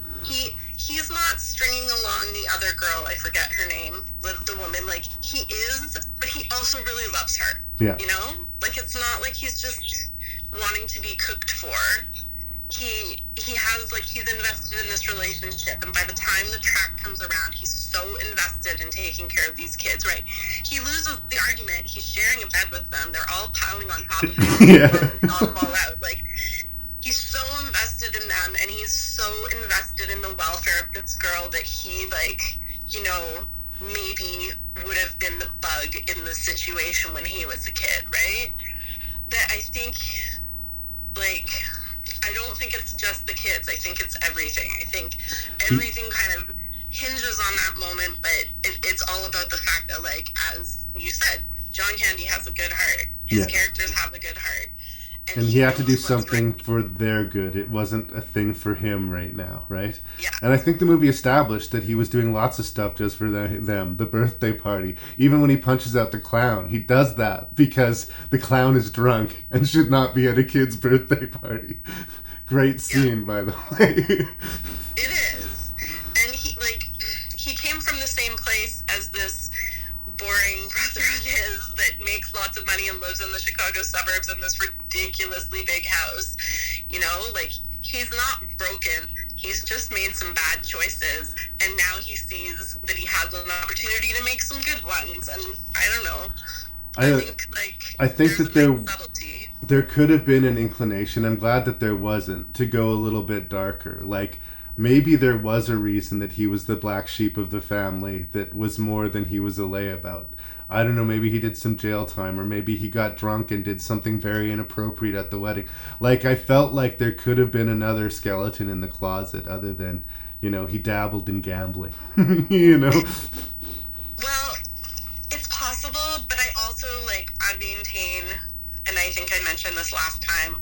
He's not stringing along the other girl, I forget her name, the woman, like, he is, but he also really loves her. Yeah. You know? Like, it's not like he's just wanting to be cooked for. He has, like, he's invested in this relationship, and by the time the track comes around, he's so invested in taking care of these kids, right? He loses the argument, he's sharing a bed with them, they're all piling on top of him, yeah. all fall out, like, he's so invested in them, and he's so invested in the welfare of this girl that he, like, you know, maybe would have been the bug in the situation when he was a kid, right? That I think, like, I don't think it's just the kids. I think it's everything. I think everything kind of hinges on that moment, but it's all about the fact that, like, as you said, John Candy has a good heart. His characters have a good heart. And he had to do something for their good. It wasn't a thing for him right now, right? Yeah. And I think the movie established that he was doing lots of stuff just for them. The birthday party. Even when he punches out the clown, he does that because the clown is drunk and should not be at a kid's birthday party. Great scene, by the way. It is. And he came from the same place as this boring brother of his that makes lots of money and lives in the Chicago suburbs in this ridiculously big house. You know, like, he's not broken. He's just made some bad choices, and now he sees that he has an opportunity to make some good ones. And I don't know. I think that there could have been an inclination, I'm glad that there wasn't, to go a little bit darker. Like, maybe there was a reason that he was the black sheep of the family that was more than he was a layabout. I don't know, maybe he did some jail time, or maybe he got drunk and did something very inappropriate at the wedding. Like, I felt like there could have been another skeleton in the closet other than, you know, he dabbled in gambling. You know? Well, it's possible, but I also, like, I maintain, and I think I mentioned this last time,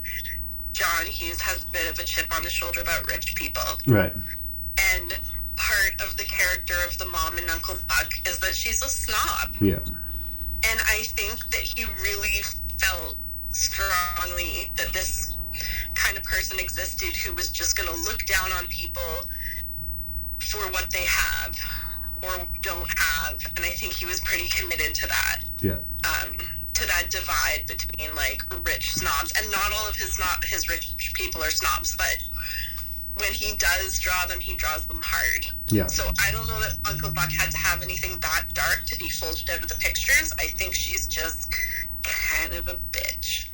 John Hughes has a bit of a chip on his shoulder about rich people. Right. And part of the character of the mom and Uncle Buck is that she's a snob. Yeah. And I think that he really felt strongly that this kind of person existed who was just going to look down on people for what they have or don't have. And I think he was pretty committed to that. Yeah. To that divide between, like, rich snobs. And not all of his rich people are snobs, but when he does draw them, he draws them hard. Yeah. So I don't know that Uncle Buck had to have anything that dark to be folded out of the pictures. I think she's just kind of a bitch.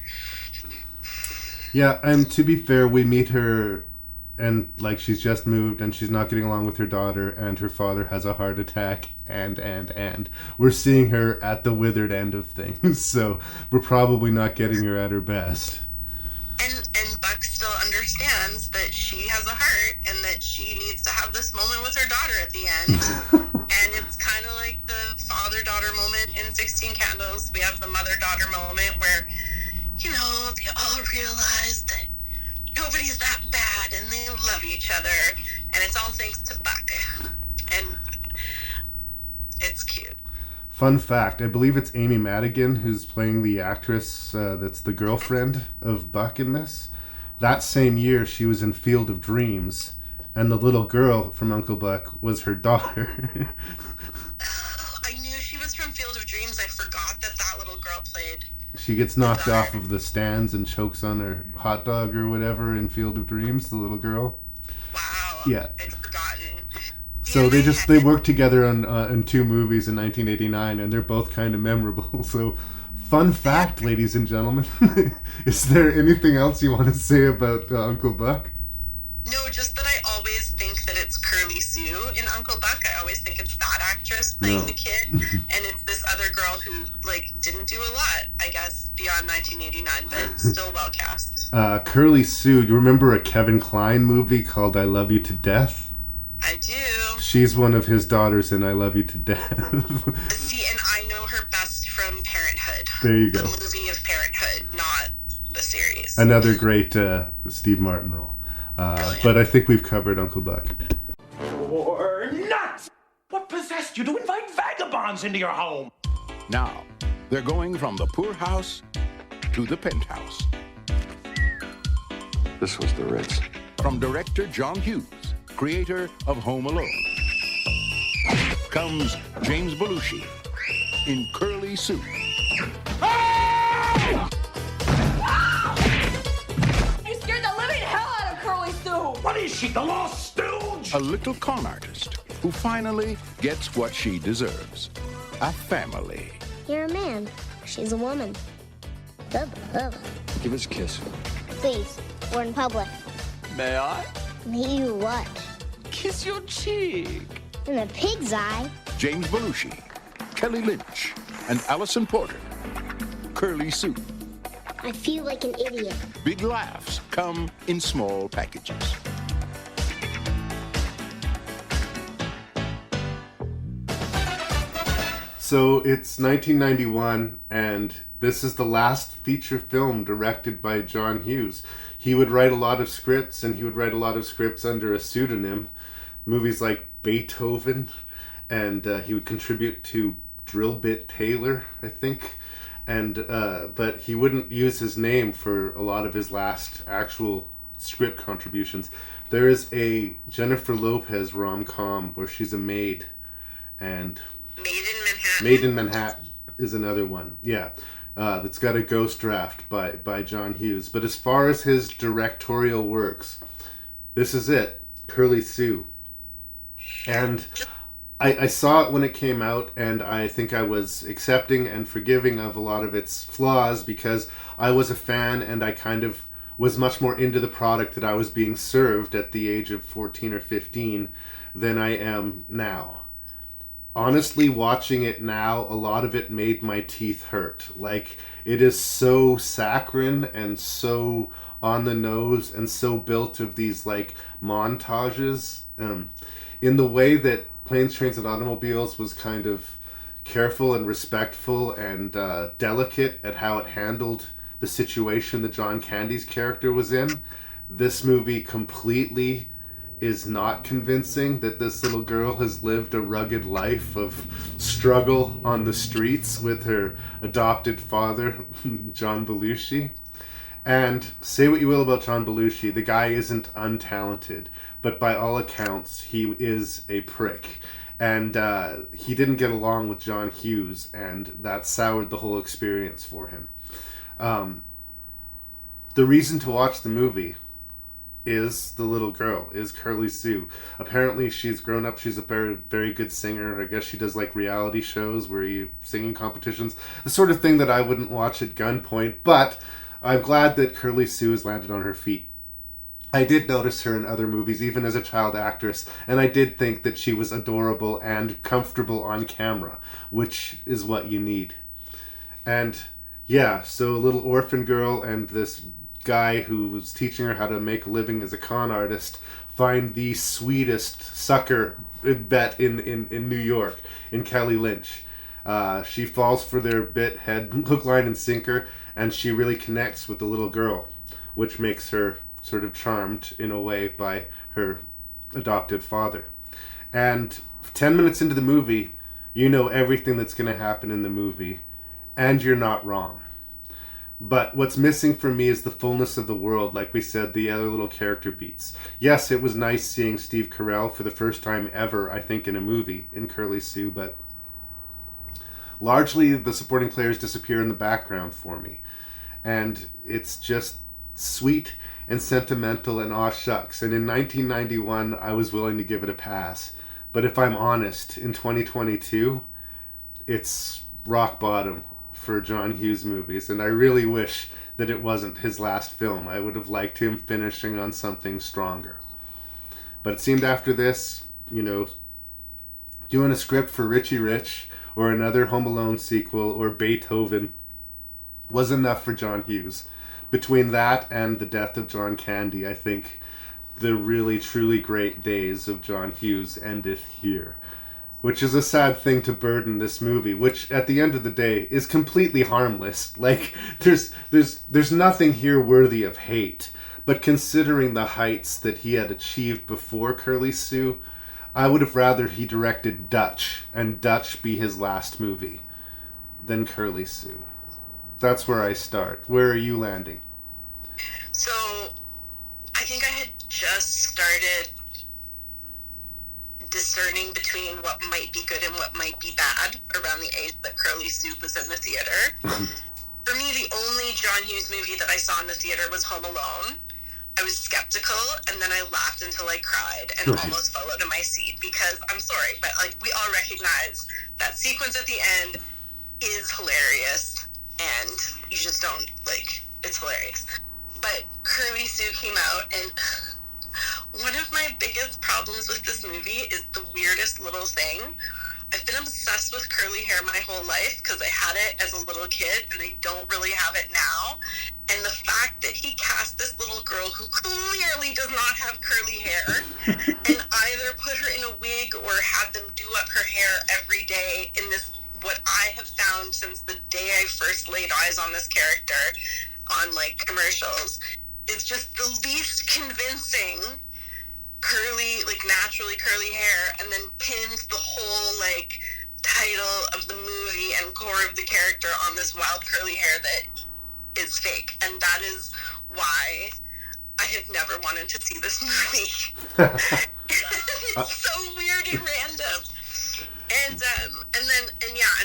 Yeah, and to be fair, we meet her and, like, she's just moved and she's not getting along with her daughter and her father has a heart attack and we're seeing her at the withered end of things, so we're probably not getting her at her best. And Buck still understands that she has a heart and that she needs to have this moment with her daughter at the end. And it's kind of like the father-daughter moment in 16 Candles. We have the mother-daughter moment where, you know, they all realize that nobody's that bad and they love each other. And it's all thanks to Buck. And it's cute. Fun fact, I believe it's Amy Madigan who's playing the actress that's the girlfriend of Buck in this. that same year she was in Field of Dreams, and the little girl from Uncle Buck was her daughter. I knew she was from Field of Dreams. I forgot that little girl played. She gets knocked off of the stands and chokes on her hot dog or whatever in Field of Dreams, the little girl. Wow. Yeah. I'd forgotten. So they worked together in 2 movies in 1989, and they're both kind of memorable. So, fun fact, ladies and gentlemen. Is there anything else you want to say about Uncle Buck? No, just that I always think that it's Curly Sue in Uncle Buck. I always think it's that actress playing the kid, and it's this other girl who didn't do a lot, I guess, beyond 1989, but still well cast. Curly Sue. You remember a Kevin Kline movie called I Love You to Death? I do. She's one of his daughters in I Love You to Death. See, and I know her best from Parenthood. There you go. The movie of Parenthood, not the series. Another great Steve Martin role. But I think we've covered Uncle Buck. You're nuts! What possessed you to invite vagabonds into your home? Now, they're going from the poor house to the penthouse. This was the Ritz. From director John Hughes, creator of Home Alone, comes James Belushi in Curly Sue. You scared the living hell out of Curly Sue! What is she, the lost stooge? A little con artist who finally gets what she deserves. A family. You're a man. She's a woman. Give us a kiss. Please, we're in public. May I? May you what? Kiss your cheek. In a pig's eye. James Belushi, Kelly Lynch, and Allison Porter. Curly Sue. I feel like an idiot. Big laughs come in small packages. So it's 1991, and this is the last feature film directed by John Hughes. He would write a lot of scripts, and he would write a lot of scripts under a pseudonym. Movies like Beethoven, and he would contribute to Drill Bit Taylor, I think. And but he wouldn't use his name for a lot of his last actual script contributions. There is a Jennifer Lopez rom-com where she's a maid, and Made in Manhattan is another one. Yeah. That's got a ghost draft by John Hughes. But as far as his directorial works, this is it. Curly Sue. And I saw it when it came out, and I think I was accepting and forgiving of a lot of its flaws because I was a fan, and I kind of was much more into the product that I was being served at the age of 14 or 15 than I am now. Honestly, watching it now, a lot of it made my teeth hurt. Like, it is so saccharine and so on the nose and so built of these, montages. In the way that Planes, Trains, and Automobiles was kind of careful and respectful and delicate at how it handled the situation that John Candy's character was in, this movie completely is not convincing that this little girl has lived a rugged life of struggle on the streets with her adopted father, John Belushi. And say what you will about John Belushi, the guy isn't untalented, but by all accounts, he is a prick. And he didn't get along with John Hughes, and that soured the whole experience for him. The reason to watch the movie is the little girl, is Curly Sue. Apparently she's grown up, she's a very, very good singer. I guess she does reality shows where you singing competitions. The sort of thing that I wouldn't watch at gunpoint, but I'm glad that Curly Sue has landed on her feet. I did notice her in other movies, even as a child actress, and I did think that she was adorable and comfortable on camera, which is what you need. And yeah, so a little orphan girl and this guy who was teaching her how to make a living as a con artist find the sweetest sucker vet in New York, in Kelly Lynch. She falls for their bit, hook, line, and sinker, and she really connects with the little girl, which makes her sort of charmed in a way by her adopted father. And 10 minutes into the movie, you know everything that's going to happen in the movie, and you're not wrong. But what's missing for me is the fullness of the world, like we said, the other little character beats. Yes, it was nice seeing Steve Carell for the first time ever, I think, in a movie, in Curly Sue, but largely the supporting players disappear in the background for me. And it's just sweet and sentimental and aw shucks. And in 1991, I was willing to give it a pass. But if I'm honest, in 2022, it's rock bottom for John Hughes movies, and I really wish that it wasn't his last film. I would have liked him finishing on something stronger. But it seemed after this, doing a script for Richie Rich or another Home Alone sequel or Beethoven was enough for John Hughes. Between that and the death of John Candy, I think the really truly great days of John Hughes endeth here. Which is a sad thing to burden this movie, which at the end of the day is completely harmless. Like, there's nothing here worthy of hate. But considering the heights that he had achieved before Curly Sue, I would have rather he directed Dutch, and Dutch be his last movie, than Curly Sue. That's where I start. Where are you landing? So, I think I had just started discerning between what might be good and what might be bad around the age that Curly Sue was in the theater. For me, the only John Hughes movie that I saw in the theater was Home Alone. I was skeptical, and then I laughed until I cried and almost fell out of my seat because, I'm sorry, but we all recognize that sequence at the end is hilarious, and you just don't, it's hilarious. But Curly Sue came out, and one of my biggest problems with this movie is the weirdest little thing. I've been obsessed with curly hair my whole life because I had it as a little kid and I don't really have it now. And the fact that he cast this little girl who clearly does not have curly hair and either put her in a wig or had them do up her hair every day in this, what I have found since the day I first laid eyes on this character on commercials, is just the least convincing naturally curly hair, and then pinned the whole title of the movie and core of the character on this wild curly hair that is fake. And that is why I have never wanted to see this movie. It's so weird and random. And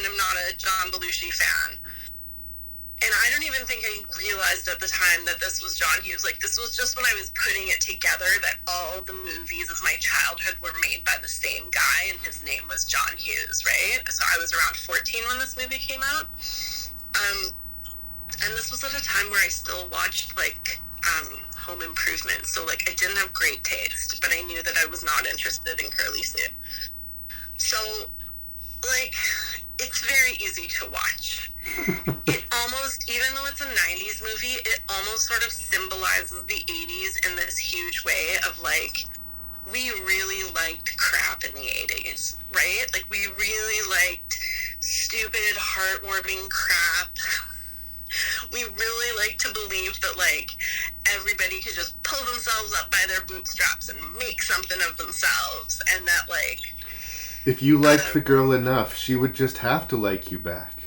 I'm not a John Belushi fan. And I don't even think I realized at the time that this was John Hughes. This was just when I was putting it together that all the movies of my childhood were made by the same guy, and his name was John Hughes, right? So I was around 14 when this movie came out. And this was at a time where I still watched, Home Improvement. So, I didn't have great taste, but I knew that I was not interested in Curly Sue. So, it's very easy to watch. It almost, even though it's a 90s movie, it almost sort of symbolizes the 80s in this huge way of we really liked crap in the 80s, right? We really liked stupid, heartwarming crap. We really like to believe that everybody could just pull themselves up by their bootstraps and make something of themselves, and that if you liked the girl enough, she would just have to like you back.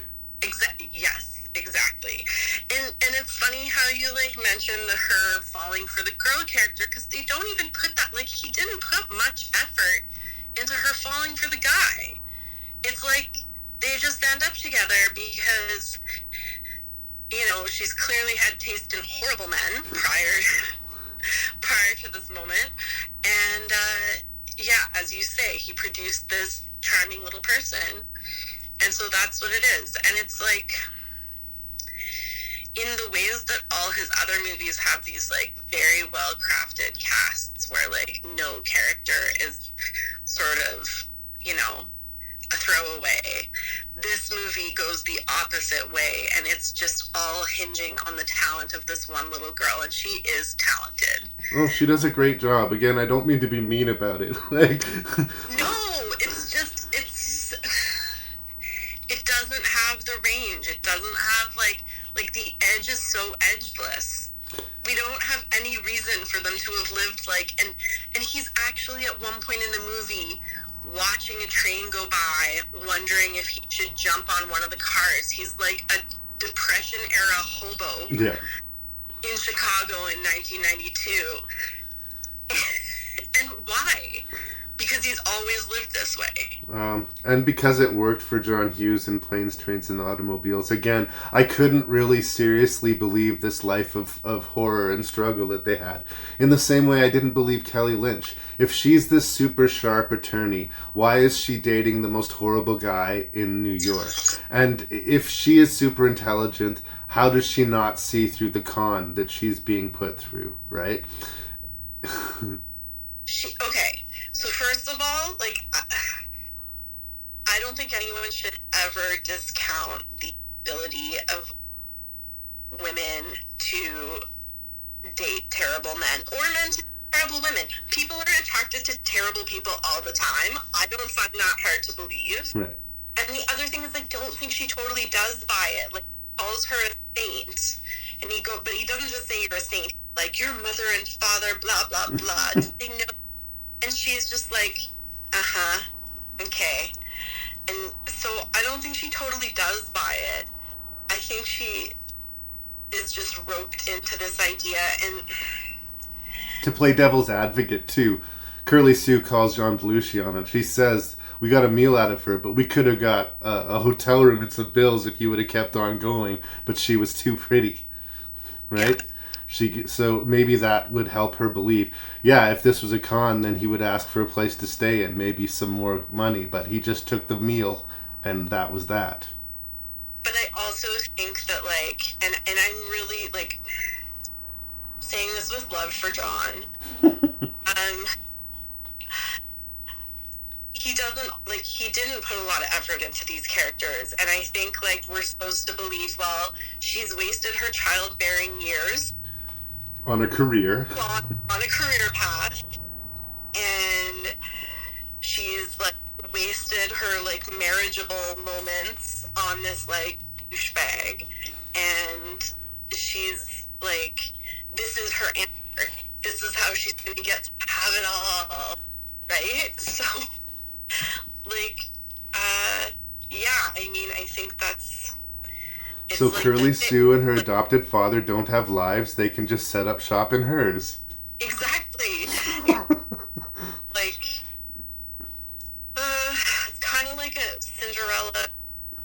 Yes, exactly. And it's funny how you mentioned her falling for the girl character, because they don't even put that, he didn't put much effort into her falling for the guy. It's they just end up together because, she's clearly had taste in horrible men prior to this moment. And, as you say, he produced this charming little person. And so that's what it is. And it's in the ways that all his other movies have these very well crafted casts where no character is sort of, a throwaway. This movie goes the opposite way, and it's just all hinging on the talent of this one little girl, and she is talented. Oh, she does a great job. Again, I don't mean to be mean about it. No, it's just, it doesn't have the range. It doesn't have, the edge is so edgeless. We don't have any reason for them to have lived, and he's actually at one point in the movie watching a train go by, wondering if he should jump on one of the cars. He's Depression-era hobo in Chicago in 1992. And why? Because he's always lived this way. And because it worked for John Hughes in Planes, Trains, and Automobiles. Again, I couldn't really seriously believe this life of horror and struggle that they had. In the same way I didn't believe Kelly Lynch. If she's this super sharp attorney, why is she dating the most horrible guy in New York? And if she is super intelligent, how does she not see through the con that she's being put through, right? Okay, so first of all, like, I don't think anyone should ever discount the ability of women to date terrible men, or men to date terrible women. People are attracted to terrible people all the time. I don't find that hard to believe. Right. And the other thing is, I don't think she totally does buy it. Like, he calls her a saint, and but he doesn't just say you're a saint. Like, your mother and father, blah, blah, blah. They know. And she's just like, okay. And so I don't think she totally does buy it. I think she is just roped into this idea. And to play devil's advocate, too, Curly Sue calls John Belushi on it. She says, we got a meal out of her, but we could have got a hotel room and some bills if you would have kept on going, but she was too pretty. Right? Yeah. So maybe that would help her believe, if this was a con, then he would ask for a place to stay and maybe some more money, but he just took the meal and that was that. But I also think that, like, and I'm really, like, saying this with love for John, he didn't put a lot of effort into these characters, and I think, like, we're supposed to believe, well, she's wasted her childbearing years on a career. On a career path. And she's, like, wasted her, like, marriageable moments on this, like, douchebag. And she's, like, this is her answer. This is how she's going to get to have it all. Right? So, like, I mean, I think that's... So like Curly Sue and her adopted father don't have lives. They can just set up shop in hers. Exactly. Like, it's kind of like a Cinderella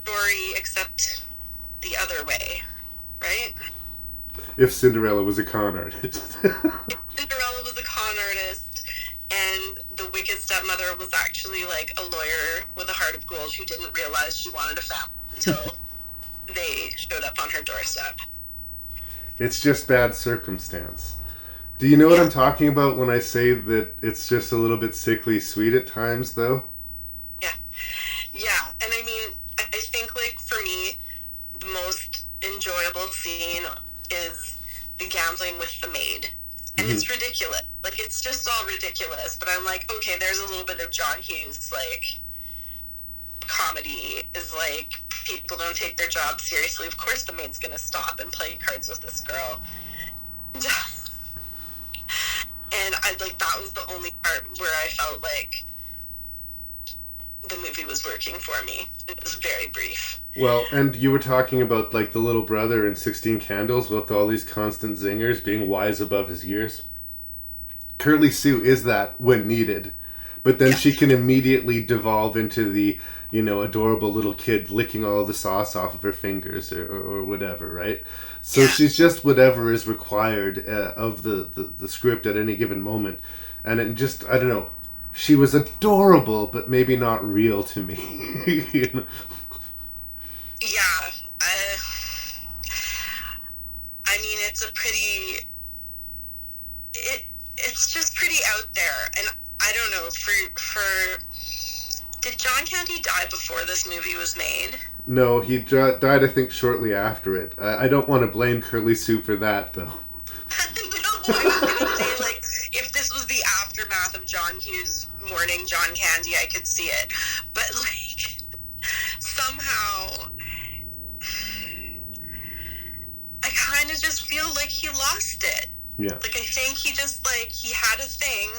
story, except the other way, right? If Cinderella was a con artist. If Cinderella was a con artist, and the wicked stepmother was actually, like, a lawyer with a heart of gold who didn't realize she wanted a family until... they showed up on her doorstep. It's just bad circumstance. Do you know what I'm talking about when I say that it's just a little bit sickly sweet at times, though? Yeah, and I mean, I think, like, for me, the most enjoyable scene is the gambling with the maid. And it's ridiculous. Like, it's just all ridiculous. But I'm like, okay, there's a little bit of John Hughes, like, comedy is like, people don't take their job seriously. Of course the maid's gonna stop and play cards with this girl. And I, like, that was the only part where I felt like the movie was working for me. It was very brief. Well, and you were talking about, like, the little brother in 16 Candles with all these constant zingers being wise above his years. Curly Sue is that when needed. But then she can immediately devolve into the, you know, adorable little kid licking all the sauce off of her fingers or whatever, right? So she's just whatever is required of the script at any given moment. And it just, I don't know, she was adorable, but maybe not real to me. You know? Yeah. I mean, it's a pretty... It's just pretty out there, and I don't know, did John Candy die before this movie was made? No, he died, I think, shortly after it. I don't want to blame Curly Sue for that, though. No, I was going to say, like, if this was the aftermath of John Hughes mourning John Candy, I could see it. But, like, somehow, I kind of just feel like he lost it. Yeah. Like, I think he just, like, he had a thing,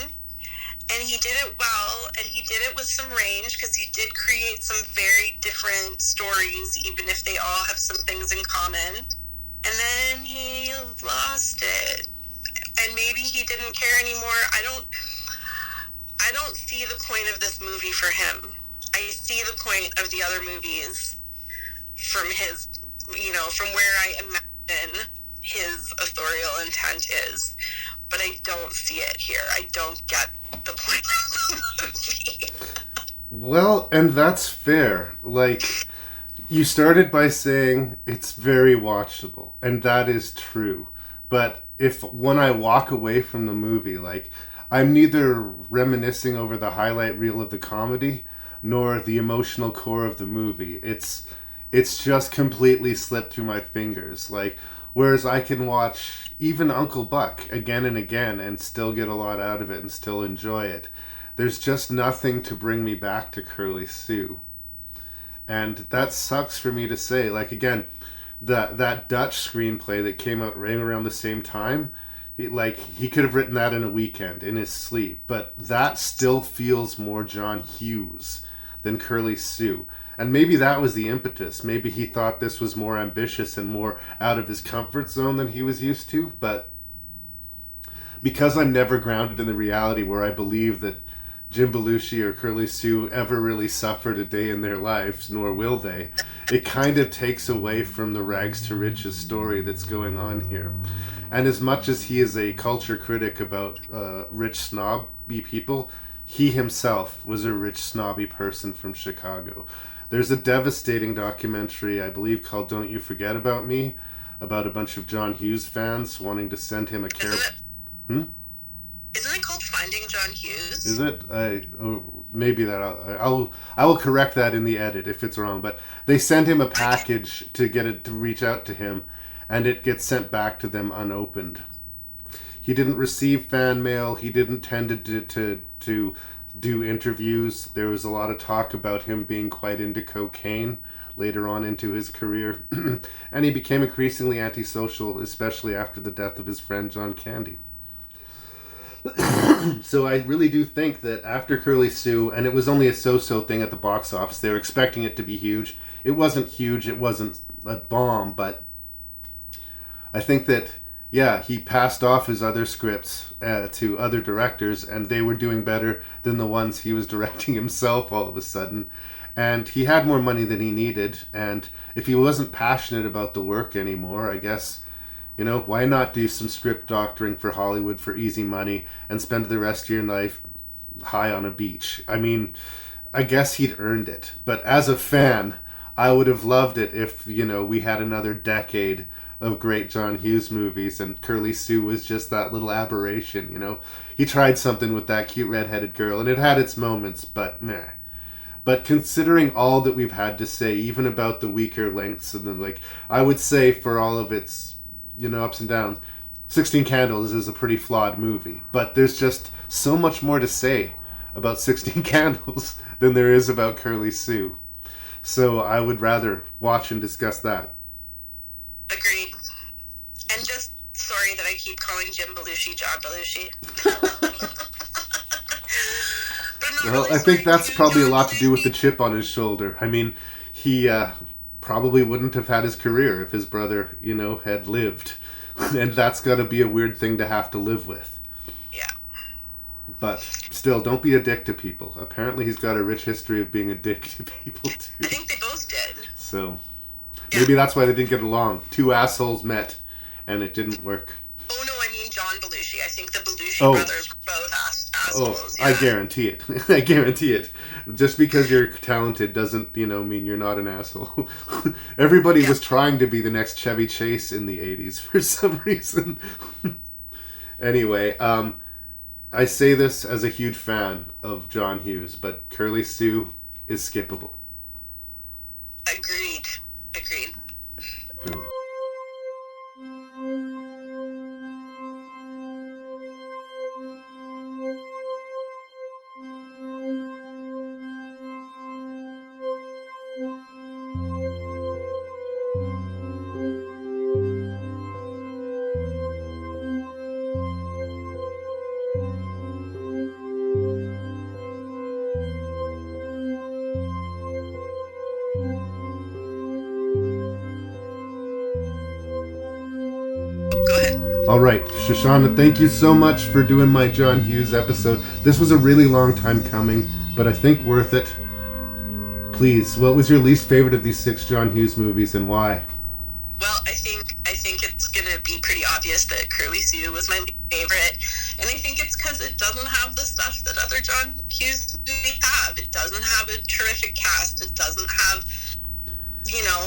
And he did it well, and he did it with some range, because he did create some very different stories, even if they all have some things in common. And then he lost it. And maybe he didn't care anymore. I don't see the point of this movie for him. I see the point of the other movies from his, from where I imagine his authorial intent is. But I don't see it here. I don't get the point of the movie. Well, and that's fair. Like, you started by saying it's very watchable, and that is true. But when I walk away from the movie, like, I'm neither reminiscing over the highlight reel of the comedy nor the emotional core of the movie. It's just completely slipped through my fingers. Like, whereas I can watch even Uncle Buck again and again and still get a lot out of it and still enjoy it. There's just nothing to bring me back to Curly Sue. And that sucks for me to say. Like, again, that Dutch screenplay that came out right around the same time, he could have written that in a weekend in his sleep. But that still feels more John Hughes than Curly Sue. And maybe that was the impetus. Maybe he thought this was more ambitious and more out of his comfort zone than he was used to. But because I'm never grounded in the reality where I believe that Jim Belushi or Curly Sue ever really suffered a day in their lives, nor will they, it kind of takes away from the rags to riches story that's going on here. And as much as he is a culture critic about rich snobby people, he himself was a rich snobby person from Chicago. There's a devastating documentary, I believe, called Don't You Forget About Me, about a bunch of John Hughes fans wanting to send him a care... Isn't it called Finding John Hughes? Is it? Maybe that. I will correct that in the edit if it's wrong. But they send him a package to get it to reach out to him, and it gets sent back to them unopened. He didn't receive fan mail. He didn't tend to do interviews. There was a lot of talk about him being quite into cocaine later on into his career, and he became increasingly antisocial, especially after the death of his friend John Candy. So I really do think that after Curly Sue, and it was only a so-so thing at the box office, they were expecting it to be huge. It wasn't huge, it wasn't a bomb, but I think that, yeah, he passed off his other scripts to other directors, and they were doing better than the ones he was directing himself all of a sudden. And he had more money than he needed, and if he wasn't passionate about the work anymore, I guess, why not do some script doctoring for Hollywood for easy money and spend the rest of your life high on a beach? I mean, I guess he'd earned it. But as a fan, I would have loved it if, we had another decade of great John Hughes movies and Curly Sue was just that little aberration, He tried something with that cute redheaded girl and it had its moments, but meh. But considering all that we've had to say, even about the weaker lengths, and then, I would say for all of its ups and downs, 16 Candles is a pretty flawed movie. But there's just so much more to say about 16 Candles than there is about Curly Sue. So I would rather watch and discuss that. Agreed. And just sorry that I keep calling Jim Belushi John Belushi. Well, I think that's probably a lot to do with the chip on his shoulder. I mean, he probably wouldn't have had his career if his brother, had lived. And that's got to be a weird thing to have to live with. Yeah. But still, don't be a dick to people. Apparently he's got a rich history of being a dick to people, too. I think they both did. So, maybe that's why they didn't get along. Two assholes met, and it didn't work. Oh, no, I mean John Belushi. I think the Belushi brothers were both assholes. Oh, yeah. I guarantee it. I guarantee it. Just because you're talented doesn't, mean you're not an asshole. Everybody was trying to be the next Chevy Chase in the 80s for some reason. Anyway, I say this as a huge fan of John Hughes, but Curly Sue is skippable. Agreed. Boom. All right, Shoshana, thank you so much for doing my John Hughes episode. This was a really long time coming, but I think worth it. Please, what was your least favorite of these 6 John Hughes movies and why? Well, I think it's gonna be pretty obvious that Curly Sue was my least favorite, and I think it's because it doesn't have the stuff that other John Hughes movies have. It doesn't have a terrific cast. It doesn't have,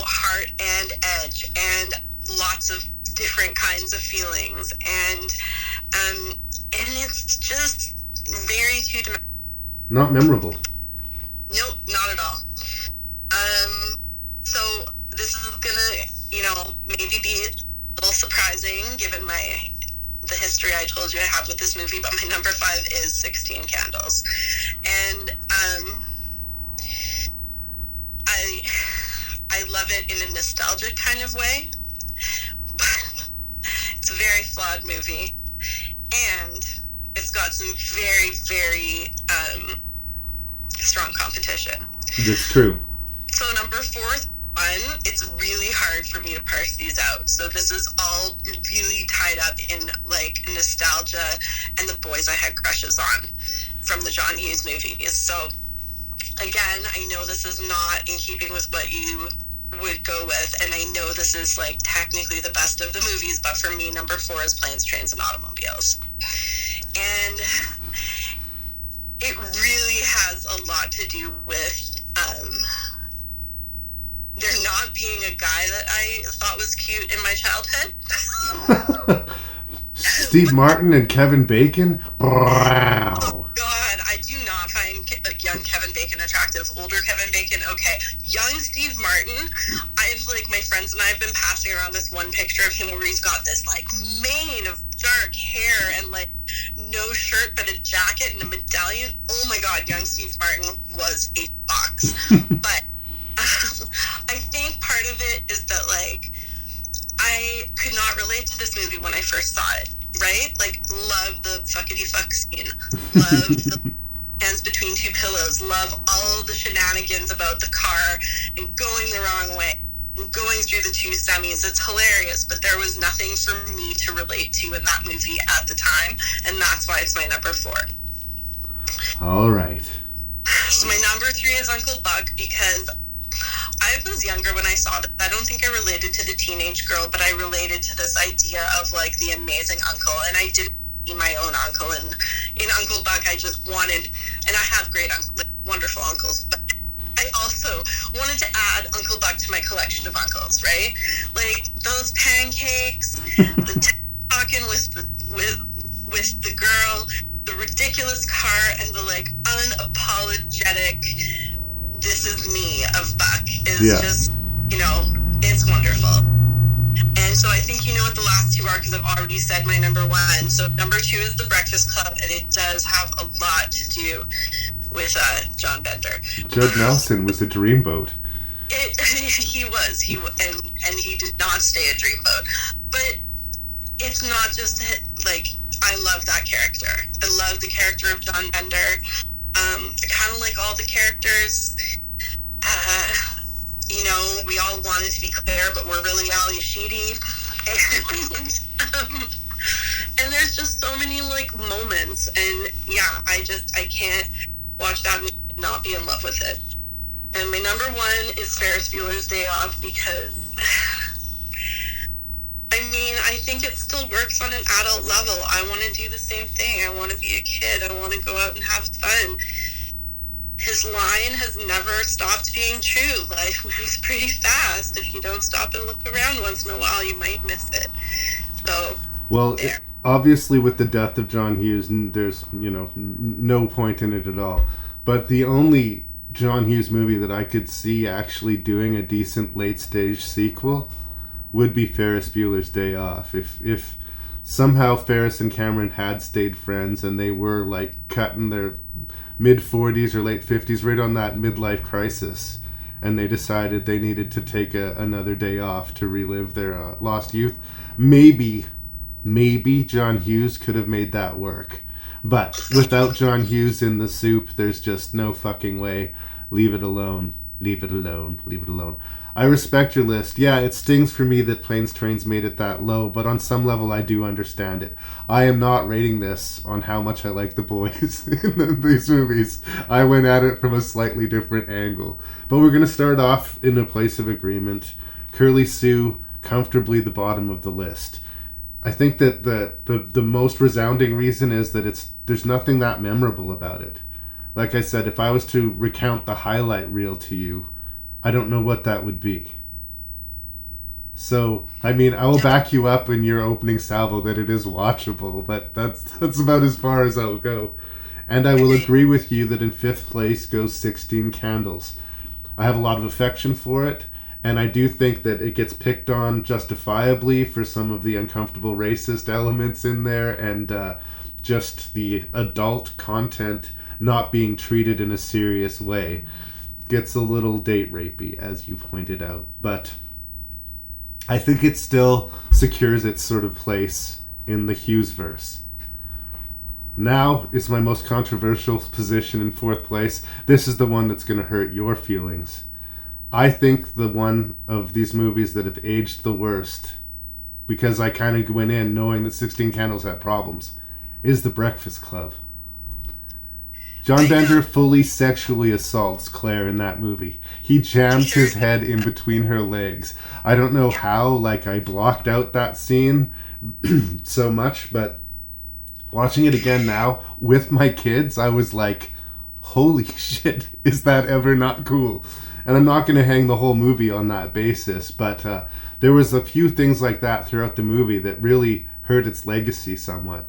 heart and edge and lots of different kinds of feelings, and it's just very two-dimensional. Not memorable. Nope, not at all. So this is gonna, maybe be a little surprising given the history I told you I have with this movie, but my number 5 is 16 Candles. And I love it in a nostalgic kind of way, but it's a very flawed movie, and it's got some very, very strong competition. That's true. So number 4, it's really hard for me to parse these out. So this is all really tied up in like nostalgia and the boys I had crushes on from the John Hughes movies. So again, I know this is not in keeping with what you would go with, and I know this is like technically the best of the movies, but for me, number 4 is Planes, Trains, and Automobiles. And it really has a lot to do with there not being a guy that I thought was cute in my childhood. Steve Martin and Kevin Bacon? Wow. Oh, God, I do not find young Kevin Bacon attractive. Older Kevin Bacon, okay. Young Steve Martin, my friends and I have been passing around this one picture of him where he's got this, mane of dark hair and, no shirt but a jacket and a medallion. Oh, my God, young Steve Martin was a fox. But I think part of it is that, I could not relate to this movie when I first saw it, right? Love the fuckity-fuck scene. Love the hands between two pillows. Love all the shenanigans about the car and going the wrong way and going through the 2 semis. It's hilarious, but there was nothing for me to relate to in that movie at the time, and that's why it's my number 4. All right. So my number 3 is Uncle Buck, because I was younger when I saw this. I don't think I related to the teenage girl, but I related to this idea of the amazing uncle, and I didn't see my own uncle. And in Uncle Buck, I just wanted, and I have great wonderful uncles, but I also wanted to add Uncle Buck to my collection of uncles, right? Those pancakes, the talking with the girl, the ridiculous car, and the unapologetic "this is me" of Buck is just, it's wonderful. And so I think you know what the last 2 are, because I've already said my number 1. So number 2 is The Breakfast Club, and it does have a lot to do with John Bender. Judd Nelson was a dreamboat. He was, and he did not stay a dreamboat. But it's not just I love that character. I love the character of John Bender. I kind of like all the characters. We all wanted to be Claire, but we're really Ali Sheedy. And there's just so many moments, and yeah, I can't watch that movie and not be in love with it. And my number 1 is Ferris Bueller's Day Off, because I think it still works on an adult level. I want to do the same thing. I want to be a kid. I want to go out and have fun. His line has never stopped being true. Life moves pretty fast. If you don't stop and look around once in a while, you might miss it. So, well, obviously with the death of John Hughes, there's, no point in it at all. But the only John Hughes movie that I could see actually doing a decent late-stage sequel would be Ferris Bueller's Day Off. If somehow Ferris and Cameron had stayed friends and they were cutting their mid-40s or late 50s, right on that midlife crisis, and they decided they needed to take another day off to relive their lost youth, maybe John Hughes could have made that work. But without John Hughes in the soup, there's just no fucking way. Leave it alone. Leave it alone. Leave it alone. I respect your list. Yeah, it stings for me that Planes, Trains made it that low, but on some level I do understand it. I am not rating this on how much I like the boys in these movies. I went at it from a slightly different angle. But we're going to start off in a place of agreement. Curly Sue, comfortably the bottom of the list. I think that the most resounding reason is that there's nothing that memorable about it. Like I said, if I was to recount the highlight reel to you, I don't know what that would be. So, I mean, I will back you up in your opening salvo that it is watchable, but that's about as far as I'll go. And I will agree with you that in 5th place goes 16 Candles. I have a lot of affection for it, and I do think that it gets picked on justifiably for some of the uncomfortable racist elements in there, and just the adult content not being treated in a serious way. Gets a little date rapey, as you pointed out, but I think it still secures its sort of place in the Hughes verse. Now is my most controversial position in 4th place. This is the one that's going to hurt your feelings. I think the one of these movies that have aged the worst, because I kind of went in knowing that 16 Candles had problems, is The Breakfast Club. John Bender fully sexually assaults Claire in that movie. He jams his head in between her legs. I don't know how, I blocked out that scene so much, but watching it again now with my kids, I was like, holy shit, is that ever not cool? And I'm not going to hang the whole movie on that basis, but there was a few things like that throughout the movie that really hurt its legacy somewhat.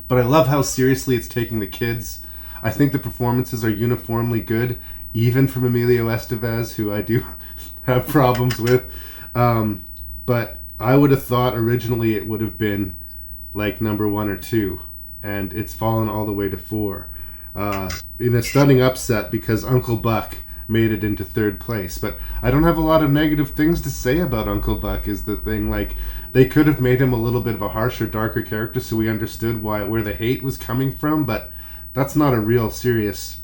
But I love how seriously it's taking the kids. I think the performances are uniformly good, even from Emilio Estevez, who I do have problems with. But I would have thought originally it would have been number 1 or 2, and it's fallen all the way to 4. In a stunning upset because Uncle Buck made it into 3rd place. But I don't have a lot of negative things to say about Uncle Buck is the thing. They could have made him a little bit of a harsher, darker character so we understood where the hate was coming from, but that's not a real serious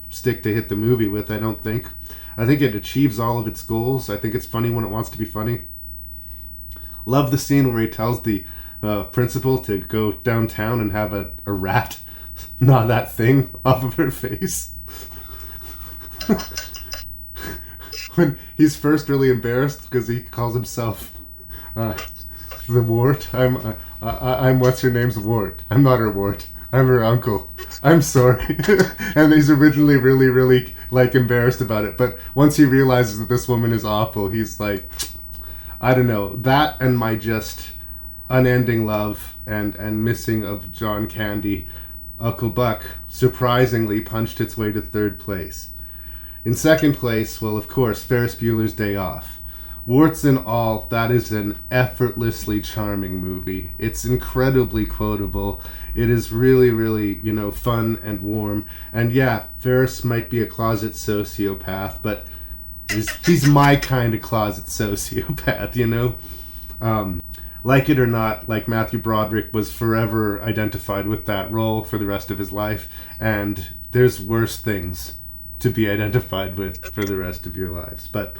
stick to hit the movie with, I don't think. I think it achieves all of its goals. I think it's funny when it wants to be funny. Love the scene where he tells the principal to go downtown and have a rat gnaw that thing off of her face. When he's first really embarrassed because he calls himself the wart. I'm what's her name's wart. I'm not her wart. I'm her uncle. I'm sorry. And he's originally really, really embarrassed about it. But once he realizes that this woman is awful, he's like, I don't know. That and my just unending love and missing of John Candy, Uncle Buck surprisingly punched its way to 3rd place. In 2nd place, well, of course, Ferris Bueller's Day Off. Warts and all, that is an effortlessly charming movie. It's incredibly quotable. It is really, really, fun and warm. And yeah, Ferris might be a closet sociopath, but he's my kind of closet sociopath, Like it or not, Matthew Broderick was forever identified with that role for the rest of his life, and there's worse things to be identified with for the rest of your lives. But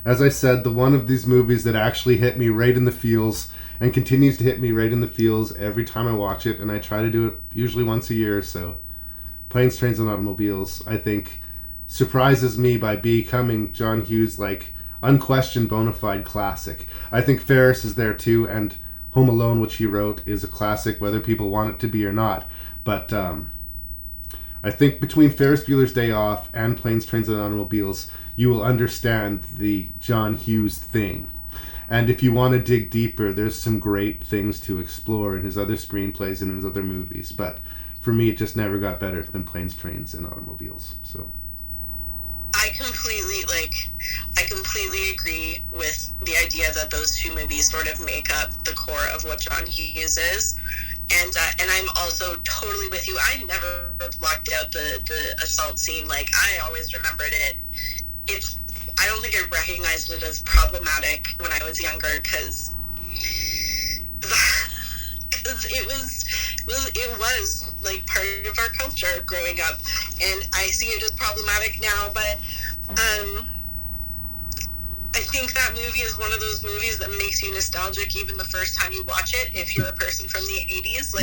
as I said, the one of these movies that actually hit me right in the feels and continues to hit me right in the feels every time I watch it, and I try to do it usually once a year or so. Planes, Trains, and Automobiles, I think, surprises me by becoming John Hughes' unquestioned bona fide classic. I think Ferris is there too, and Home Alone, which he wrote, is a classic whether people want it to be or not. But I think between Ferris Bueller's Day Off and Planes, Trains, and Automobiles, you will understand the John Hughes thing. And if you want to dig deeper, there's some great things to explore in his other screenplays and in his other movies. But for me, it just never got better than Planes, Trains, and Automobiles. So I completely agree with the idea that those two movies sort of make up the core of what John Hughes is. And I'm also totally with you. I never blocked out the assault scene. I always remembered it. I don't think I recognized it as problematic when I was younger because it was part of our culture growing up, and I see it as problematic now. But I think that movie is one of those movies that makes you nostalgic even the first time you watch it, if you're a person from the 80s.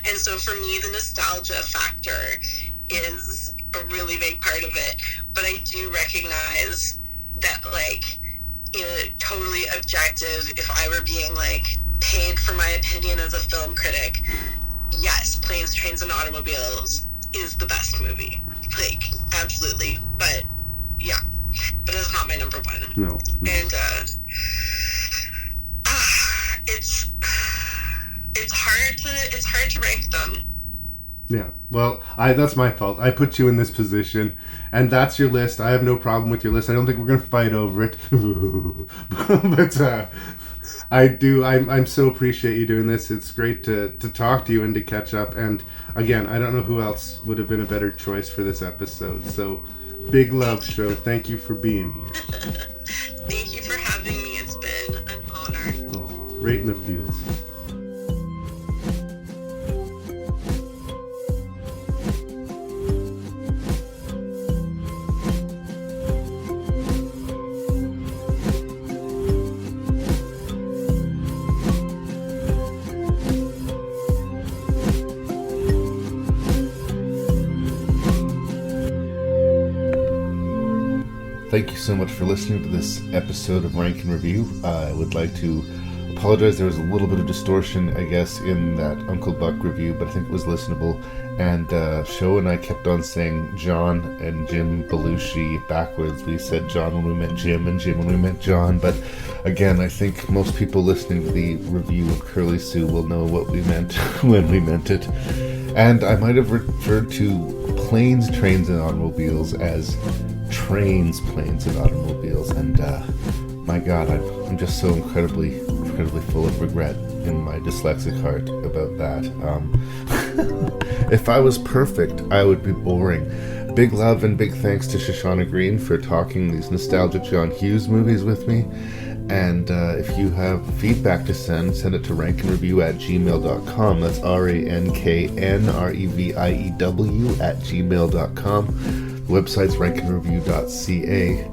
And so for me, the nostalgia factor is a really big part of it. But I do recognize that, like, in a totally objective, if I were being, like, paid for my opinion as a film critic, yes, Planes, Trains, and Automobiles is the best movie. Like, absolutely. But, yeah. But it's not my number one. No. And, it's hard to rank them. Yeah, well, that's my fault. I put you in this position, and that's your list. I have no problem with your list. I don't think we're going to fight over it. But I'm so appreciate you doing this. It's great to talk to you and to catch up. And again, I don't know who else would have been a better choice for this episode. So, big love, show. Thank you for being here. Thank you for having me. It's been an honor. Oh, right in the feels. Thank you so much for listening to this episode of Rank and Review. I would like to apologize. There was a little bit of distortion, I guess, in that Uncle Buck review, but I think it was listenable. And Show and I kept on saying John and Jim Belushi backwards. We said John when we meant Jim and Jim when we meant John. But again, I think most people listening to the review of Curly Sue will know what we meant when we meant it. And I might have referred to Planes, Trains, and Automobiles as Trains, Planes, and Automobiles, and my God, I'm just so incredibly full of regret in my dyslexic heart about that. If I was perfect, I would be boring. Big love and big thanks to Shoshana Green for talking these nostalgic John Hughes movies with me. And if you have feedback to send it to ranknreview@gmail.com. That's ranknreview@gmail.com. The website's Ranknreview.ca.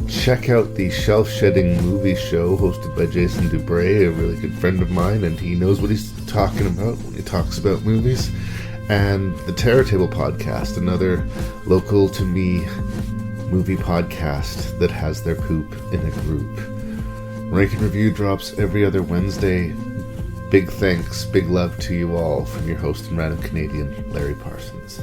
Check out the Shelf Shedding Movie Show hosted by Jason Dubray, a really good friend of mine, and he knows what he's talking about when he talks about movies. And the Terror Table Podcast, another local to me movie podcast that has their poop in a group. Rank and Review drops every other Wednesday. Big thanks, big love to you all from your host and random Canadian, Larry Parsons.